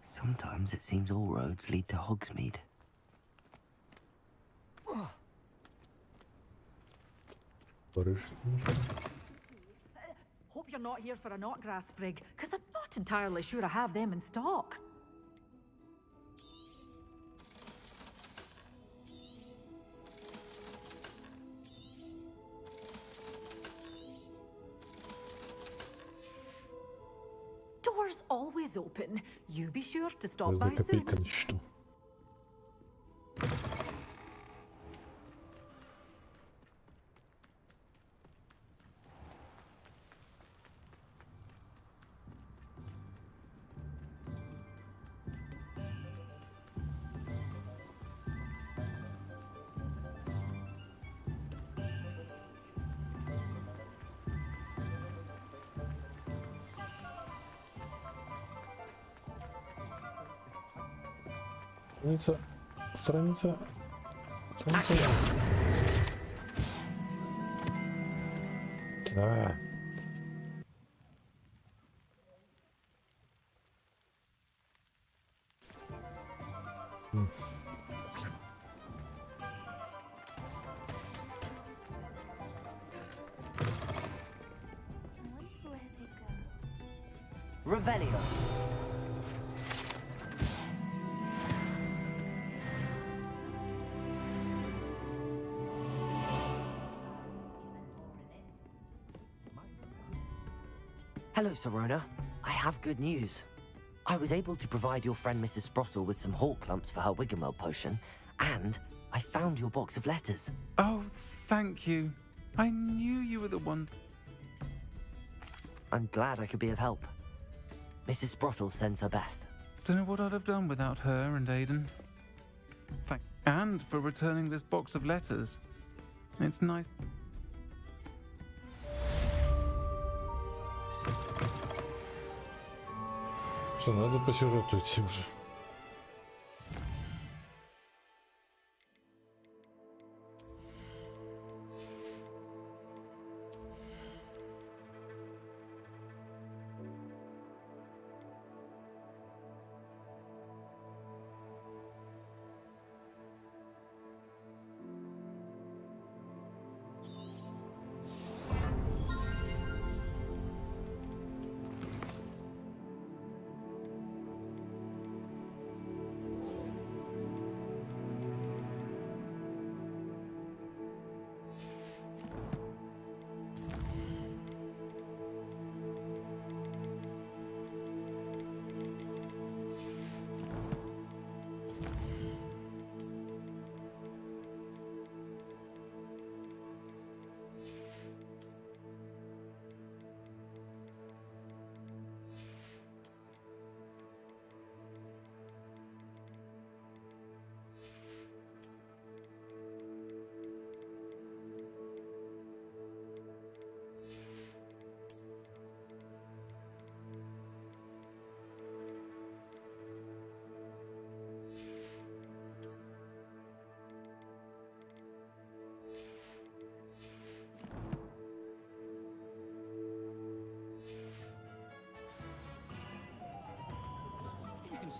Sometimes it seems all roads lead to Hogsmeade. Hope you're not here for a knotgrass sprig, because I'm not entirely sure I have them in stock. Doors always open. You be sure to stop by За soon. копейка не чту. Страница. А. Revelio! Hello, Serona. I have good news. I was able to provide your friend Mrs. Sprottle with some hawk lumps for her Wiggamel potion, and I found your box of letters. Oh, thank you. I knew you were the one. I'm glad I could be of help. Mrs. Sprottle sends her best. Don't know what I'd have done without her and Aiden. And for returning this box of letters. It's nice. Что, надо по сюжету идти уже.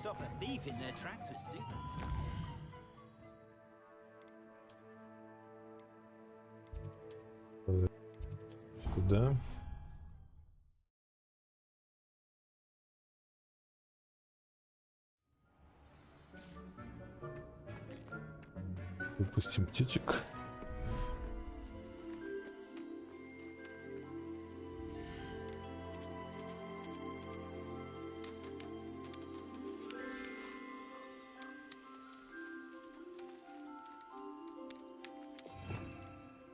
stop a thief in their tracks with stupid. Туда. Выпустим птичек.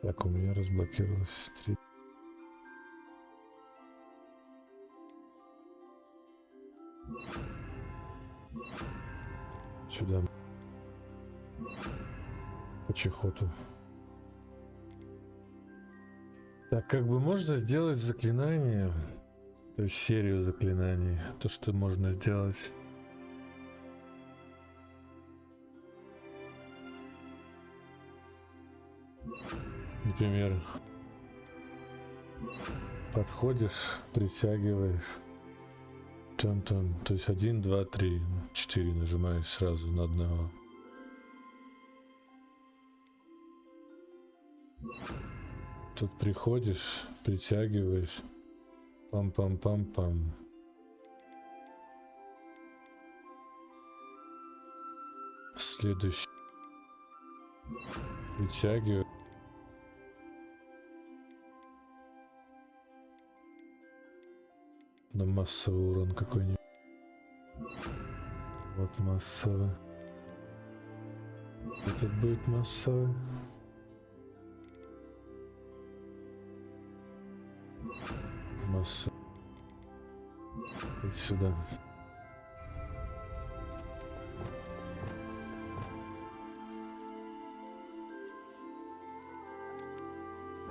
Так, у меня разблокировалось 3. Сюда. По чехоту. Так, как бы можно сделать заклинание, то есть серию заклинаний, то, что можно сделать. Например, подходишь, притягиваешь, то есть 1, 2, 3, 4 нажимаешь сразу на одного. Тут приходишь, притягиваешь, пам-пам-пам-пам. Следующий. Притягиваю. На массовый урон какой-нибудь. Вот массовый. Этот будет массовый. Массовый. И сюда.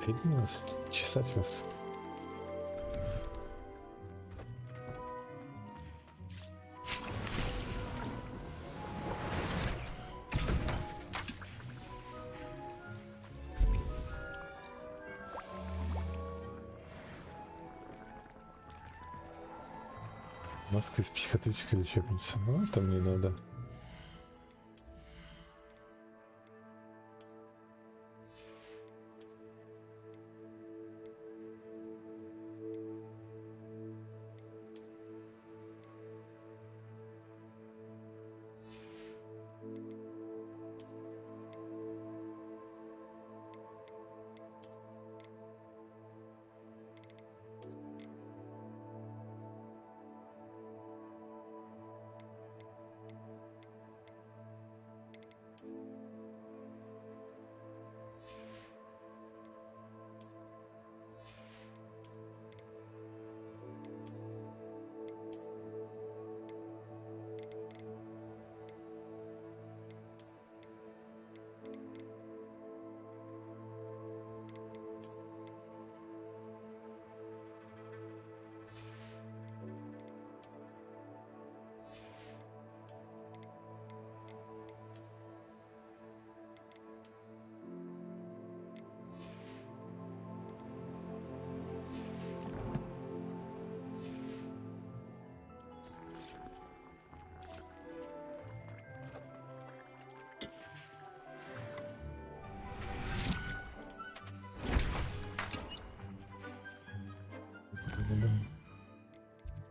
Иди нас чесать вас. Маска из психиатрической лечебницы. Ну, это мне надо.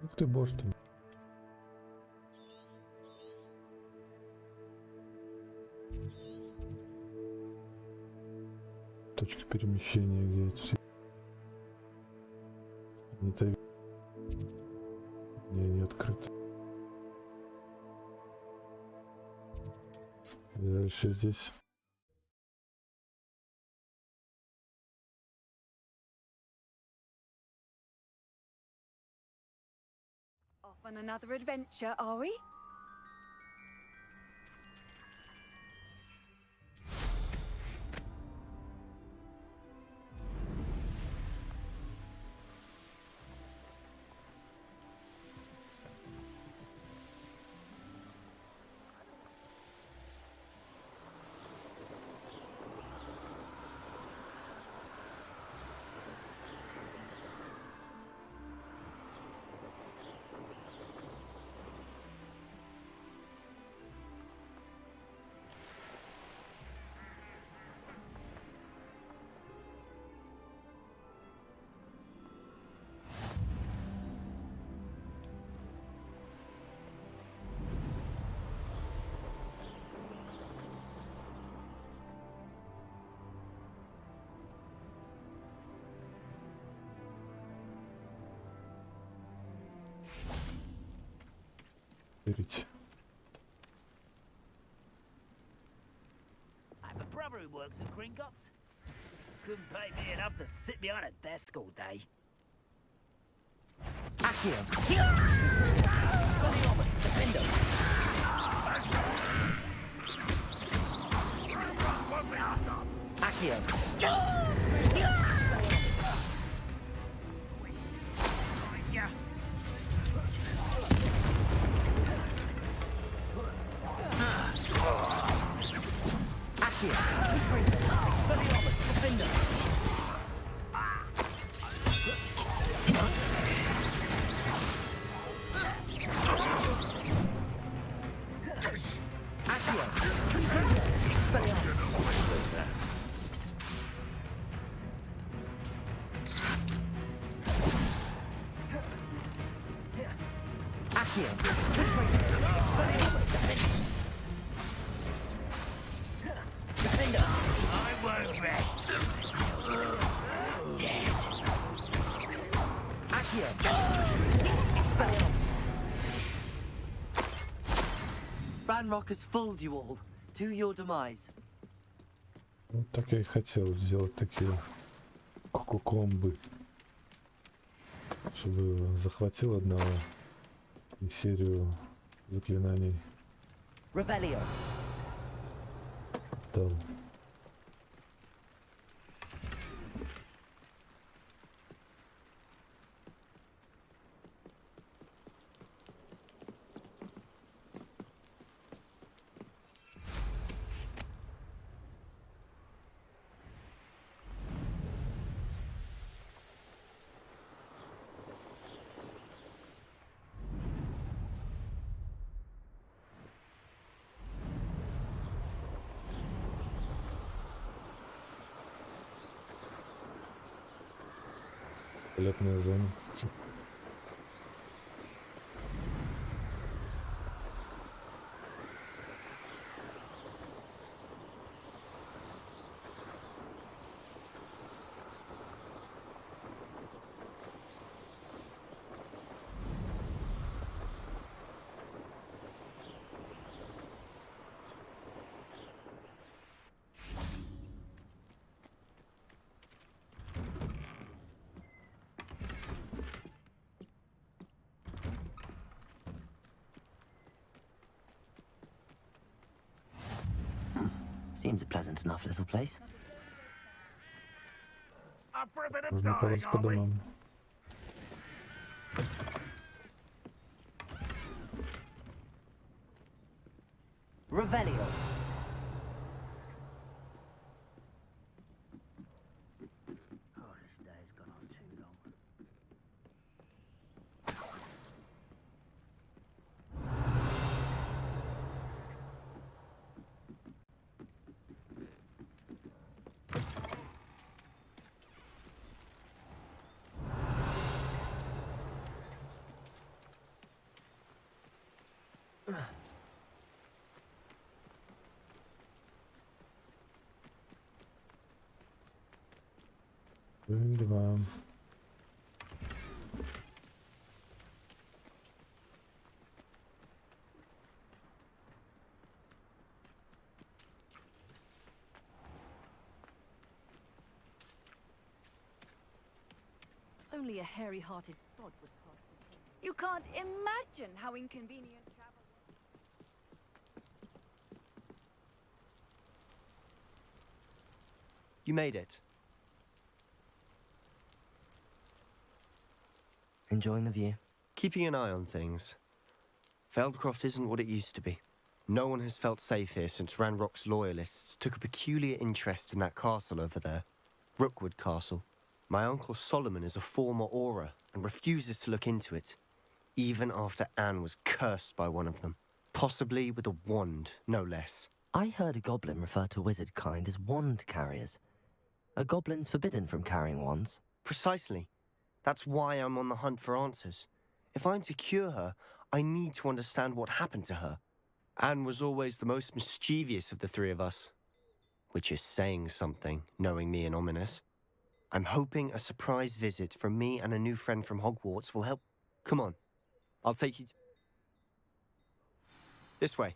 Ух ты, боже ты. Точка перемещения, где это все. Не открыто. Дальше здесь. Off on another adventure, are we? Верить. I have a brother who works at Gringotts. Couldn't pay me enough to sit behind a desk all day. Accio! Speliomus, defender! Accio! Accio! Speliomus, defender! Ranrock has fooled you all to your demise. Вот так я и хотел сделать такие кукукомбы, чтобы захватил одного и серию заклинаний. Revelio. Дал. Полетная зона. Seems a pleasant enough little place. Можно ползать по домам. Revelio. Два. Only a hairy-hearted sod would pass. You can't imagine how inconvenient travel was. You made it. Enjoying the view? Keeping an eye on things. Feldcroft isn't what it used to be. No one has felt safe here since Ranrock's loyalists took a peculiar interest in that castle over there. Rookwood Castle. My uncle Solomon is a former Auror and refuses to look into it, even after Anne was cursed by one of them. Possibly with a wand, no less. I heard a goblin refer to wizard kind as wand carriers. Are goblins forbidden from carrying wands? Precisely. That's why I'm on the hunt for answers. If I'm to cure her, I need to understand what happened to her. Anne was always the most mischievous of the three of us. Which is saying something, knowing me and ominous. I'm hoping a surprise visit from me and a new friend from Hogwarts will help. Come on. I'll take you This way.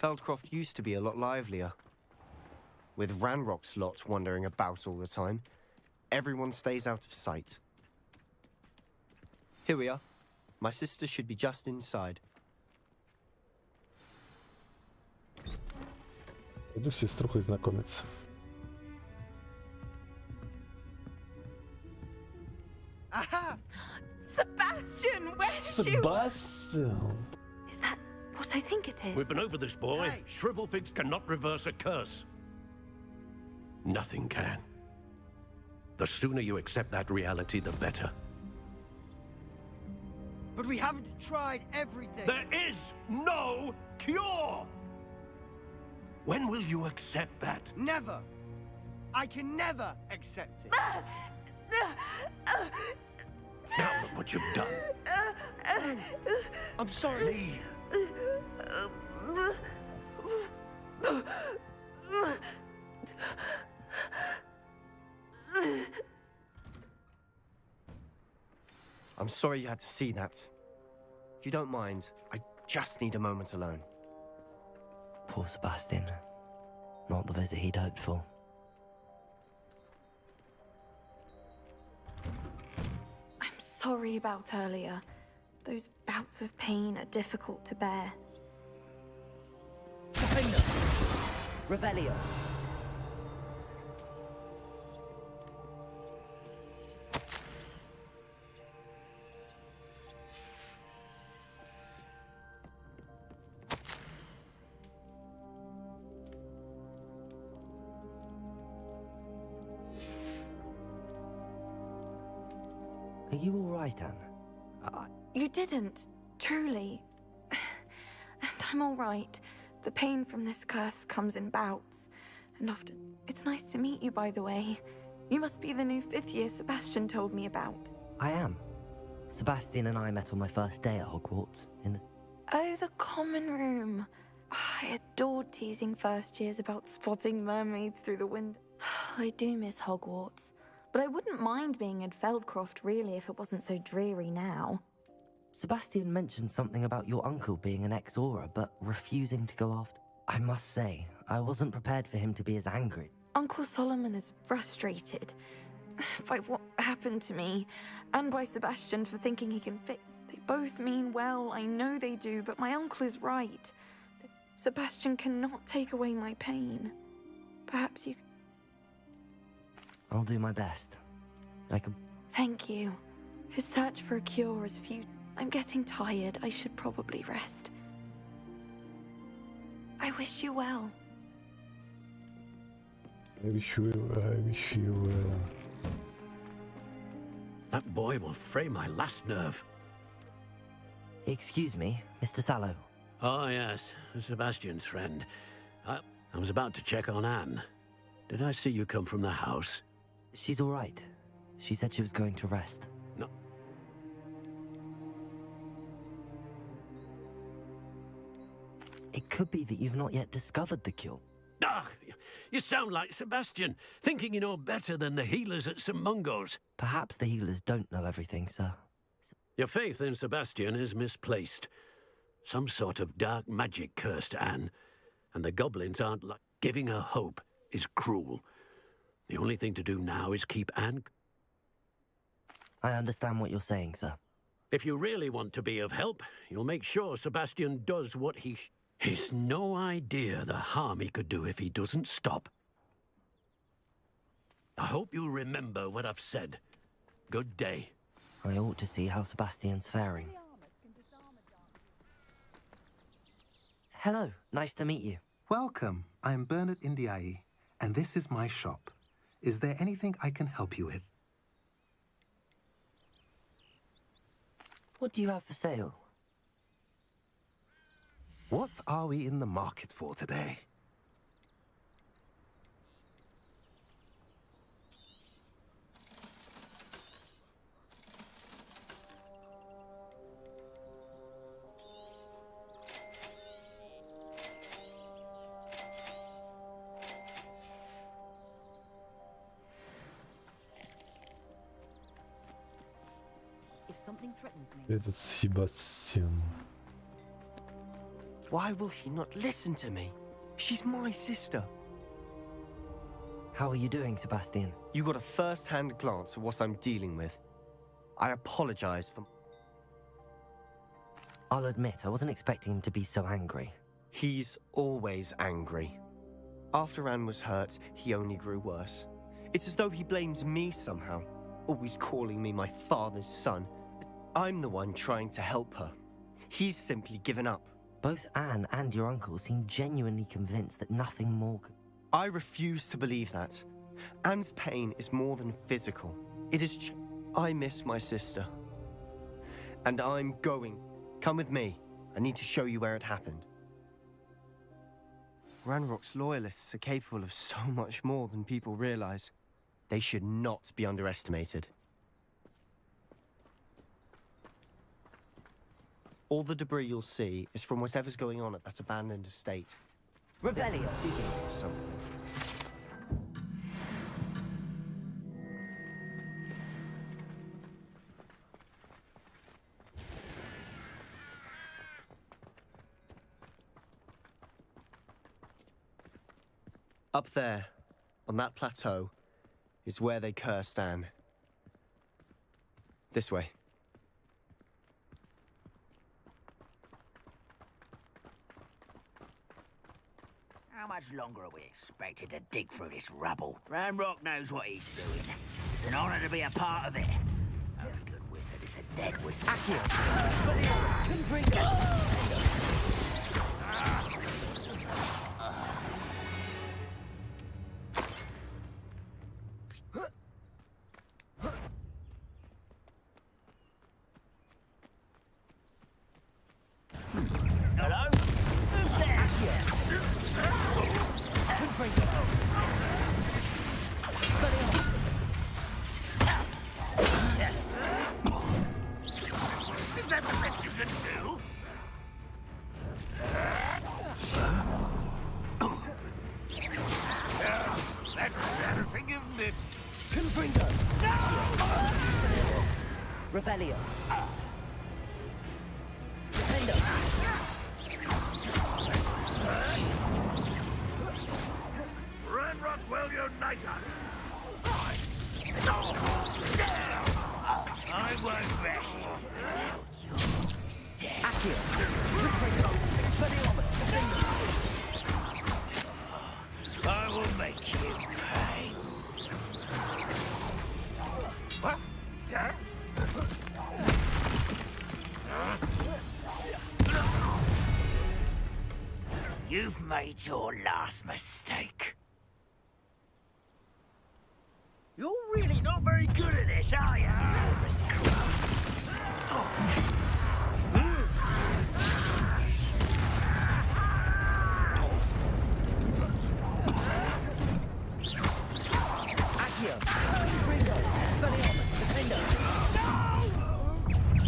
Feldcroft used to be a lot livelier. With Ranrock's lot wandering about all the time, everyone stays out of sight. Here we are. My sister should be just inside. Иду с сеструхой знакомиться. Aha! Sebastian, where did Sebastian! Is that what I think it is? We've been over this, boy. Hey. Shrivel figs cannot reverse a curse. Nothing can. The sooner you accept that reality, the better. But we haven't tried everything. There is no cure! When will you accept that? Never. I can never accept it. Now look what you've done. I'm sorry. I'm sorry you had to see that. If you don't mind, I just need a moment alone. Poor Sebastian. Not the visit he'd hoped for. I'm sorry about earlier. Those bouts of pain are difficult to bear. Revelio. Are you all right, Anne? You didn't, truly. And I'm all right. The pain from this curse comes in bouts. And often... It's nice to meet you, by the way. You must be the new 5th year Sebastian told me about. I am. Sebastian and I met on my first day at Hogwarts, in the... Oh, the common room. I adored teasing first years about spotting mermaids through the window. I do miss Hogwarts. But I wouldn't mind being in Feldcroft, really, if it wasn't so dreary now. Sebastian mentioned something about your uncle being an ex-Aura, but refusing to go after... I must say, I wasn't prepared for him to be as angry. Uncle Solomon is frustrated by what happened to me, and by Sebastian for thinking he can fix... They both mean well, I know they do, but my uncle is right. Sebastian cannot take away my pain. Perhaps you... I'll do my best. I can... Thank you. His search for a cure is futile. I'm getting tired. I should probably rest. I wish you well. I wish you well. That boy will fray my last nerve. Excuse me, Mr. Sallow. Oh, yes. Sebastian's friend. I was about to check on Anne. Did I see you come from the house? She's all right. She said she was going to rest. No. It could be that you've not yet discovered the cure. Ah, you sound like Sebastian, thinking you know better than the healers at St. Mungo's. Perhaps the healers don't know everything, sir. Your faith in Sebastian is misplaced. Some sort of dark magic cursed Anne, and the goblins aren't like... Giving her hope is cruel. The only thing to do now is keep Anne... I understand what you're saying, sir. If you really want to be of help, you'll make sure Sebastian does what he... He's no idea the harm he could do if he doesn't stop. I hope you remember what I've said. Good day. I ought to see how Sebastian's faring. Hello, nice to meet you. Welcome. I'm Bernard Indiai, and this is my shop. Is there anything I can help you with? What do you have for sale? What are we in the market for today? Этот Себастьян. Why will he not listen to me? She's my sister. How are you doing, Sebastian? You got a first-hand glance at what I'm dealing with. I apologize for... I'll admit, I wasn't expecting him to be so angry. He's always angry. After Anne was hurt, he only grew worse. It's as though he blames me somehow, always calling me my father's son. I'm the one trying to help her. He's simply given up. Both Anne and your uncle seem genuinely convinced that nothing more could... I refuse to believe that. Anne's pain is more than physical. It is... I miss my sister. And I'm going. Come with me. I need to show you where it happened. Ranrock's loyalists are capable of so much more than people realize. They should not be underestimated. All the debris you'll see is from whatever's going on at that abandoned estate. Revelio. Digging for something. Up there, on that plateau, is where they cursed Anne. This way. How much longer are we expected to dig through this rubble? Ranrock knows what he's doing. It's an honor to be a part of it. A good wizard is a dead wizard. Hello? Who's there? Is that the best you can do? That's embarrassing, isn't it? Confringo! Revelio. Ranrock will unite us! I won't rest until you're dead. I will make you pay. What? Yeah? You've made your last mistake. You're really not very good at this, are you?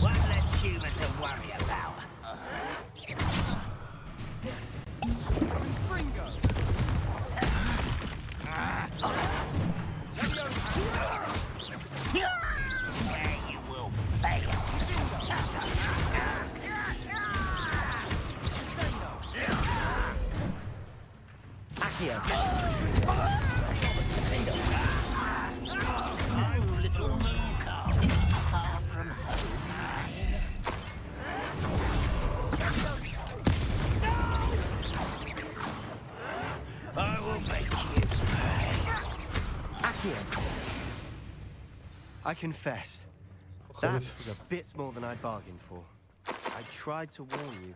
One less human to worry about. You will fail. I'm little moon far from home. I will make you pay. I confess, that was a bit more than I'd bargained for. I tried to warn you.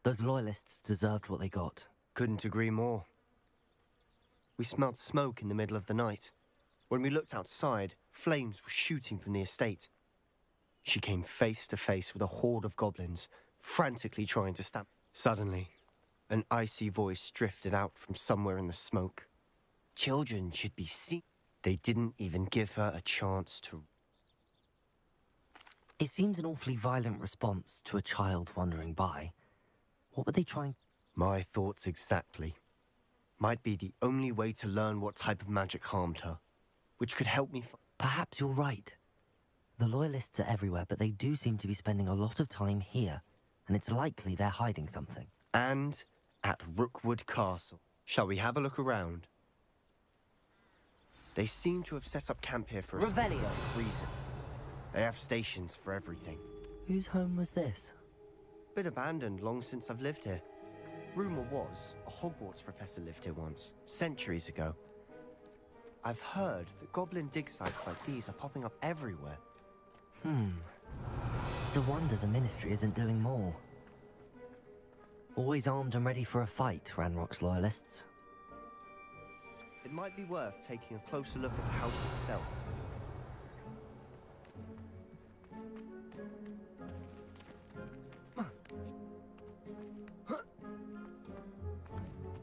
Those loyalists deserved what they got. Couldn't agree more. We smelled smoke in the middle of the night. When we looked outside, flames were shooting from the estate. She came face to face with a horde of goblins, frantically trying to stab. Suddenly, an icy voice drifted out from somewhere in the smoke. Children should be seen. They didn't even give her a chance to... It seems an awfully violent response to a child wandering by. What were they trying? My thoughts exactly. Might be the only way to learn what type of magic harmed her, which could help me. Perhaps you're right. The Loyalists are everywhere, but they do seem to be spending a lot of time here, and it's likely they're hiding something. And at Rookwood Castle. Shall we have a look around? They seem to have set up camp here for a specific reason. They have stations for everything. Whose home was this? Been abandoned long since I've lived here. Rumor was a Hogwarts professor lived here once, centuries ago. I've heard that goblin dig sites like these are popping up everywhere. It's a wonder the Ministry isn't doing more. Always armed and ready for a fight, Ranrock's Loyalists. It might be worth taking a closer look at the house itself.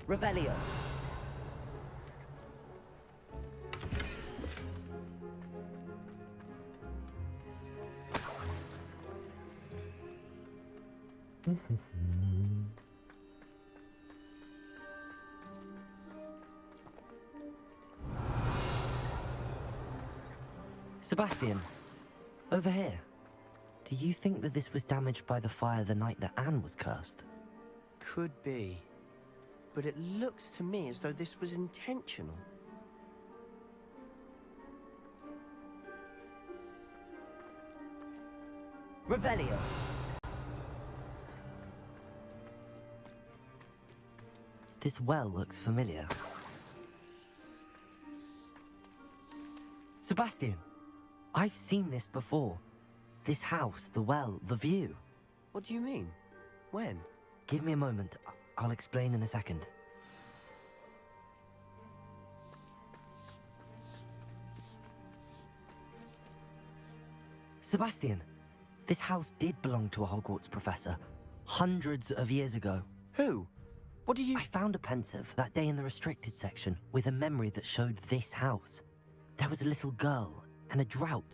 Revelio. Sebastian, over here. Do you think that this was damaged by the fire the night that Anne was cursed? Could be. But it looks to me as though this was intentional. Revelio. This well looks familiar. Sebastian, I've seen this before. This house, the well, the view. What do you mean? When? Give me a moment. I'll explain in a second. Sebastian, this house did belong to a Hogwarts professor hundreds of years ago. Who? What do you... I found a pensive that day in the restricted section with a memory that showed this house. There was a little girl and a drought.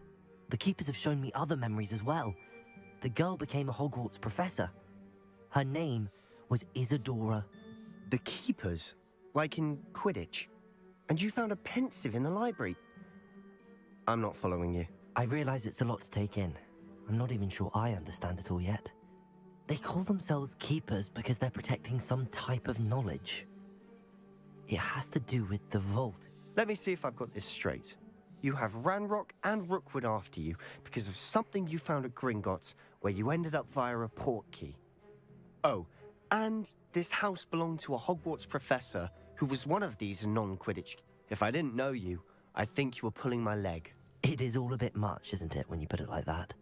The keepers have shown me other memories as well. The girl became a Hogwarts professor. Her name was Isadora. The keepers? Like in Quidditch? And you found a pensive in the library? I'm not following you. I realize it's a lot to take in. I'm not even sure I understand it all yet. They call themselves keepers because they're protecting some type of knowledge. It has to do with the vault. Let me see if I've got this straight. You have Ranrock and Rookwood after you because of something you found at Gringotts where you ended up via a port key. Oh, and this house belonged to a Hogwarts professor who was one of these non-Quidditch. If I didn't know you, I'd think you were pulling my leg. It is all a bit much, isn't it, when you put it like that?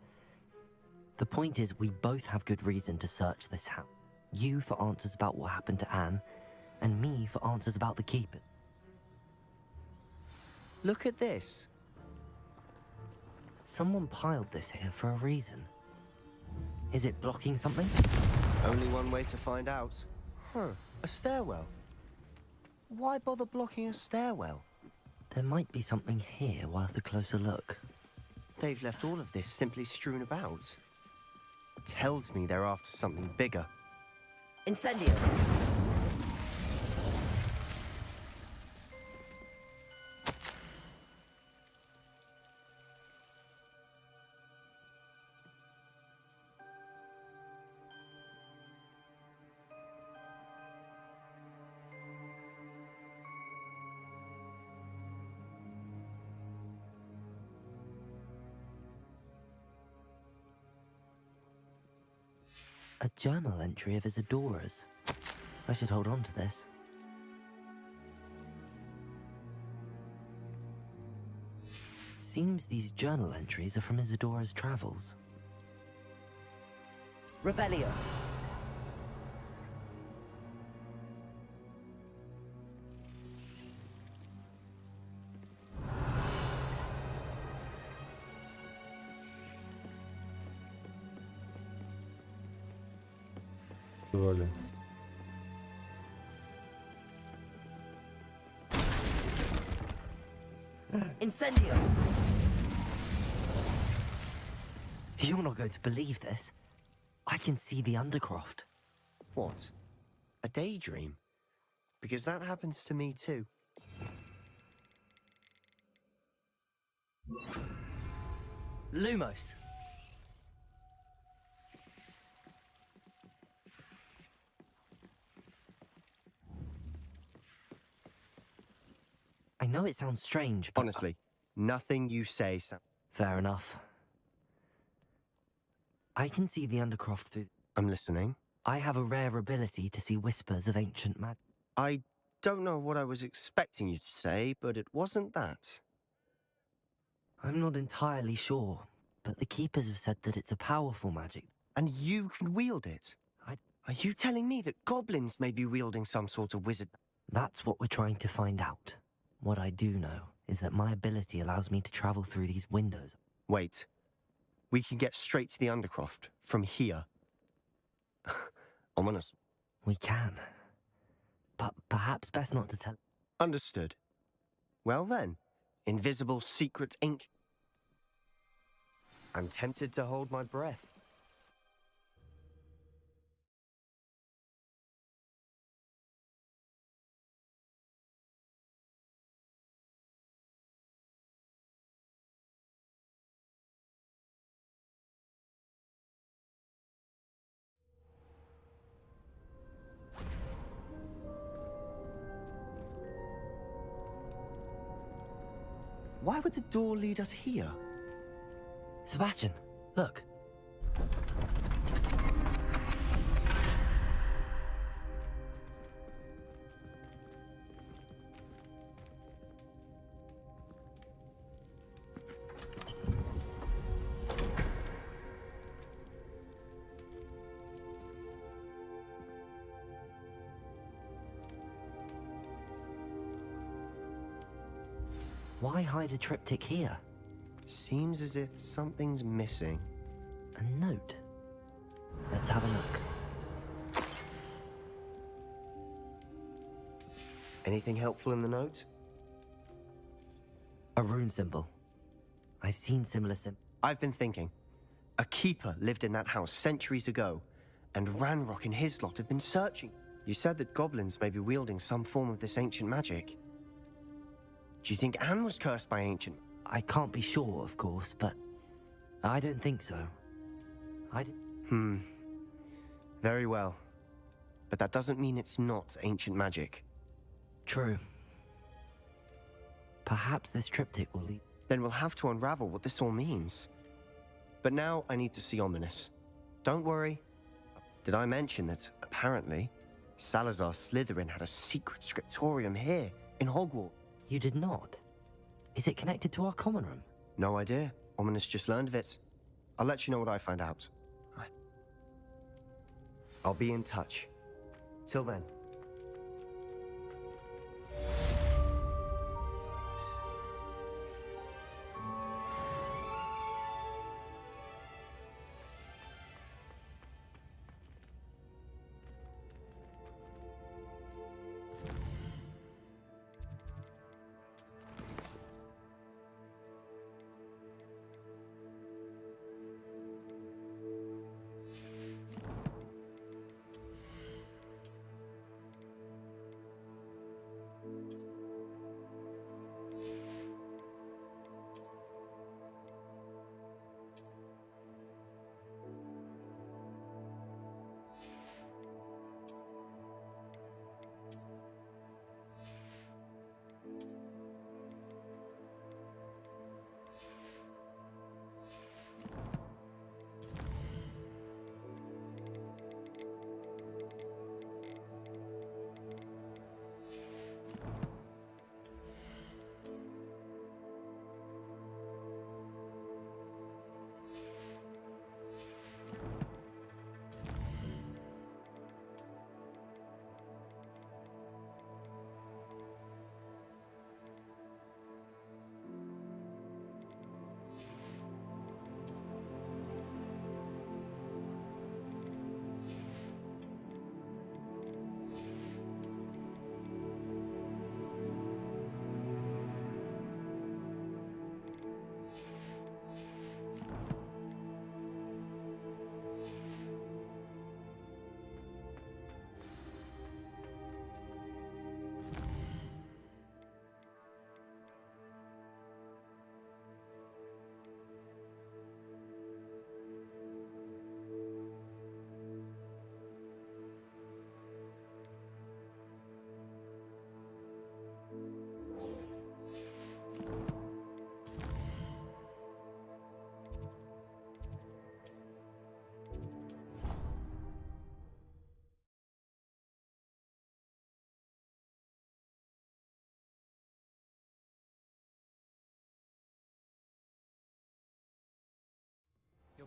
The point is, we both have good reason to search this house. You for answers about what happened to Anne, and me for answers about the keeper. Look at this. Someone piled this here for a reason. Is it blocking something? Only one way to find out. A stairwell. Why bother blocking a stairwell? There might be something here worth a closer look. They've left all of this simply strewn about. Tells me they're after something bigger. Incendio! A journal entry of Isadora's. I should hold on to this. Seems these journal entries are from Isadora's travels. Revelio. Vale. Incendio! You're not going to believe this. I can see the Undercroft. What? A daydream? Because that happens to me too. Lumos. I know it sounds strange, but... Honestly, nothing you say sounds... Fair enough. I can see the Undercroft through... I'm listening. I have a rare ability to see whispers of ancient magic. I don't know what I was expecting you to say, but it wasn't that. I'm not entirely sure, but the Keepers have said that it's a powerful magic. And you can wield it? Are you telling me that goblins may be wielding some sort of wizard? That's what we're trying to find out. What I do know is that my ability allows me to travel through these windows. Wait. We can get straight to the Undercroft from here. Ominous. We can. But perhaps best not to tell... Understood. Well then, invisible secret ancient... I'm tempted to hold my breath. Why would the door lead us here? Sebastian, look. Why hide a triptych here? Seems as if something's missing. A note. Let's have a look. Anything helpful in the note? A rune symbol. I've seen similar symbols. I've been thinking. A keeper lived in that house centuries ago, and Ranrock and his lot have been searching. You said that goblins may be wielding some form of this ancient magic. Do you think Anne was cursed by ancient? I can't be sure, of course, but I don't think so. Very well. But that doesn't mean it's not ancient magic. True. Perhaps this triptych will lead... Then we'll have to unravel what this all means. But now I need to see Ominous. Don't worry. Did I mention that, apparently, Salazar Slytherin had a secret scriptorium here, in Hogwarts? You did not? Is it connected to our common room? No idea. Ominous just learned of it. I'll let you know what I find out. I'll be in touch. Till then.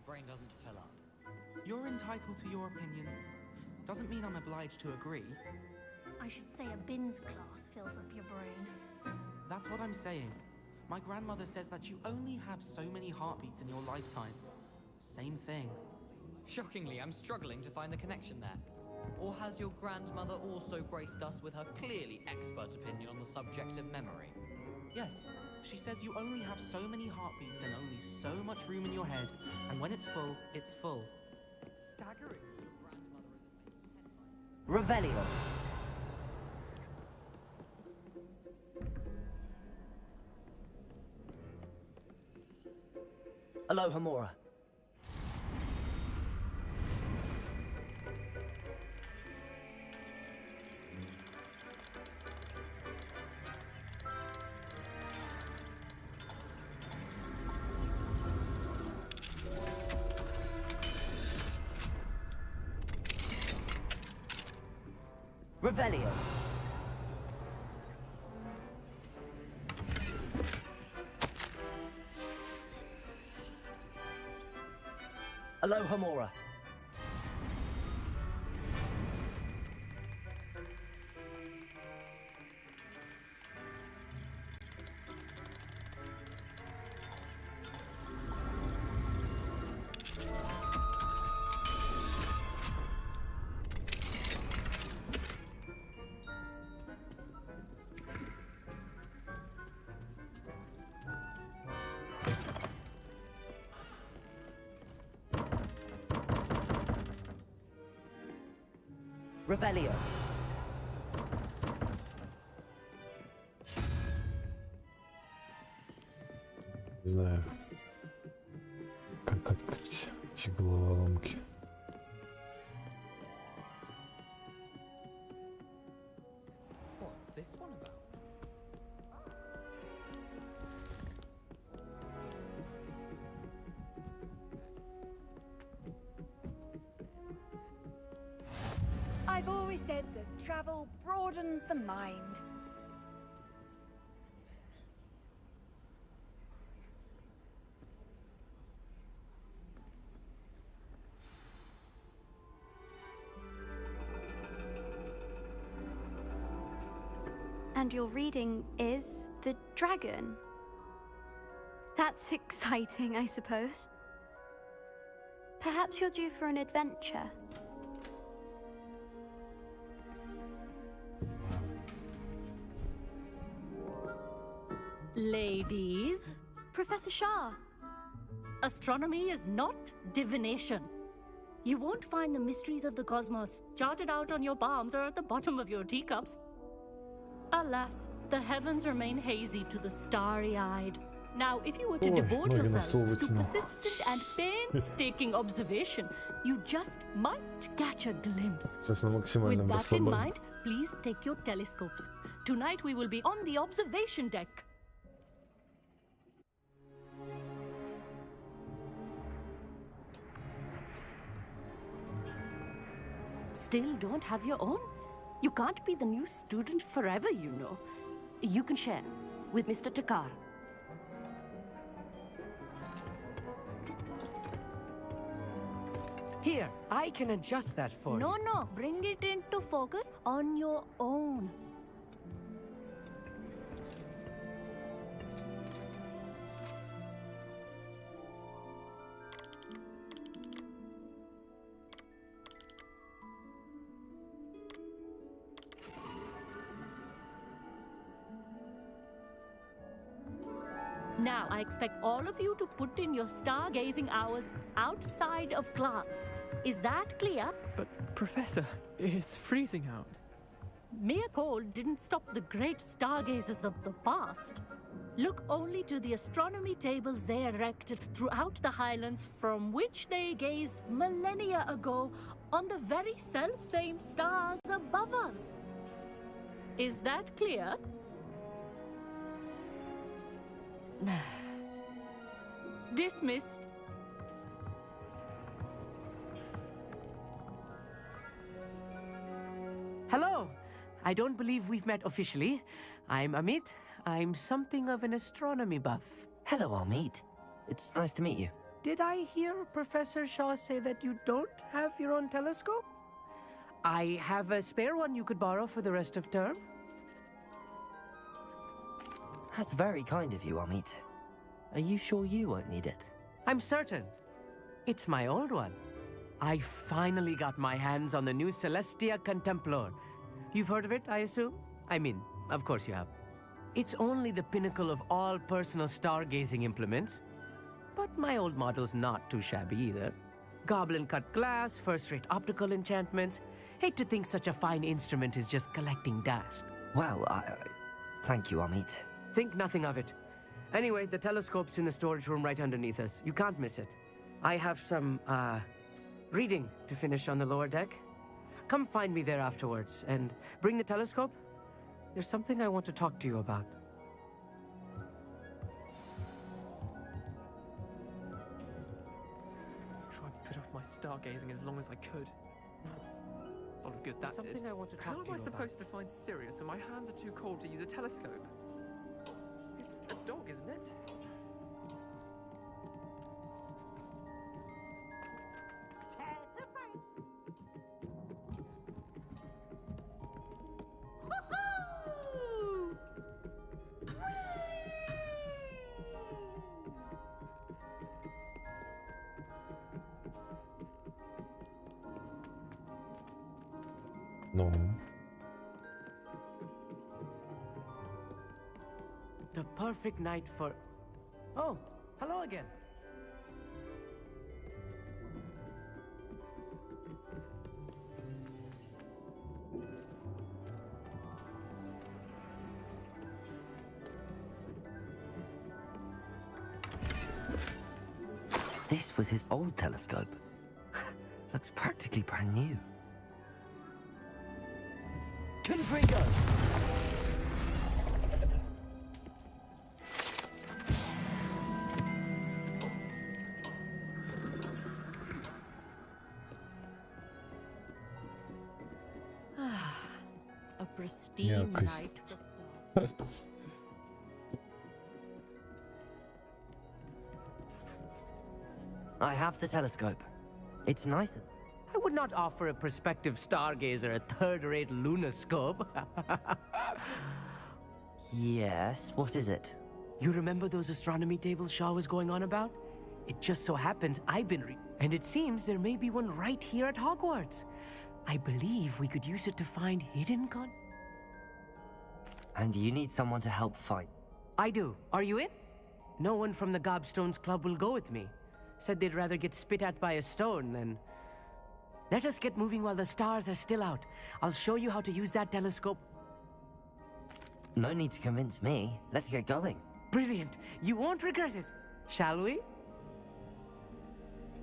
your brain doesn't fill up. You're entitled to your opinion. Doesn't mean I'm obliged to agree. I should say a bins class fills up your brain. That's what I'm saying. My grandmother says that you only have so many heartbeats in your lifetime. Same thing. Shockingly, I'm struggling to find the connection there. Or has your grandmother also graced us with her clearly expert opinion on the subject of memory? Yes, she says you only have so many heartbeats and only so much room in your head, and when it's full, it's full. Staggering. Revelio. Alohomora. Revelio. Alohomora. Revelio. Не знаю, как открыть эти головоломки. What's this one about? I've always said that travel broadens the mind. And your reading is The Dragon. That's exciting, I suppose. Perhaps you're due for an adventure. Ladies, Professor Shah. astronomy is not divination. You won't find the mysteries of the cosmos charted out on your palms or at the bottom of your teacups. Alas, the heavens remain hazy to the starry-eyed. Now, if you were to devote yourselves to persistent and painstaking observation, you just might catch a glimpse. With that in mind, please take your telescopes. Tonight we will be on the observation deck. Still don't have your own? You can't be the new student forever, you know. You can share with Mr. Takar. Here, I can adjust that for you. No, bring it into focus on your own. Now, I expect all of you to put in your stargazing hours outside of class. Is that clear? But, Professor, it's freezing out. Mere cold didn't stop the great stargazers of the past. Look only to the astronomy tables they erected throughout the highlands from which they gazed millennia ago on the very self-same stars above us. Is that clear? Dismissed. Hello. I don't believe we've met officially. I'm Amit. I'm something of an astronomy buff. Hello, Amit. It's nice to meet you. Did I hear Professor Shaw say that you don't have your own telescope? I have a spare one you could borrow for the rest of term. That's very kind of you, Amit. Are you sure you won't need it? I'm certain. It's my old one. I finally got my hands on the new Celestia Contemplar. You've heard of it, I assume? I mean, of course you have. It's only the pinnacle of all personal stargazing implements. But my old model's not too shabby either. Goblin-cut glass, first-rate optical enchantments. Hate to think such a fine instrument is just collecting dust. Well, thank you, Amit. Think nothing of it. Anyway, the telescope's in the storage room right underneath us. You can't miss it. I have some, reading to finish on the lower deck. Come find me there afterwards, and bring the telescope. There's something I want to talk to you about. Tried to put off my stargazing as long as I could. A lot of good that Something did. I want to How talk to am I you supposed to find Sirius when my hands are too cold to use a telescope? It's a dog, isn't it? No. The perfect night for... Oh, hello again. This was his old telescope. Looks practically brand new. Confringo! A pristine night. I have the telescope. It's nice. I would not offer a prospective stargazer a third-rate lunoscope. Yes, what is it? You remember those astronomy tables Shaw was going on about? It just so happens I've been and it seems there may be one right here at Hogwarts. I believe we could use it to find hidden And you need someone to help find. I do. Are you in? No one from the Gobstones Club will go with me. Said they'd rather get spit at by a stone than... Let us get moving while the stars are still out. I'll show you how to use that telescope. No need to convince me. Let's get going. Brilliant. You won't regret it. Shall we?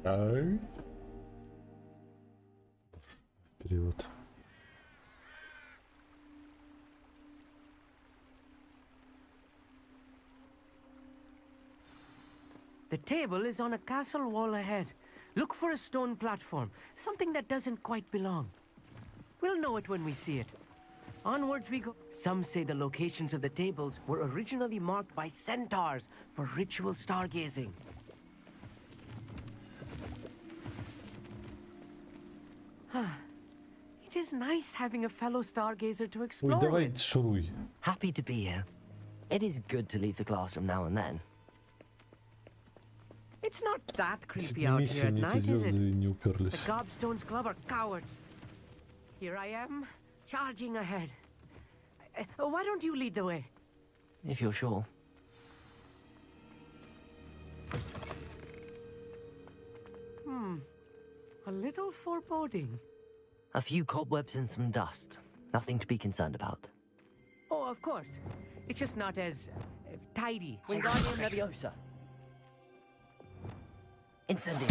Ай. Перевод. The table is on a castle wall ahead. Look for a stone platform, something that doesn't quite belong. We'll know it when we see it. Onwards we go. Some say the locations of the tables were originally marked by centaurs for ritual stargazing. It is nice having a fellow stargazer to explore. Ой, давай шуруй. Happy to be here. It is good to leave the classroom now and then. It's not that creepy out here at Мне эти night, is звезды it? не The уперлись. Gobstones Club are cowards. Here I am, charging ahead. Why don't you lead the way? If you're sure. A little foreboding. A few cobwebs and some dust. Nothing to be concerned about. Oh, of course. It's just not as tidy. Wingardium Leviosa. Incendio.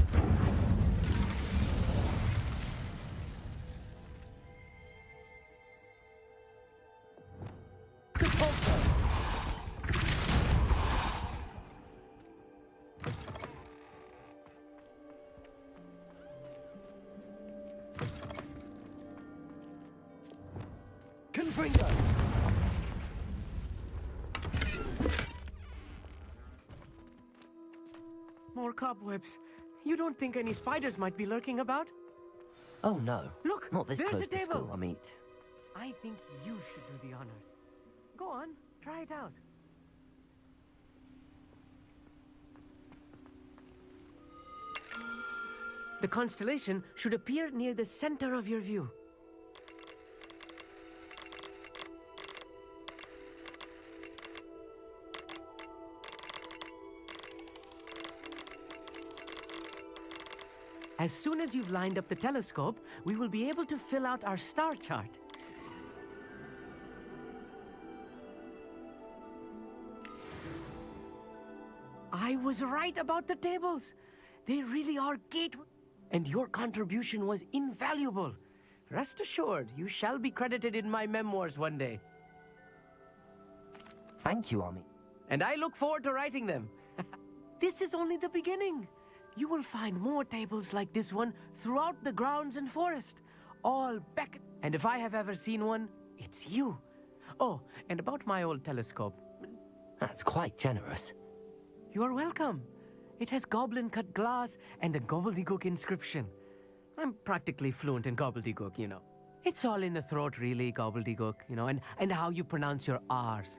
Confringo. More cobwebs. You don't think any spiders might be lurking about? Oh no. Look, not this there's close a to table. school, I meet. I think you should do the honors. Go on, try it out. The constellation should appear near the center of your view. As soon as you've lined up the telescope, we will be able to fill out our star chart. I was right about the tables. They really are gateways. And your contribution was invaluable. Rest assured, you shall be credited in my memoirs one day. Thank you, Ami. And I look forward to writing them. This is only the beginning. You will find more tables like this one throughout the grounds and forest, all beckon. And if I have ever seen one, it's you. Oh, and about my old telescope. That's quite generous. You are welcome. It has goblin-cut glass and a gobbledygook inscription. I'm practically fluent in gobbledygook, you know. It's all in the throat, really, gobbledygook, you know, and how you pronounce your R's.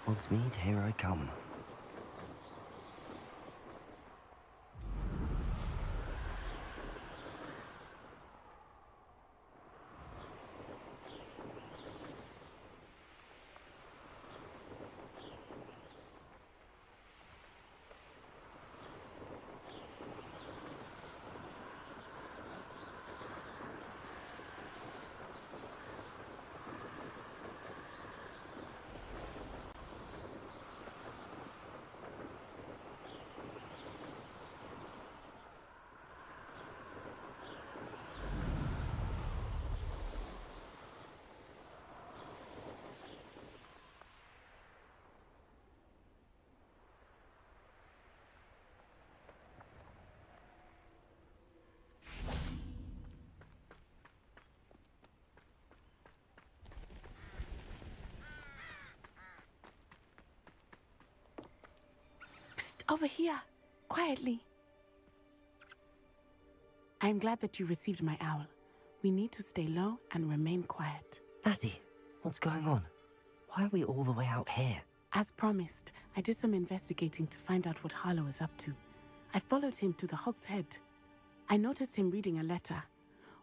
Hogsmeade, here I come. Over here, quietly. I'm glad that you received my owl. We need to stay low and remain quiet. Natty, what's going on? Why are we all the way out here? As promised, I did some investigating to find out what Harlow is up to. I followed him to the Hog's Head. I noticed him reading a letter.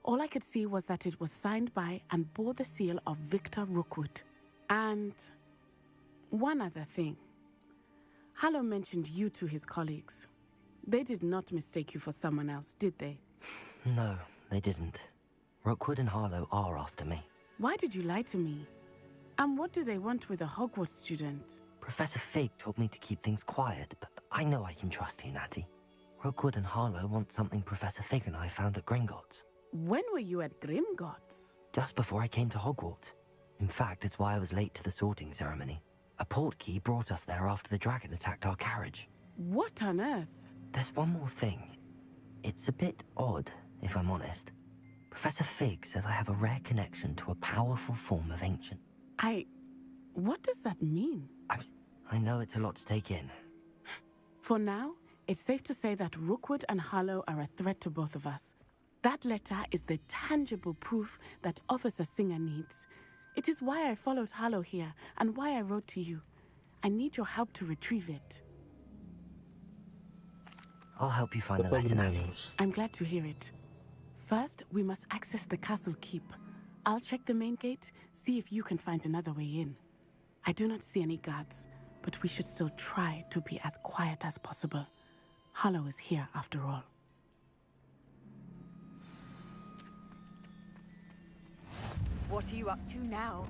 All I could see was that it was signed by and bore the seal of Victor Rookwood. And one other thing. Harlow mentioned you to his colleagues. They did not mistake you for someone else, did they? No, they didn't. Rookwood and Harlow are after me. Why did you lie to me? And what do they want with a Hogwarts student? Professor Fig told me to keep things quiet, but I know I can trust you, Natty. Rookwood and Harlow want something Professor Fig and I found at Gringotts. When were you at Gringotts? Just before I came to Hogwarts. In fact, it's why I was late to the sorting ceremony. A portkey brought us there after the dragon attacked our carriage. What on earth? There's one more thing. It's a bit odd, if I'm honest. Professor Fig says I have a rare connection to a powerful form of ancient. What does that mean? I know it's a lot to take in. For now, it's safe to say that Rookwood and Harlow are a threat to both of us. That letter is the tangible proof that Officer Singer needs. It is why I followed Harlow here and why I wrote to you. I need your help to retrieve it. I'll help you find the letter, Natty. I'm glad to hear it. First, we must access the castle keep. I'll check the main gate, see if you can find another way in. I do not see any guards, but we should still try to be as quiet as possible. Harlow is here after all. What are you up to now?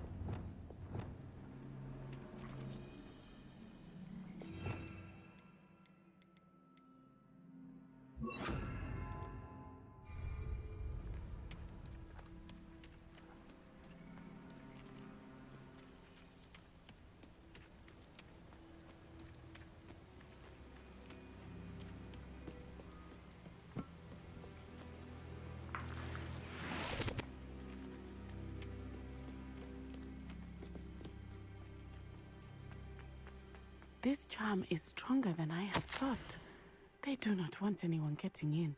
This charm is stronger than I had thought. They do not want anyone getting in.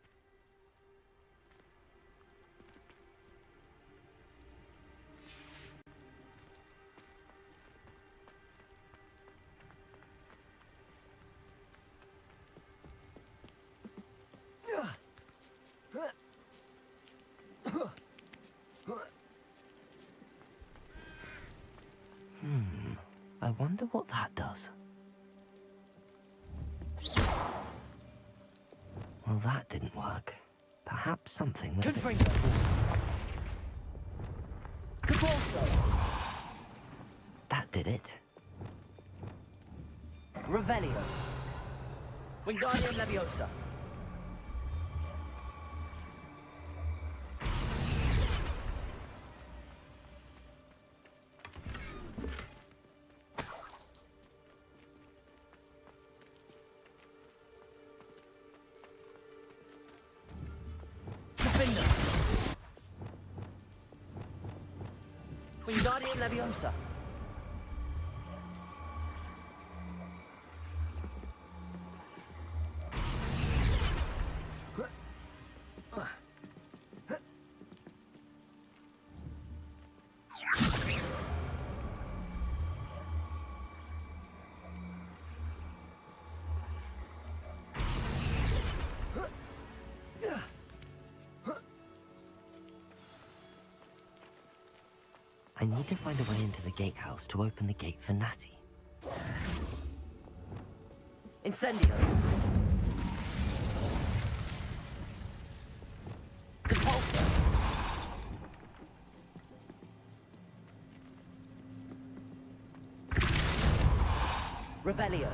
I wonder what that does. Well, that didn't work. Perhaps something with Confringo. That did it. Revelio. Wingardium Leviosa. Wingardium Leviosa. I need to find a way into the gatehouse to open the gate for Natty. Incendio. Compulsor. Revelio.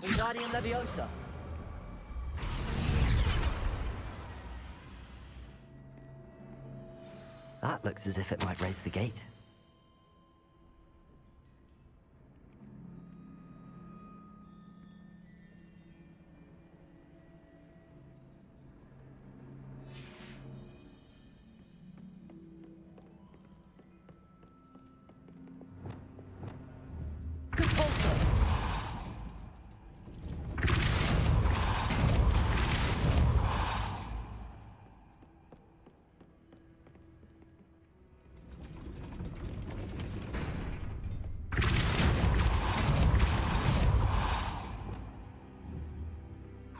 Wingardium Leviosa. That looks as if it might raise the gate.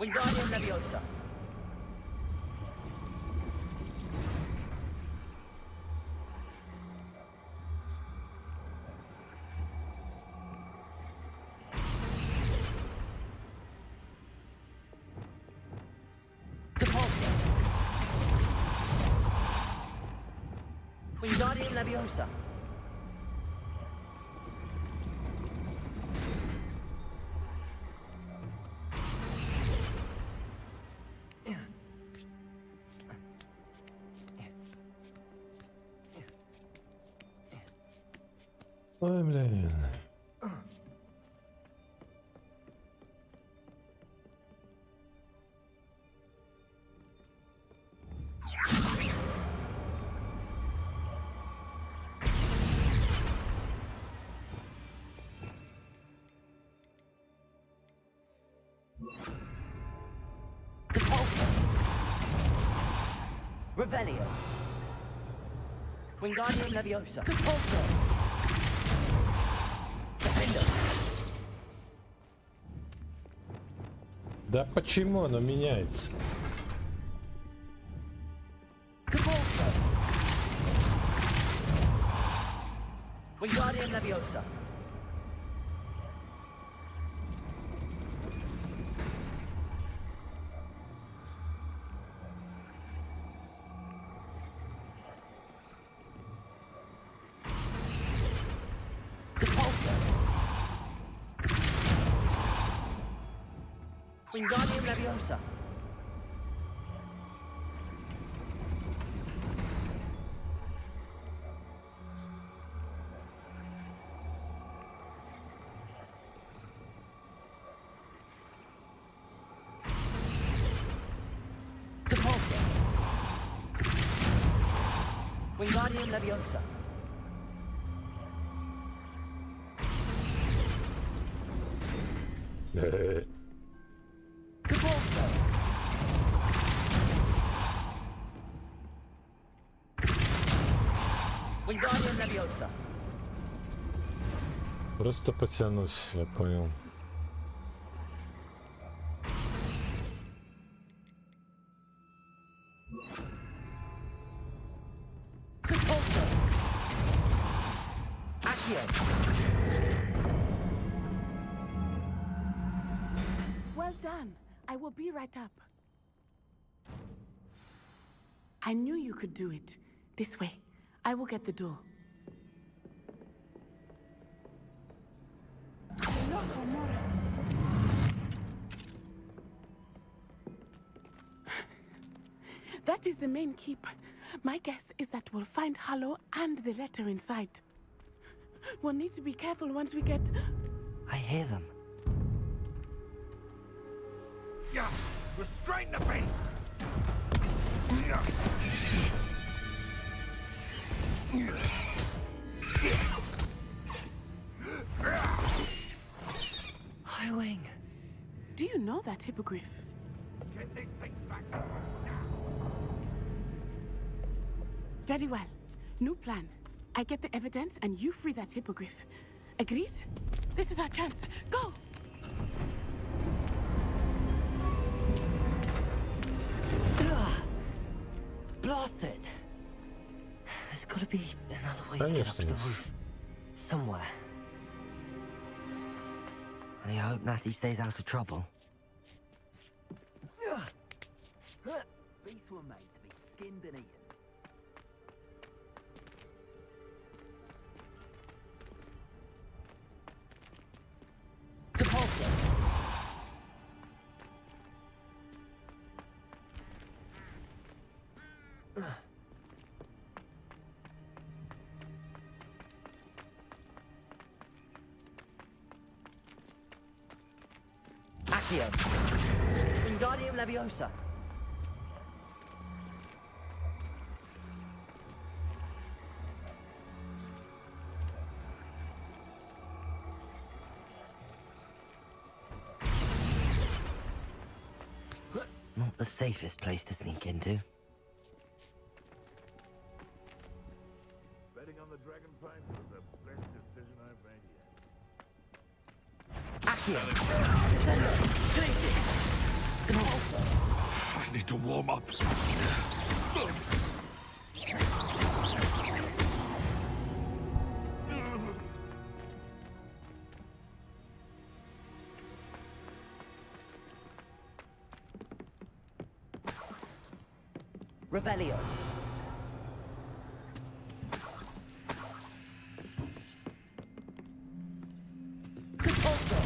Wingardium Leviosa. Depulso. Wingardium Leviosa. Ой, блин. Revelio. Wingardium Leviosa. Depulso. Да почему оно меняется? Wingardium Leviosa. Wingardium Leviosa. Depulso. Wingardium Leviosa. Wingardium Leviosa. Просто потянусь, я понял. Depulso. Accio. Well done. I will be right up. I knew you could do it. This way. I will get the door. That is the main keep. My guess is that we'll find Harlow and the letter inside. We'll need to be careful once we get... I hear them. Yeah, restrain the beast! Highwing. Do you know that hippogriff? Get this thing back. Very well. New plan. I get the evidence and you free that hippogriff. Agreed? This is our chance. Go! Blast it! There's gotta be another way to get up to the roof. Somewhere. I hope Natty stays out of trouble. Beasts were made to be skinned and eaten. Accio. Wingardium Leviosa. Not the safest place to sneak into. Betting on the dragon fight was the best decision I've made yet. Accio. Descendo. Glacis. I need to warm up. Revelio. Compulso.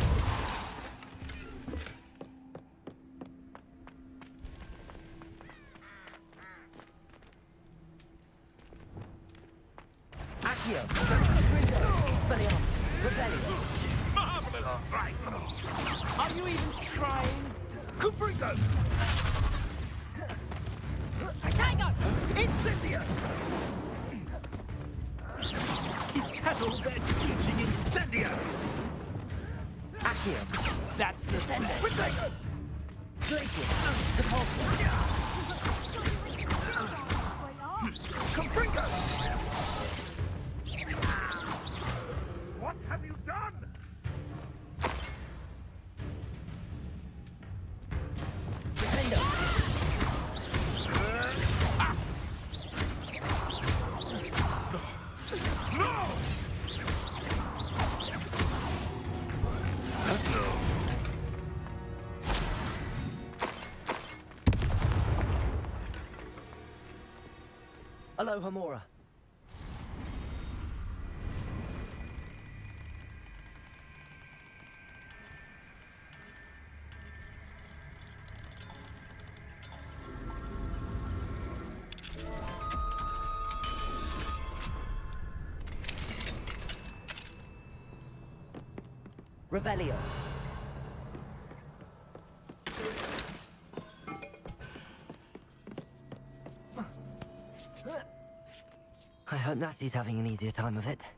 Accio. Expelliarmus. Revelio. Marvelous! Right. Are you even trying? Caprico! Tango! Incendio! Is that all they're teaching Incendio? Accio. That's the Descendo. Protego! Glacius. Compulso. Caprico! What have you done? Defendo. Aloha Mora. Revelio. I hope Natty's having an easier time of it.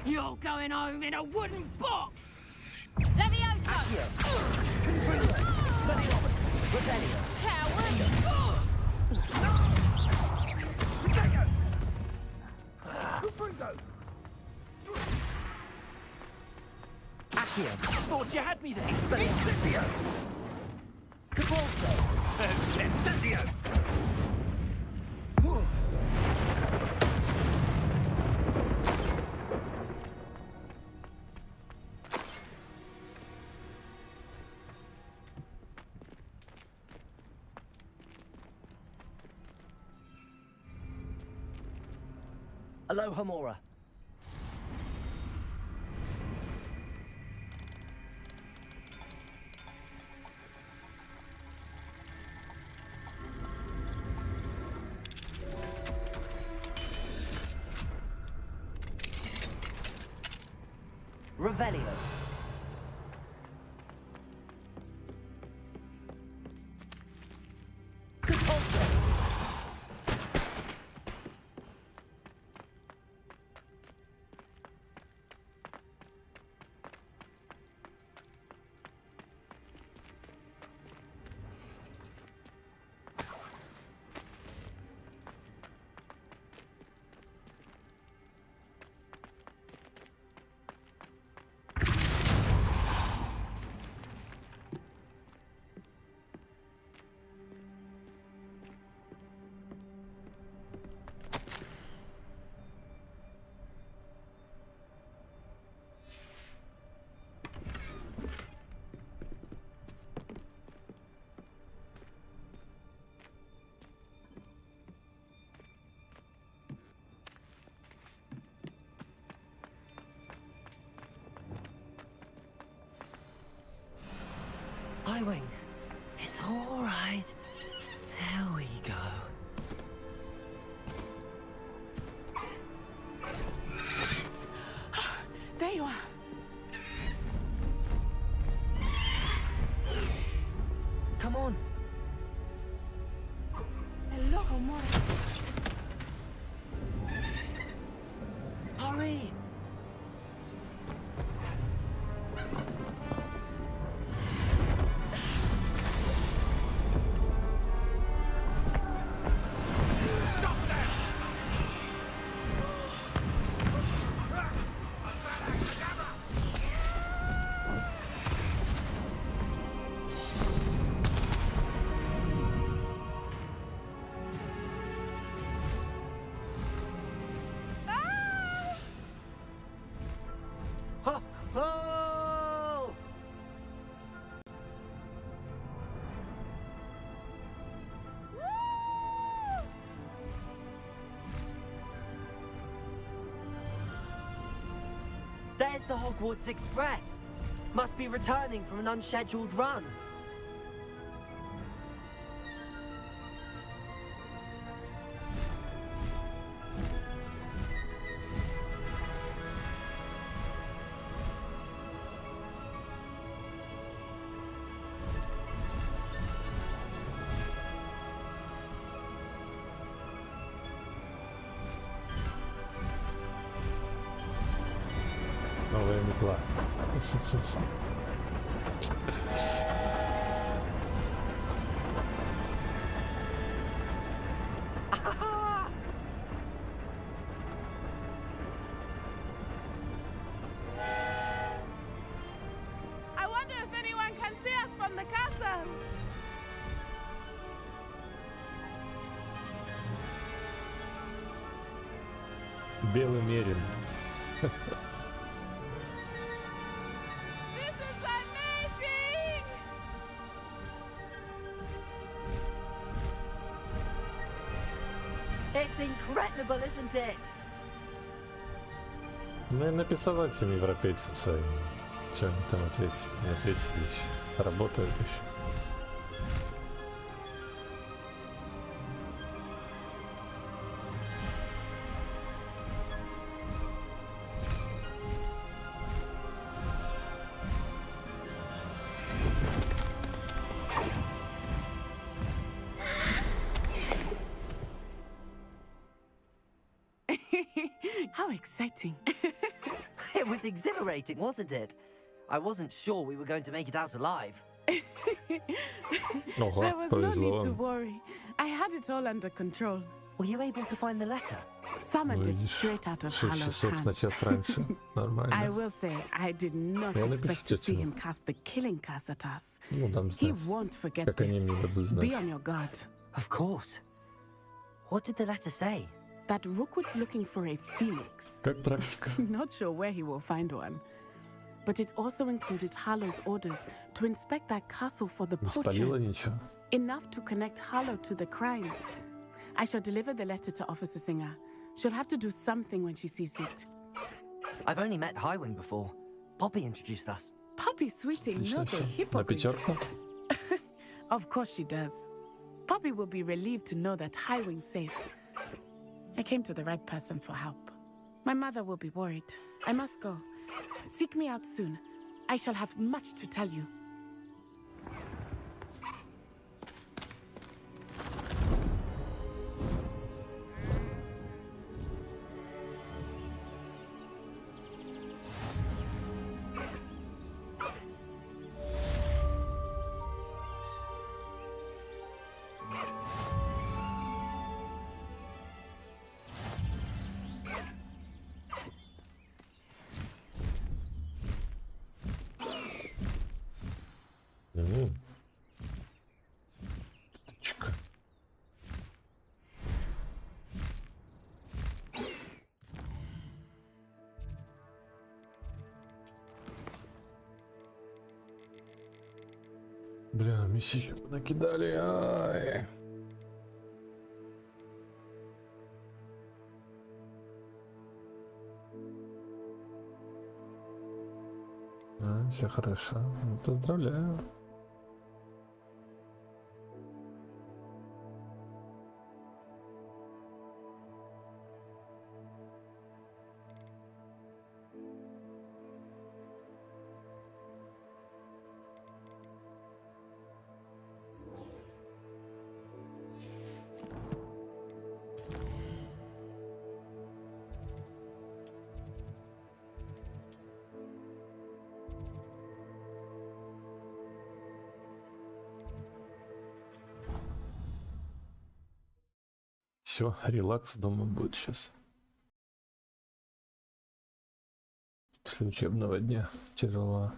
You're going home in a wooden box! Levioso! Expelliarmus. Revelio. Coward! Protego! Caprico! Accio. Thought you had me there. Expelliarmus. Incendio! Compulso. Incendio! Aloha Mora. Revelio. Compulso. Wing. It's all right. the Hogwarts Express. Must be returning from an unscheduled run. Новая метла. I wonder if anyone can see us from the castle. Белый мерин. It's incredible, isn't it? Ну и написал этим европейцам своим. Что они там ответить? Не ответили еще. Работают еще. How exciting. It was exhilarating, wasn't it? I wasn't sure we were going to make it out alive. Ого, There was no повезло need to вам. worry. I had it all under control. Were you able to find the letter? Summoned it Видишь, straight out of 6 Hallow's часов на hands. час раньше. I Нормально. will say, I did not Я expect напишу to see тетя. him cast the killing curse at us. Ну, дам He знать. won't forget Как они this. мне дадут Be знать. on your guard. Of course. What did the letter say? That Rookwood's looking for a phoenix. Как практика. Not sure where he will find one. But it also included Harlow's orders to inspect that castle for the Не спалила poachers. ничего. Enough to connect Harlow to the crimes. I shall deliver the letter to Officer Singer. She'll have to do something when she sees it. I've only met Highwing before. Poppy introduced us. Poppy, sweetie, Отлично knows a все. На hypocrite. пятерку. Of course she does. Poppy will be relieved to know that Highwing's safe. I came to the right person for help. My mother will be worried. I must go. Seek me out soon. I shall have much to tell you. Птичка. Бля, месячку накидали. Ай. Все хорошо. Ну, поздравляю. Все, релакс дома будет сейчас. После учебного дня тяжело.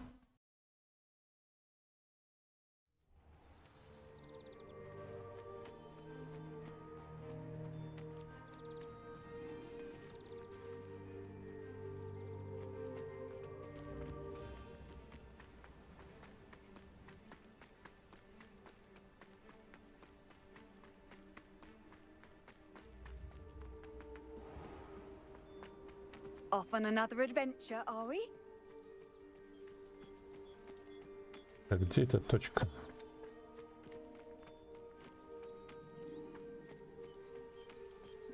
Off on another adventure, are we? А где эта точка?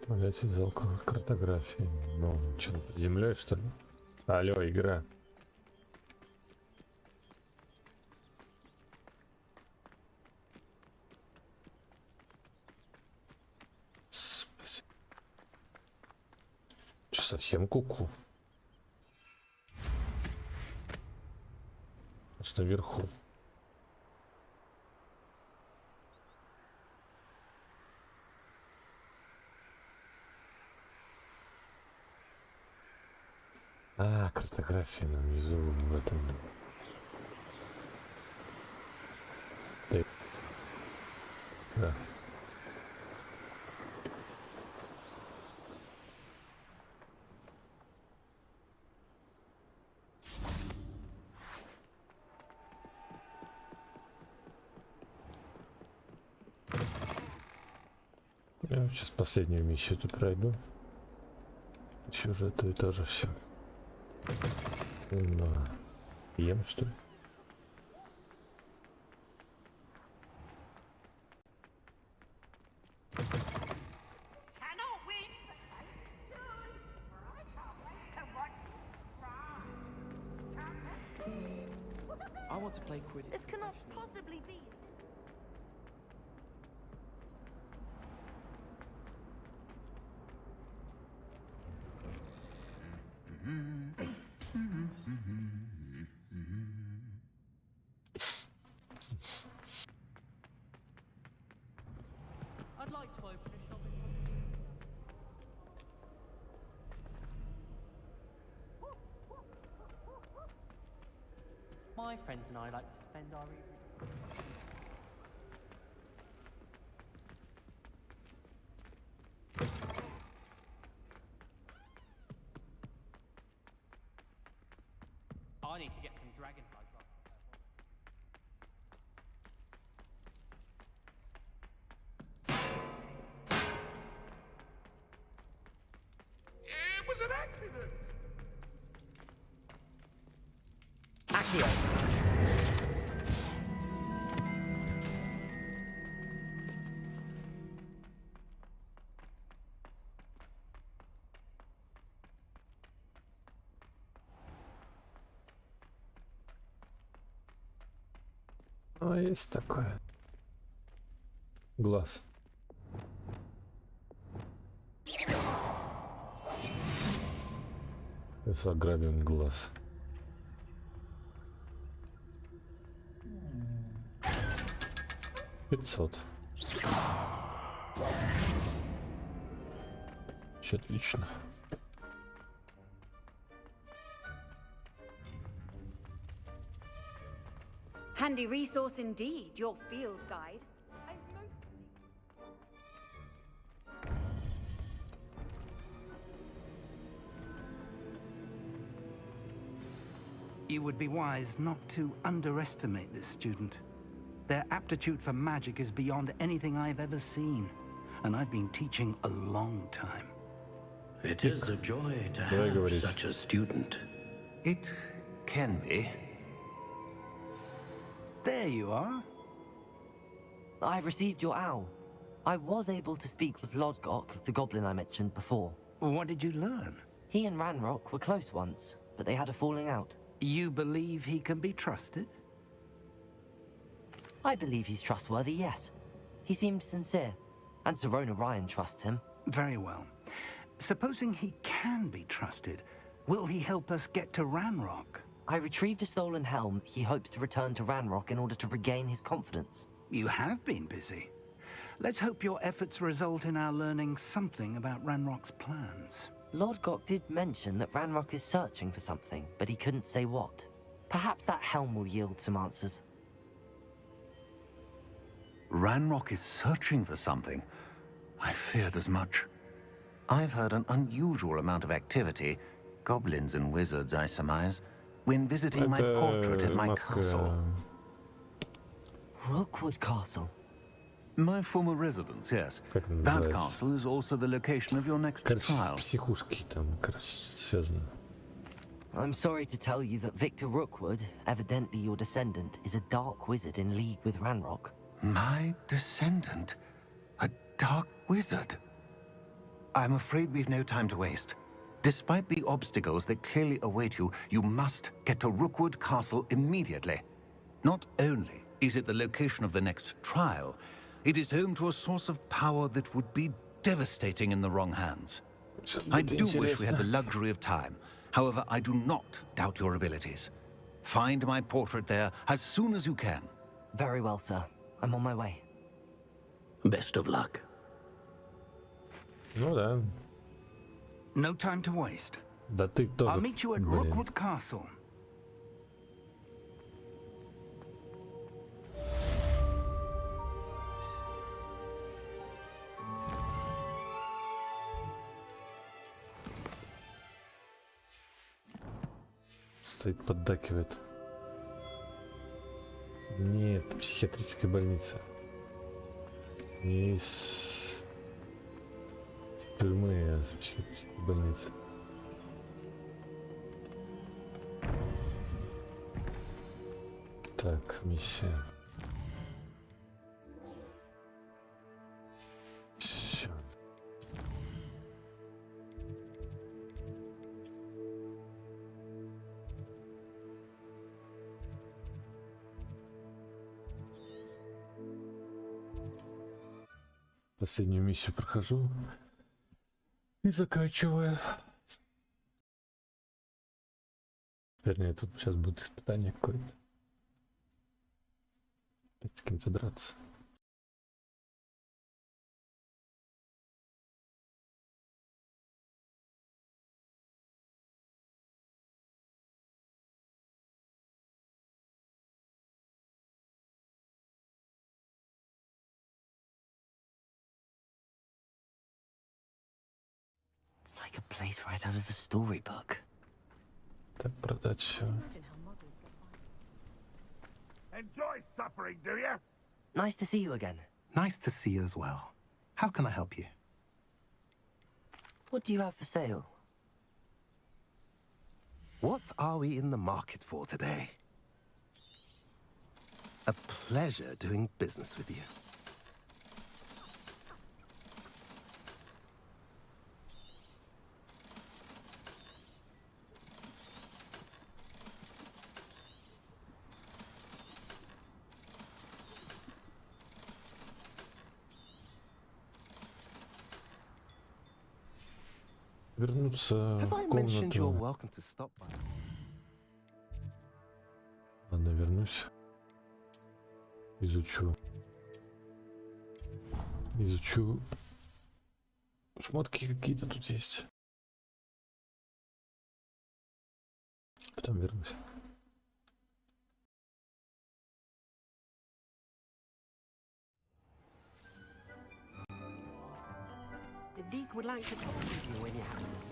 Управлять из картографии. Ну, что, под землей, что ли? Алло, игра. Спасибо. Что, совсем куку? Что наверху? А, картография на внизу в этом. Да. Я сейчас последнюю миссию тут пройду. Еще уже это и тоже все. Ем, что ли? I want to play Quidditch. This cannot possibly be. I'd like to open a shop in My friends and I like to spend our evenings. I need to get some dragonfly drops. It was an accident! Accio. А, есть такое. Глаз. Сейчас ограбим глаз. $500. Очень отлично. Handy resource indeed, your field guide. You would be wise not to underestimate this student. Their aptitude for magic is beyond anything I've ever seen, and I've been teaching a long time. It is a joy to have such a student. It can be. There you are. I received your owl. I was able to speak with Lodgok, the goblin I mentioned before. What did you learn? He and Ranrock were close once, but they had a falling out. You believe he can be trusted? I believe he's trustworthy, yes. He seemed sincere, and Serona Ryan trusts him. Very well. Supposing he can be trusted, will he help us get to Ranrock? I retrieved a stolen helm. He hopes to return to Ranrock in order to regain his confidence. You have been busy. Let's hope your efforts result in our learning something about Ranrock's plans. Lodgok did mention that Ranrock is searching for something, but he couldn't say what. Perhaps that helm will yield some answers. Ranrock is searching for something. I feared as much. I've heard an unusual amount of activity, goblins and wizards, I surmise, when visiting my portrait at my castle. Rookwood Castle? My former residence, yes. That castle is also the location of your next trial. Психушки там, короче, связано. I'm sorry to tell you that Victor Rookwood, evidently your descendant, is a dark wizard in league with Ranrock. My descendant? A dark wizard? I'm afraid we've no time to waste. Despite the obstacles that clearly await you, you must get to Rookwood Castle immediately. Not only is it the location of the next trial, it is home to a source of power that would be devastating in the wrong hands. I do wish we had the luxury of time. However, I do not doubt your abilities. Find my portrait there as soon as you can. Very well, sir. I'm on my way. Best of luck. Ну да. No time to waste. Да ты тоже. I'll meet you at Rookwood Castle. Стоит, поддакивает. Нет, психиатрическая больница. Не из тюрьмы, а с психиатрической больницы. Так, миссия. Все. Последнюю миссию прохожу и заканчиваю. Вернее, тут сейчас будет испытание какое-то. Опять с кем-то драться. It's like a place right out of a storybook. Так, продать все. Enjoy suffering, do you? Nice to see you again. Nice to see you as well. How can I help you? What do you have for sale? What are we in the market for today? A pleasure doing business with you. Вернуться в комнату. Ладно, вернусь. Изучу. Шмотки какие-то тут есть. Потом вернусь. The Deke would like to talk with you when you have a moment.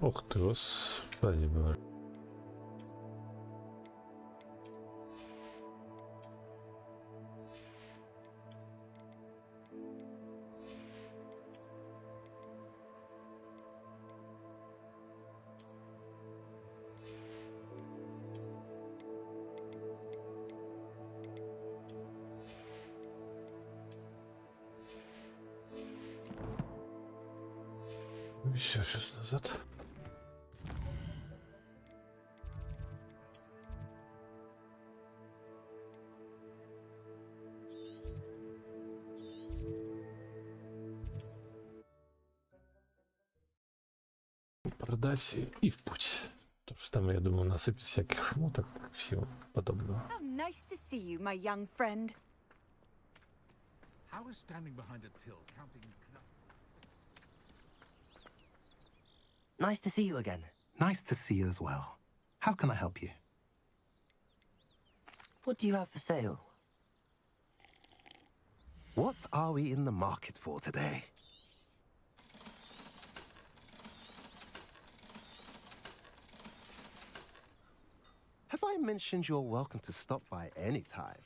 Ох ты, господи боже. Еще сейчас назад. Продать и в путь. Потому что там, я думаю, насыпет всяких шмоток и всего подобного. Nice to see you, my young friend. How is standing behind a till counting? Nice to see you again. Nice to see you as well. How can I help you? What do you have for sale? What are we in the market for today? Have I mentioned you're welcome to stop by any time?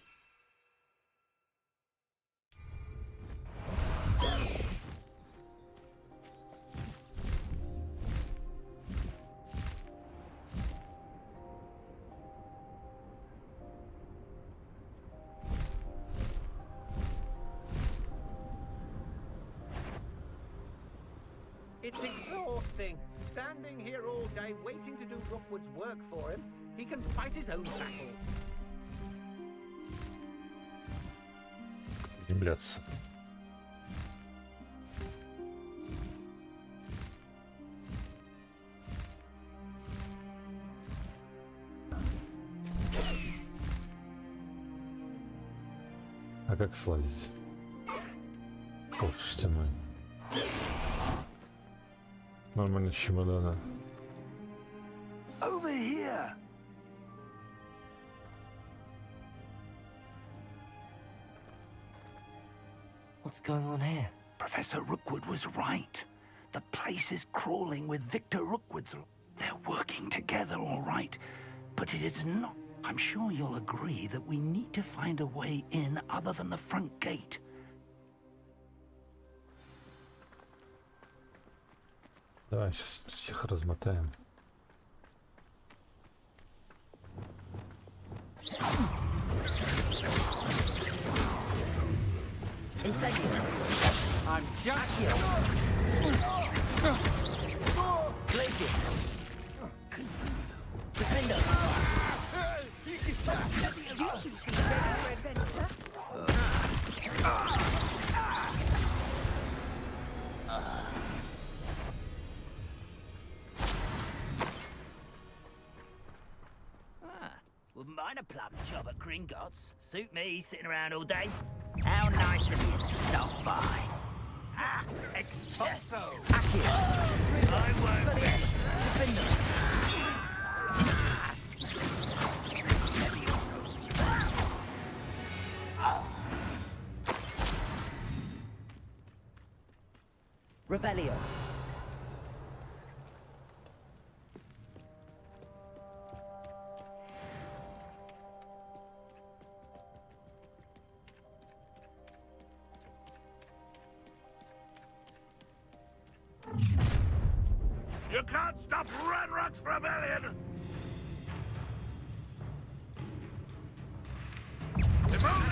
It's exhausting. Standing here all day waiting to do Rookwood's work for him. He can fight his own battles. Земляться. А как сладить? Боже ты мой. Нормально чемодана. Over here. What's going on here? Professor Rookwood was right. The place is crawling with Victor Rookwood's. They're working together, all right. But it is not. I'm sure you'll agree that we need to find a way in other than the front gate. Давай сейчас всех размотаем. I'm just here. Places. Defender. Wouldn't mind a plum job at Gringotts. Suit me, sitting around all day. How nice of you to stop by. Ah, Exposo. I won't miss. Revelio. You can't stop Ranrock's rebellion! If only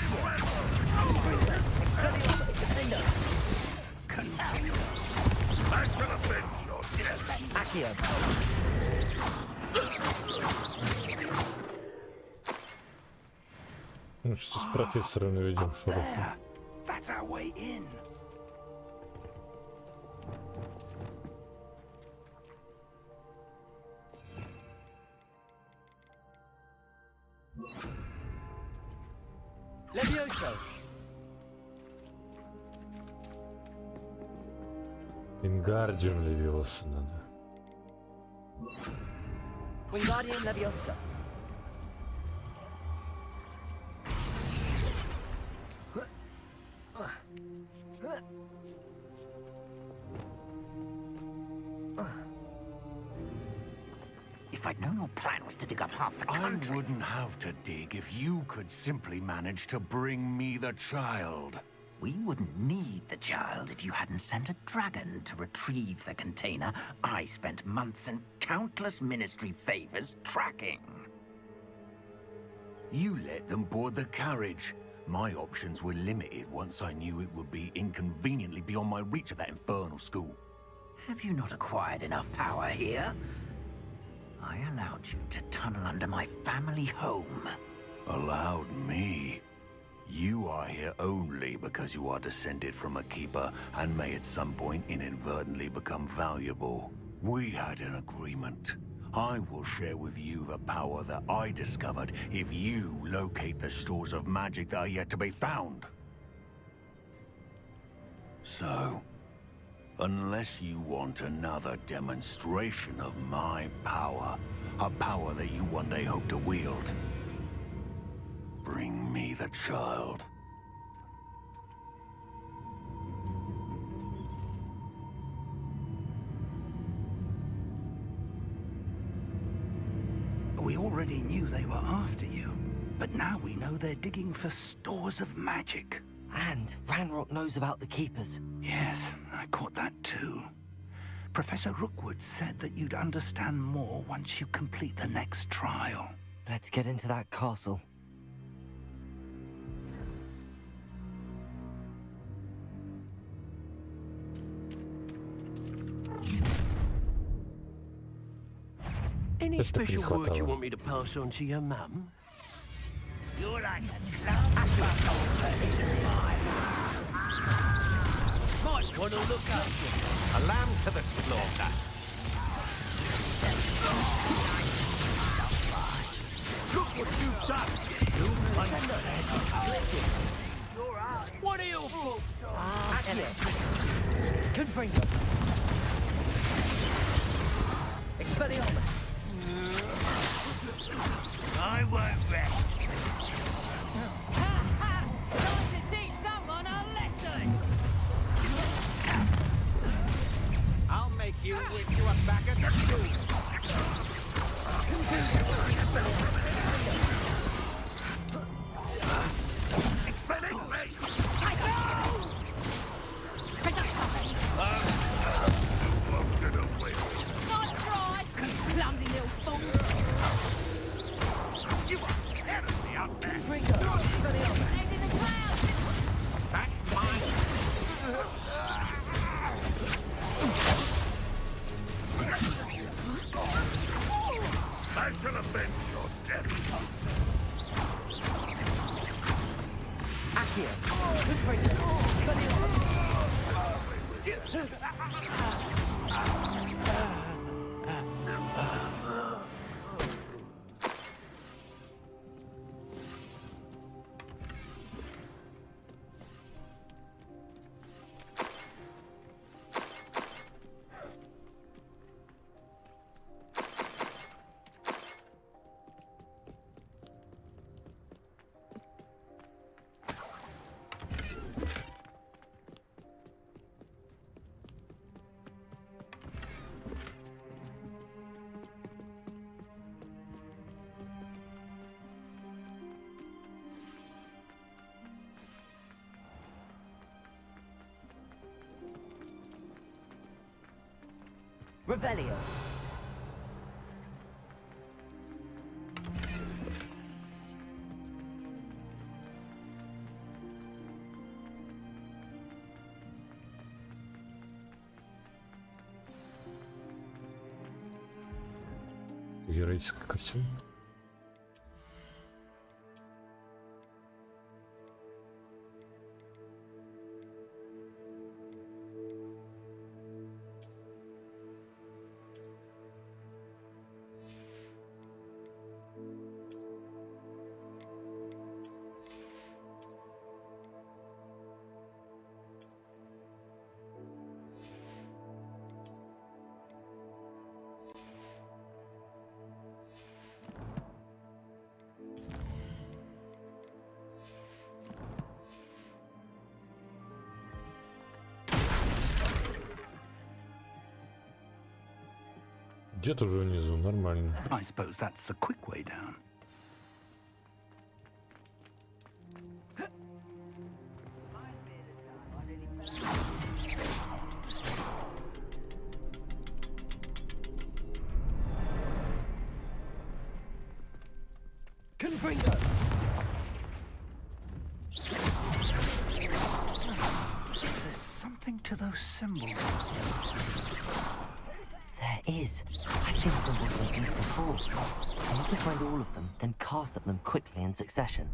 I should have been your guest. Accio. Ну что с профессором наведем шороху. That's our way in. Levioso. Ингардиум Левиоса надо. Wingardium Leviosa. If I'd known your plan was to dig up half the country... I wouldn't have to dig if you could simply manage to bring me the child. We wouldn't need the child if you hadn't sent a dragon to retrieve the container I spent months and countless ministry favors tracking. You let them board the carriage. My options were limited once I knew it would be inconveniently beyond my reach of that infernal school. Have you not acquired enough power here? I allowed you to tunnel under my family home. Allowed me? You are here only because you are descended from a keeper and may at some point inadvertently become valuable. We had an agreement. I will share with you the power that I discovered if you locate the stores of magic that are yet to be found. So, Unless you want another demonstration of my power, a power that you one day hope to wield. Bring me the child. We already knew they were after you, but now we know they're digging for stores of magic. And Ranrock knows about the Keepers. Yes, I caught that too. Professor Rookwood said that you'd understand more once you complete the next trial. Let's get into that castle. Any special words you want me to pass on to your mum? You're like a clown. Might want to look up. A lamb to the slaughter. Look what you've done! What are you for? Confringo. Expelliarmus. I won't rest. Time to teach someone a lesson! I'll make you wish you were back at the school. Clumsy little fool! You are tearing me out there! Head in the clouds! That's mine. I shall avenge your death! Accio. Revelio. Героический костюм. Где-то уже внизу, нормально. I suppose that's the quick way down. Confringo. There's something to those symbols. There is. I've seen symbols like these before. I need to find all of them, then cast at them quickly in succession.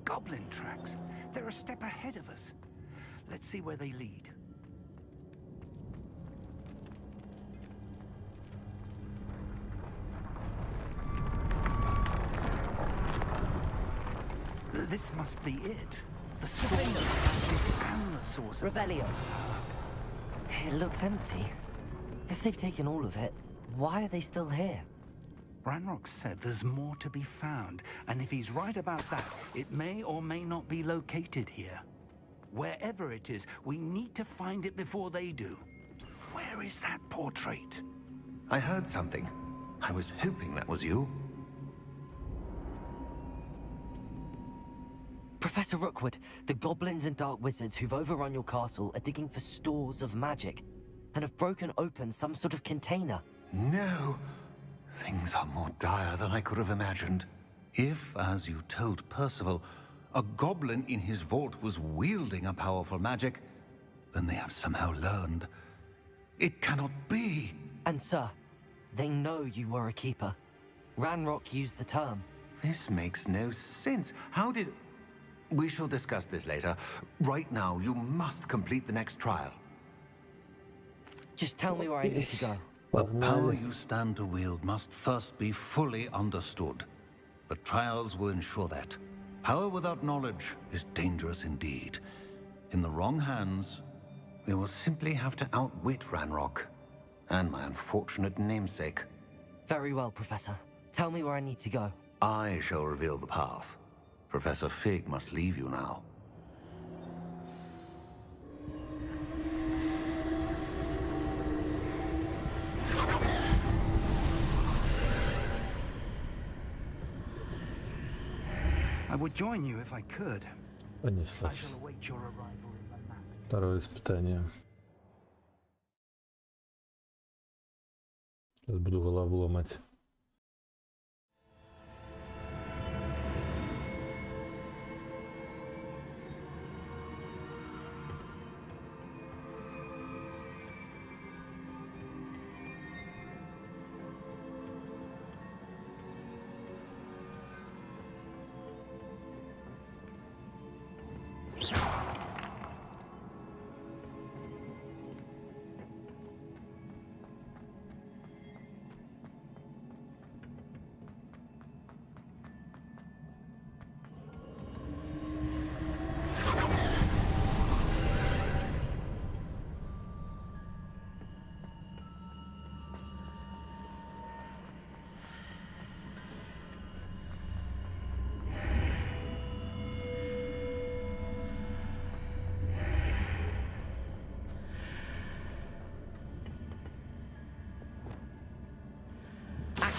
Goblin tracks. They're a step ahead of us. Let's see where they lead. this must be it. The store and the source of Revelio. It looks empty. If they've taken all of it, why are they still here? Ranrock said there's more to be found, and if he's right about that, it may or may not be located here. Wherever it is, we need to find it before they do. Where is that portrait? I heard something. I was hoping that was you. Professor Rookwood, the goblins and dark wizards who've overrun your castle are digging for stores of magic and have broken open some sort of container. No. Things are more dire than I could have imagined. If, as you told Percival, a goblin in his vault was wielding a powerful magic, then they have somehow learned. It cannot be. And sir, they know you were a keeper. Ranrock used the term. This makes no sense. How did... We shall discuss this later. Right now, you must complete the next trial. Just tell me where I need to go. The power you stand to wield must first be fully understood. The trials will ensure that. Power without knowledge is dangerous indeed. In the wrong hands, we will simply have to outwit Ranrock and my unfortunate namesake. Very well, Professor. Tell me where I need to go. I shall reveal the path. Professor Fig must leave you now. I would join you if I could. Понеслась. Второе испытание. Сейчас буду голову ломать.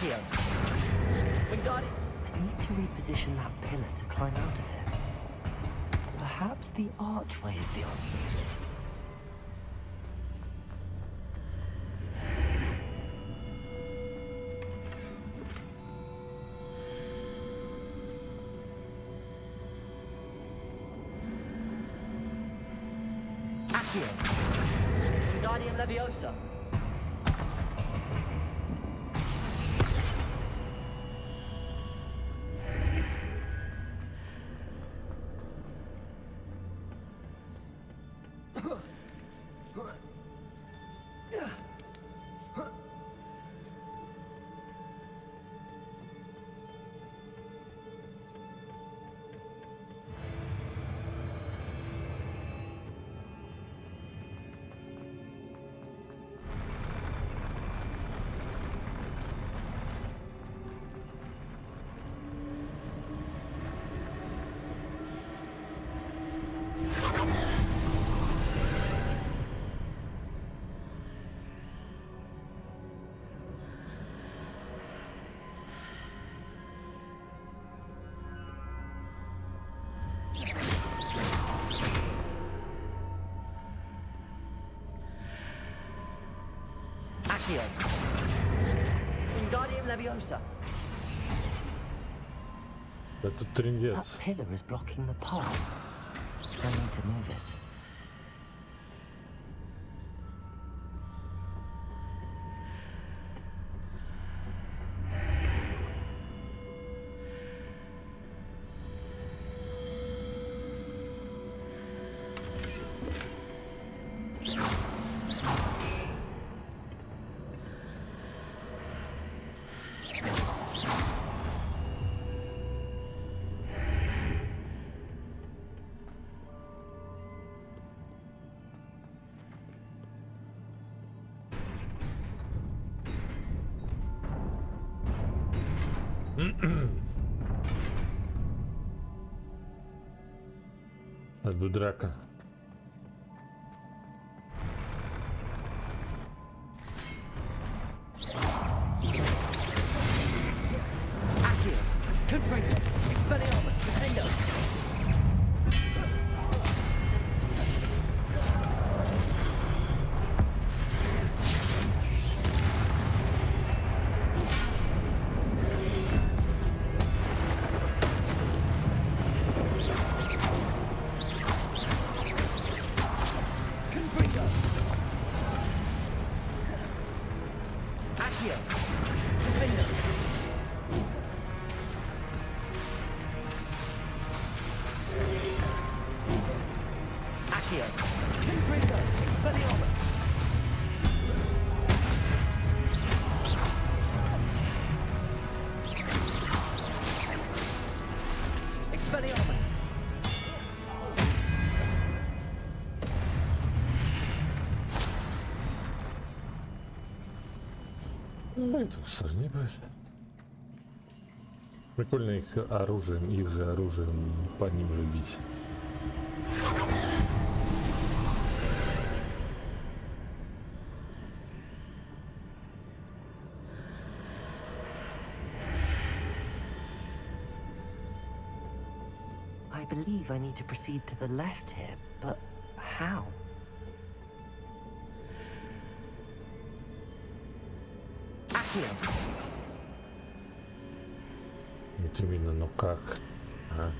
I need to reposition that pillar to climb out of it. Perhaps the archway is the answer. Accio. Wingardium Leviosa. Accio. Wingardium Leviosa. Это трындец. That pillar is blocking the path. I need to move it. Это будет драка. Это сложнее будет. Прикольно их же оружием по ним же бить. I believe I need to proceed to the left here, but how? Вот именно, но как? А?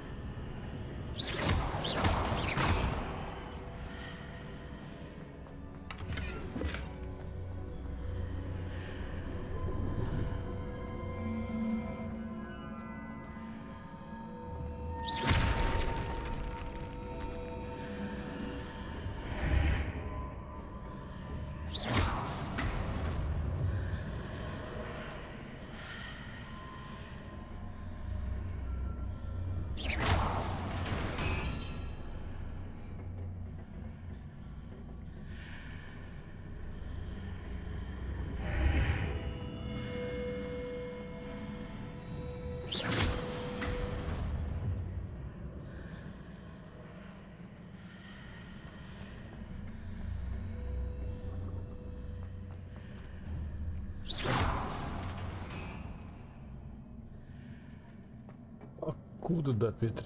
Откуда, да, Петр?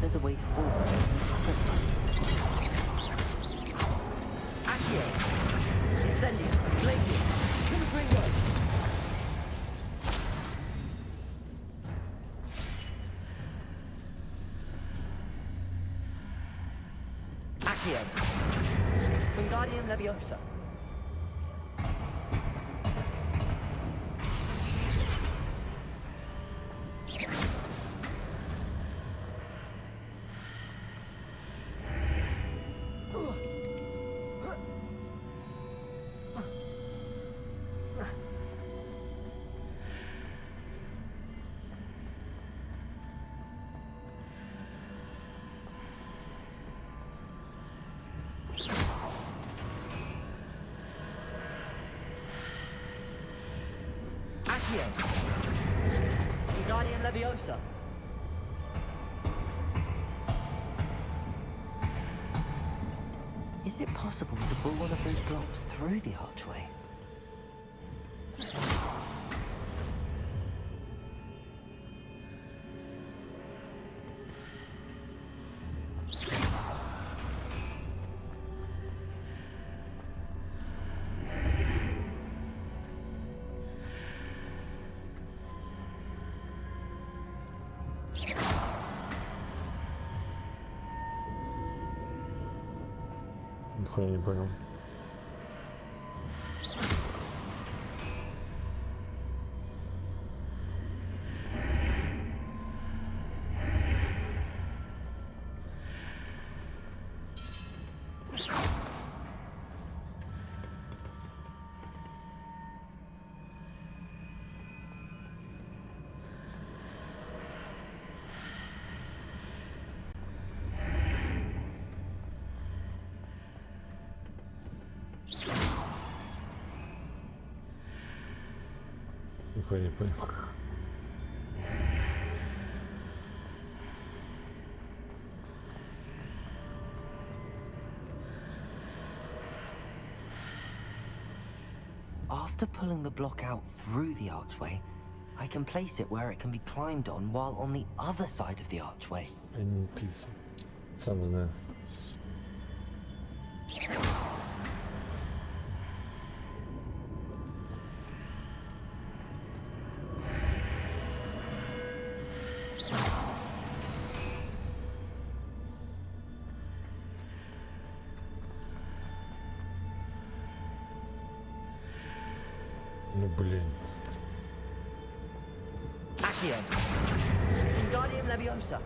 There's a way forward from the other side of this place. Accio! Incendio! Glacius! Confringo! Accio. Wingardium Leviosa. Wingardium Leviosa. Is it possible to pull one of those blocks through the archway? Я не понял. Я не понял. After pulling the block out through the archway, I can place it where it can be climbed on while on the other side of the archway. Я не пицца. Сам знаю. Ну блин. Accio. Wingardium Leviosa.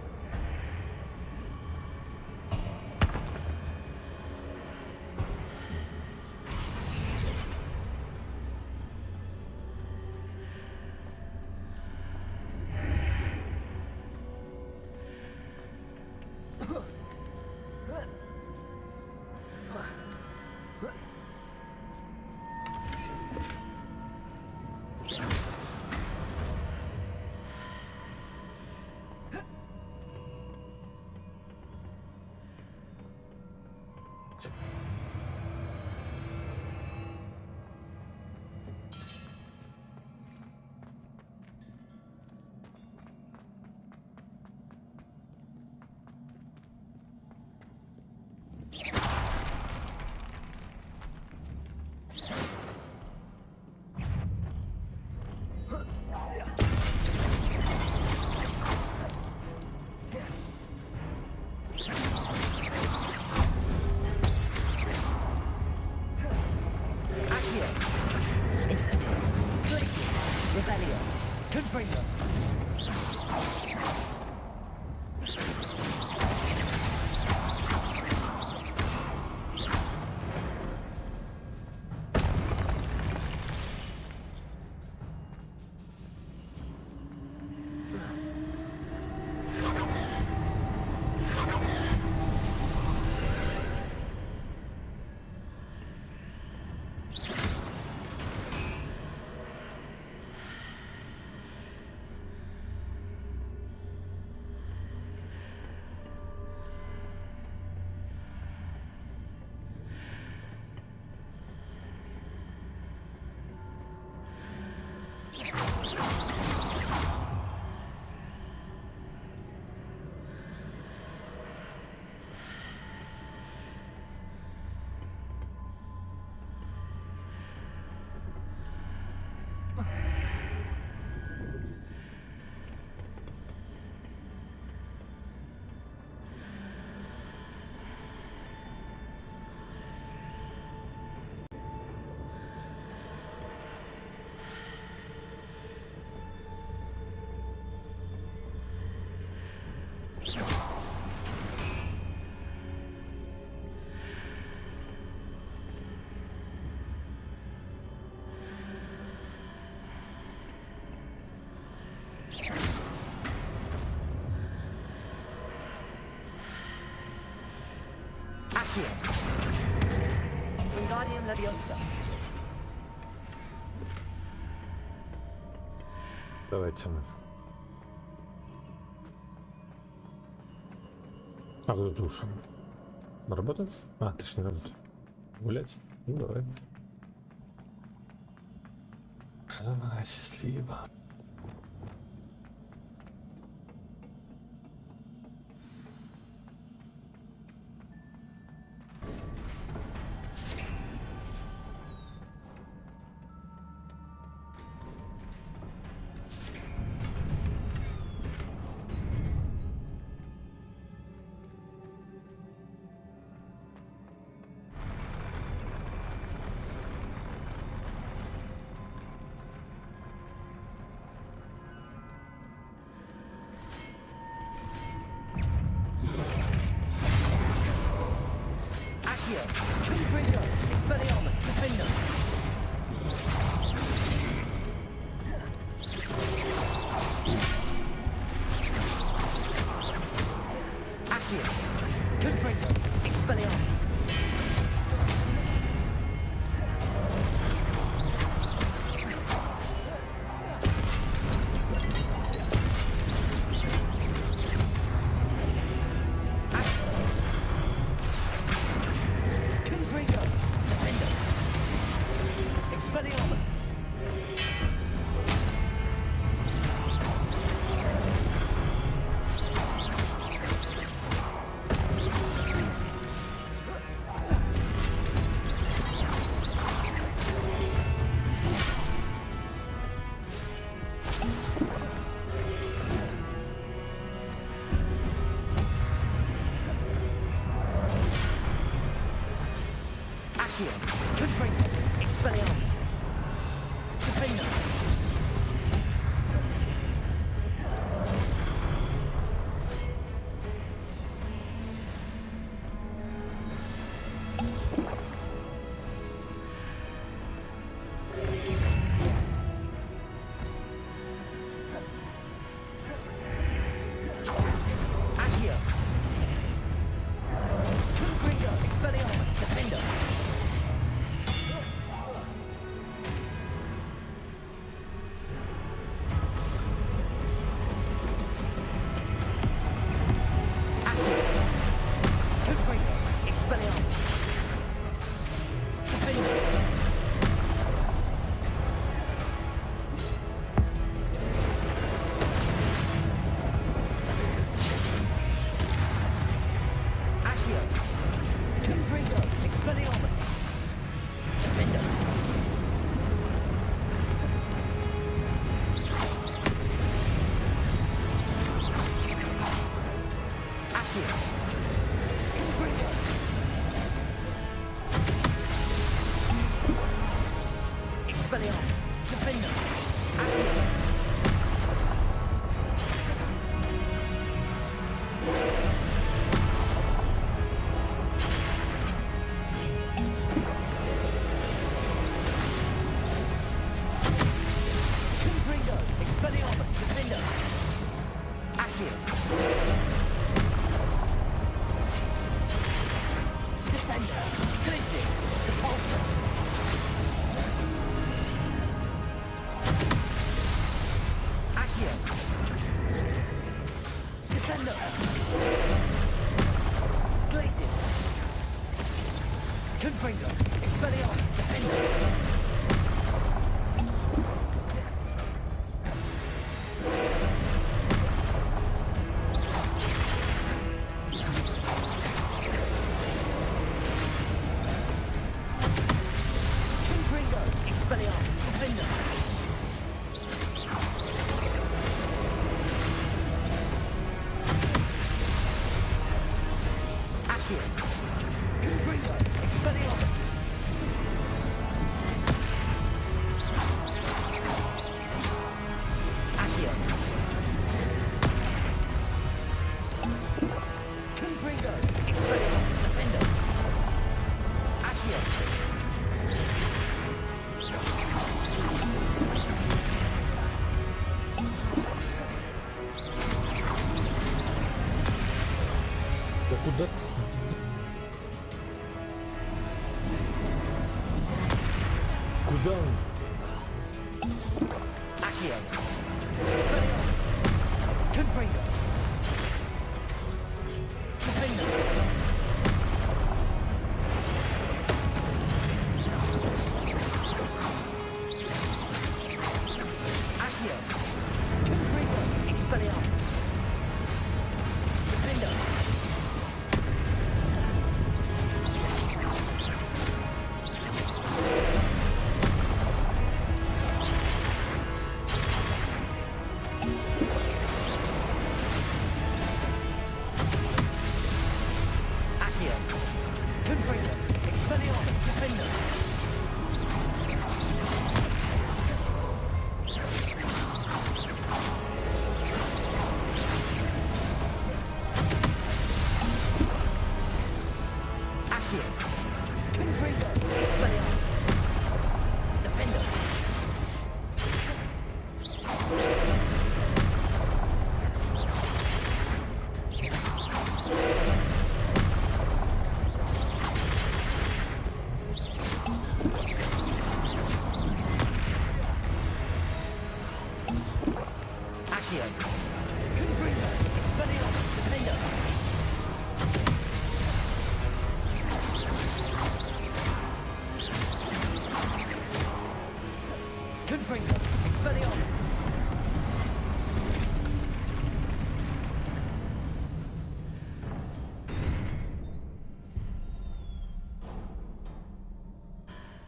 Давайте мы. А кто тут ушел? Работает? А, ты ж не работаешь. Гулять? Ну давай. Давай, счастливо. Куда он? Accio. Expelliarmus. Confringo. Defender. Accio. Confringo. Expelliarmus. Defender.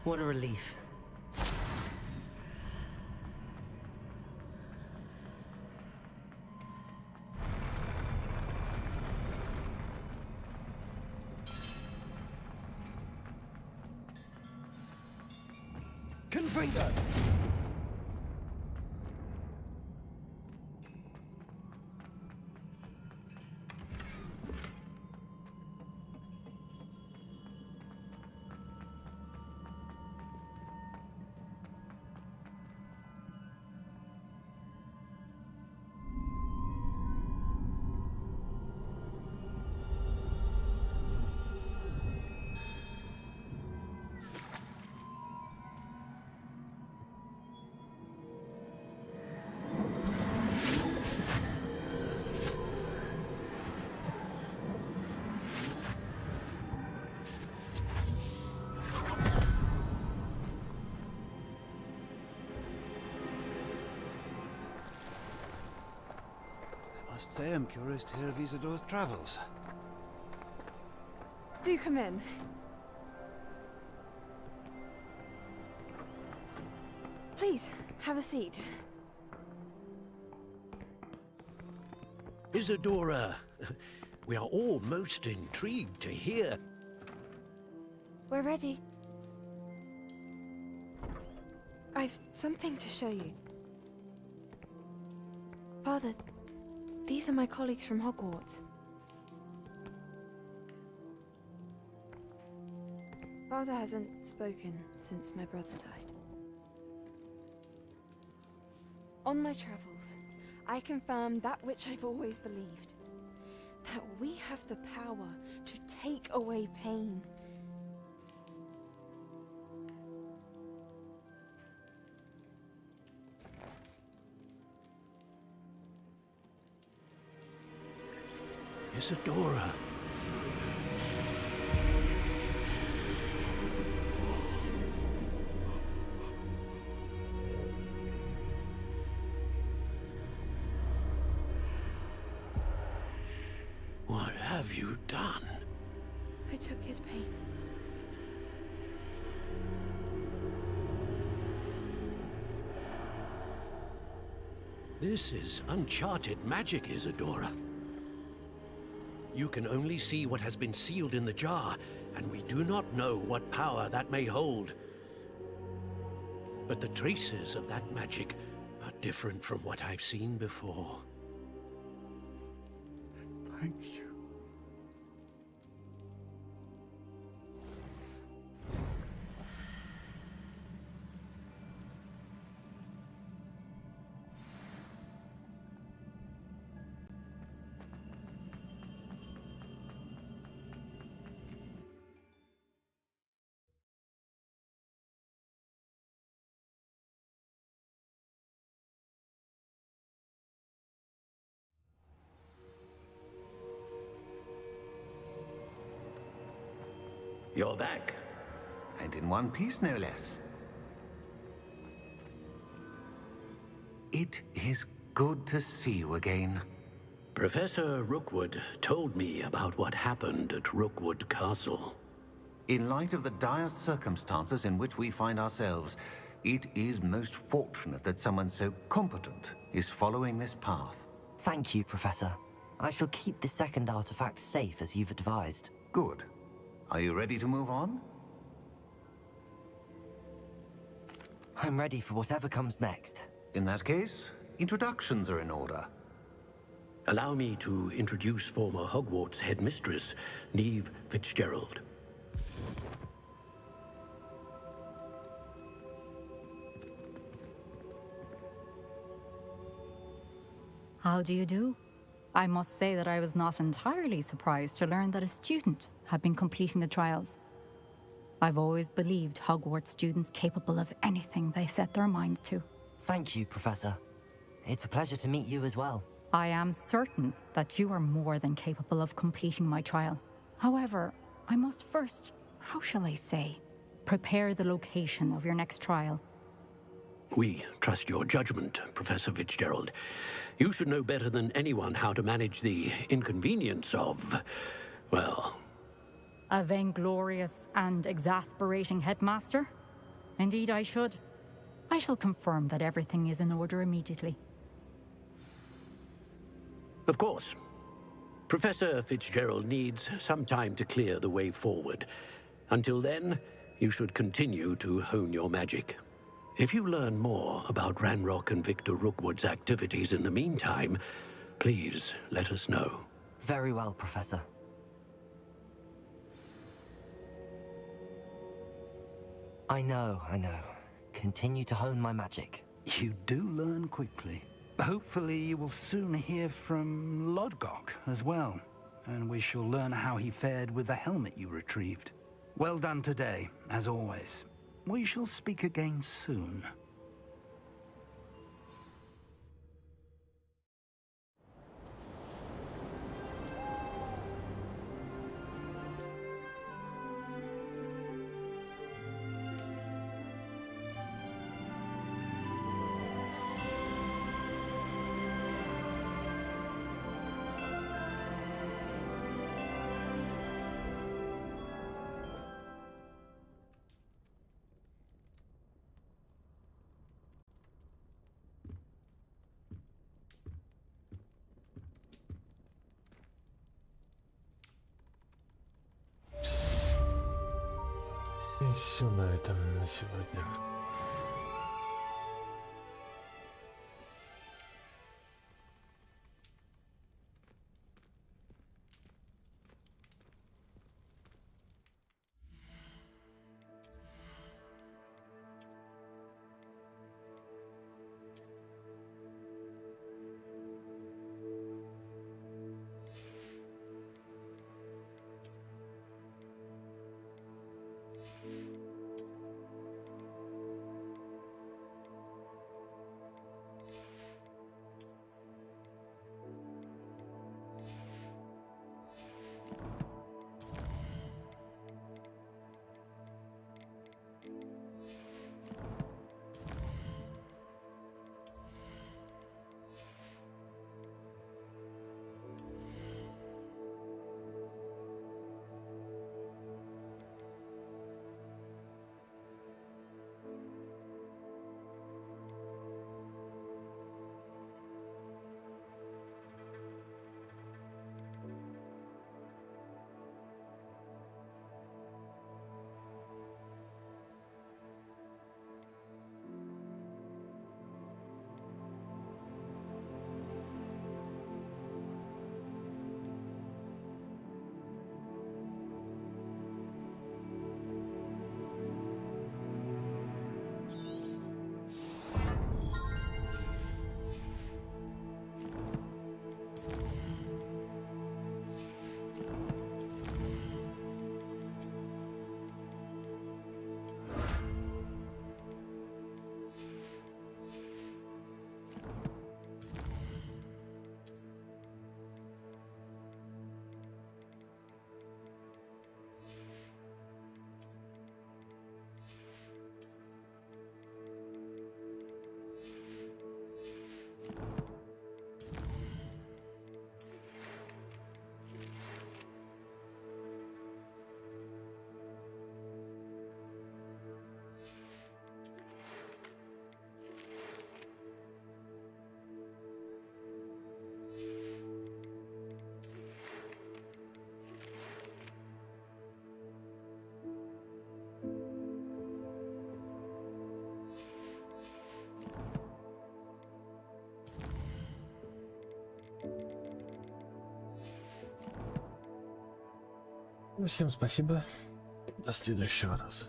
What a relief. Confringo! I must say I'm curious to hear of Isidore's travels. Do come in. Please, have a seat. Isadora, we are all most intrigued to hear. We're ready. I've something to show you. Father, these are my colleagues from Hogwarts. Father hasn't spoken since my brother died. On my travels, I confirmed that which I've always believed. That we have the power to take away pain. Isadora. What have you done? I took his pain. This is uncharted magic, Isadora. You can only see what has been sealed in the jar, and we do not know what power that may hold. But the traces of that magic are different from what I've seen before. Thank you. You're back. And in one piece, no less. It is good to see you again. Professor Rookwood told me about what happened at Rookwood Castle. In light of the dire circumstances in which we find ourselves, it is most fortunate that someone so competent is following this path. Thank you, Professor. I shall keep the second artifact safe as you've advised. Good. Are you ready to move on? I'm ready for whatever comes next. In that case, introductions are in order. Allow me to introduce former Hogwarts headmistress, Neve Fitzgerald. How do you do? I must say that I was not entirely surprised to learn that a student had been completing the trials. I've always believed Hogwarts students capable of anything they set their minds to. Thank you, Professor. It's a pleasure to meet you as well. I am certain that you are more than capable of completing my trial. However, I must first, how shall I say, prepare the location of your next trial. We trust your judgment, Professor Fitzgerald. You should know better than anyone how to manage the inconvenience of, well... A vainglorious and exasperating headmaster? Indeed I should. I shall confirm that everything is in order immediately. Of course. Professor Fitzgerald needs some time to clear the way forward. Until then, you should continue to hone your magic. If you learn more about Ranrock and Victor Rookwood's activities in the meantime, please let us know. Very well, Professor. I know. Continue to hone my magic. You do learn quickly. Hopefully you will soon hear from Lodgok as well, and we shall learn how he fared with the helmet you retrieved. Well done today, as always. We shall speak again soon. И все на этом на сегодня. Всем спасибо. До следующего раза.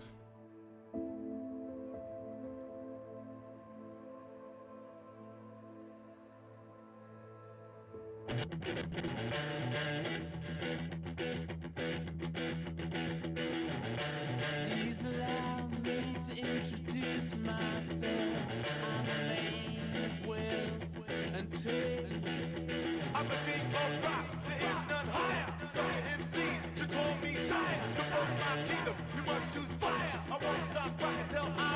Please allow me to introduce myself. I'm a man of wealth and taste. I'm a king of rock, there is none higher. Some MCs should call me sire. Come from my kingdom, you must choose fire. I won't stop rocking till I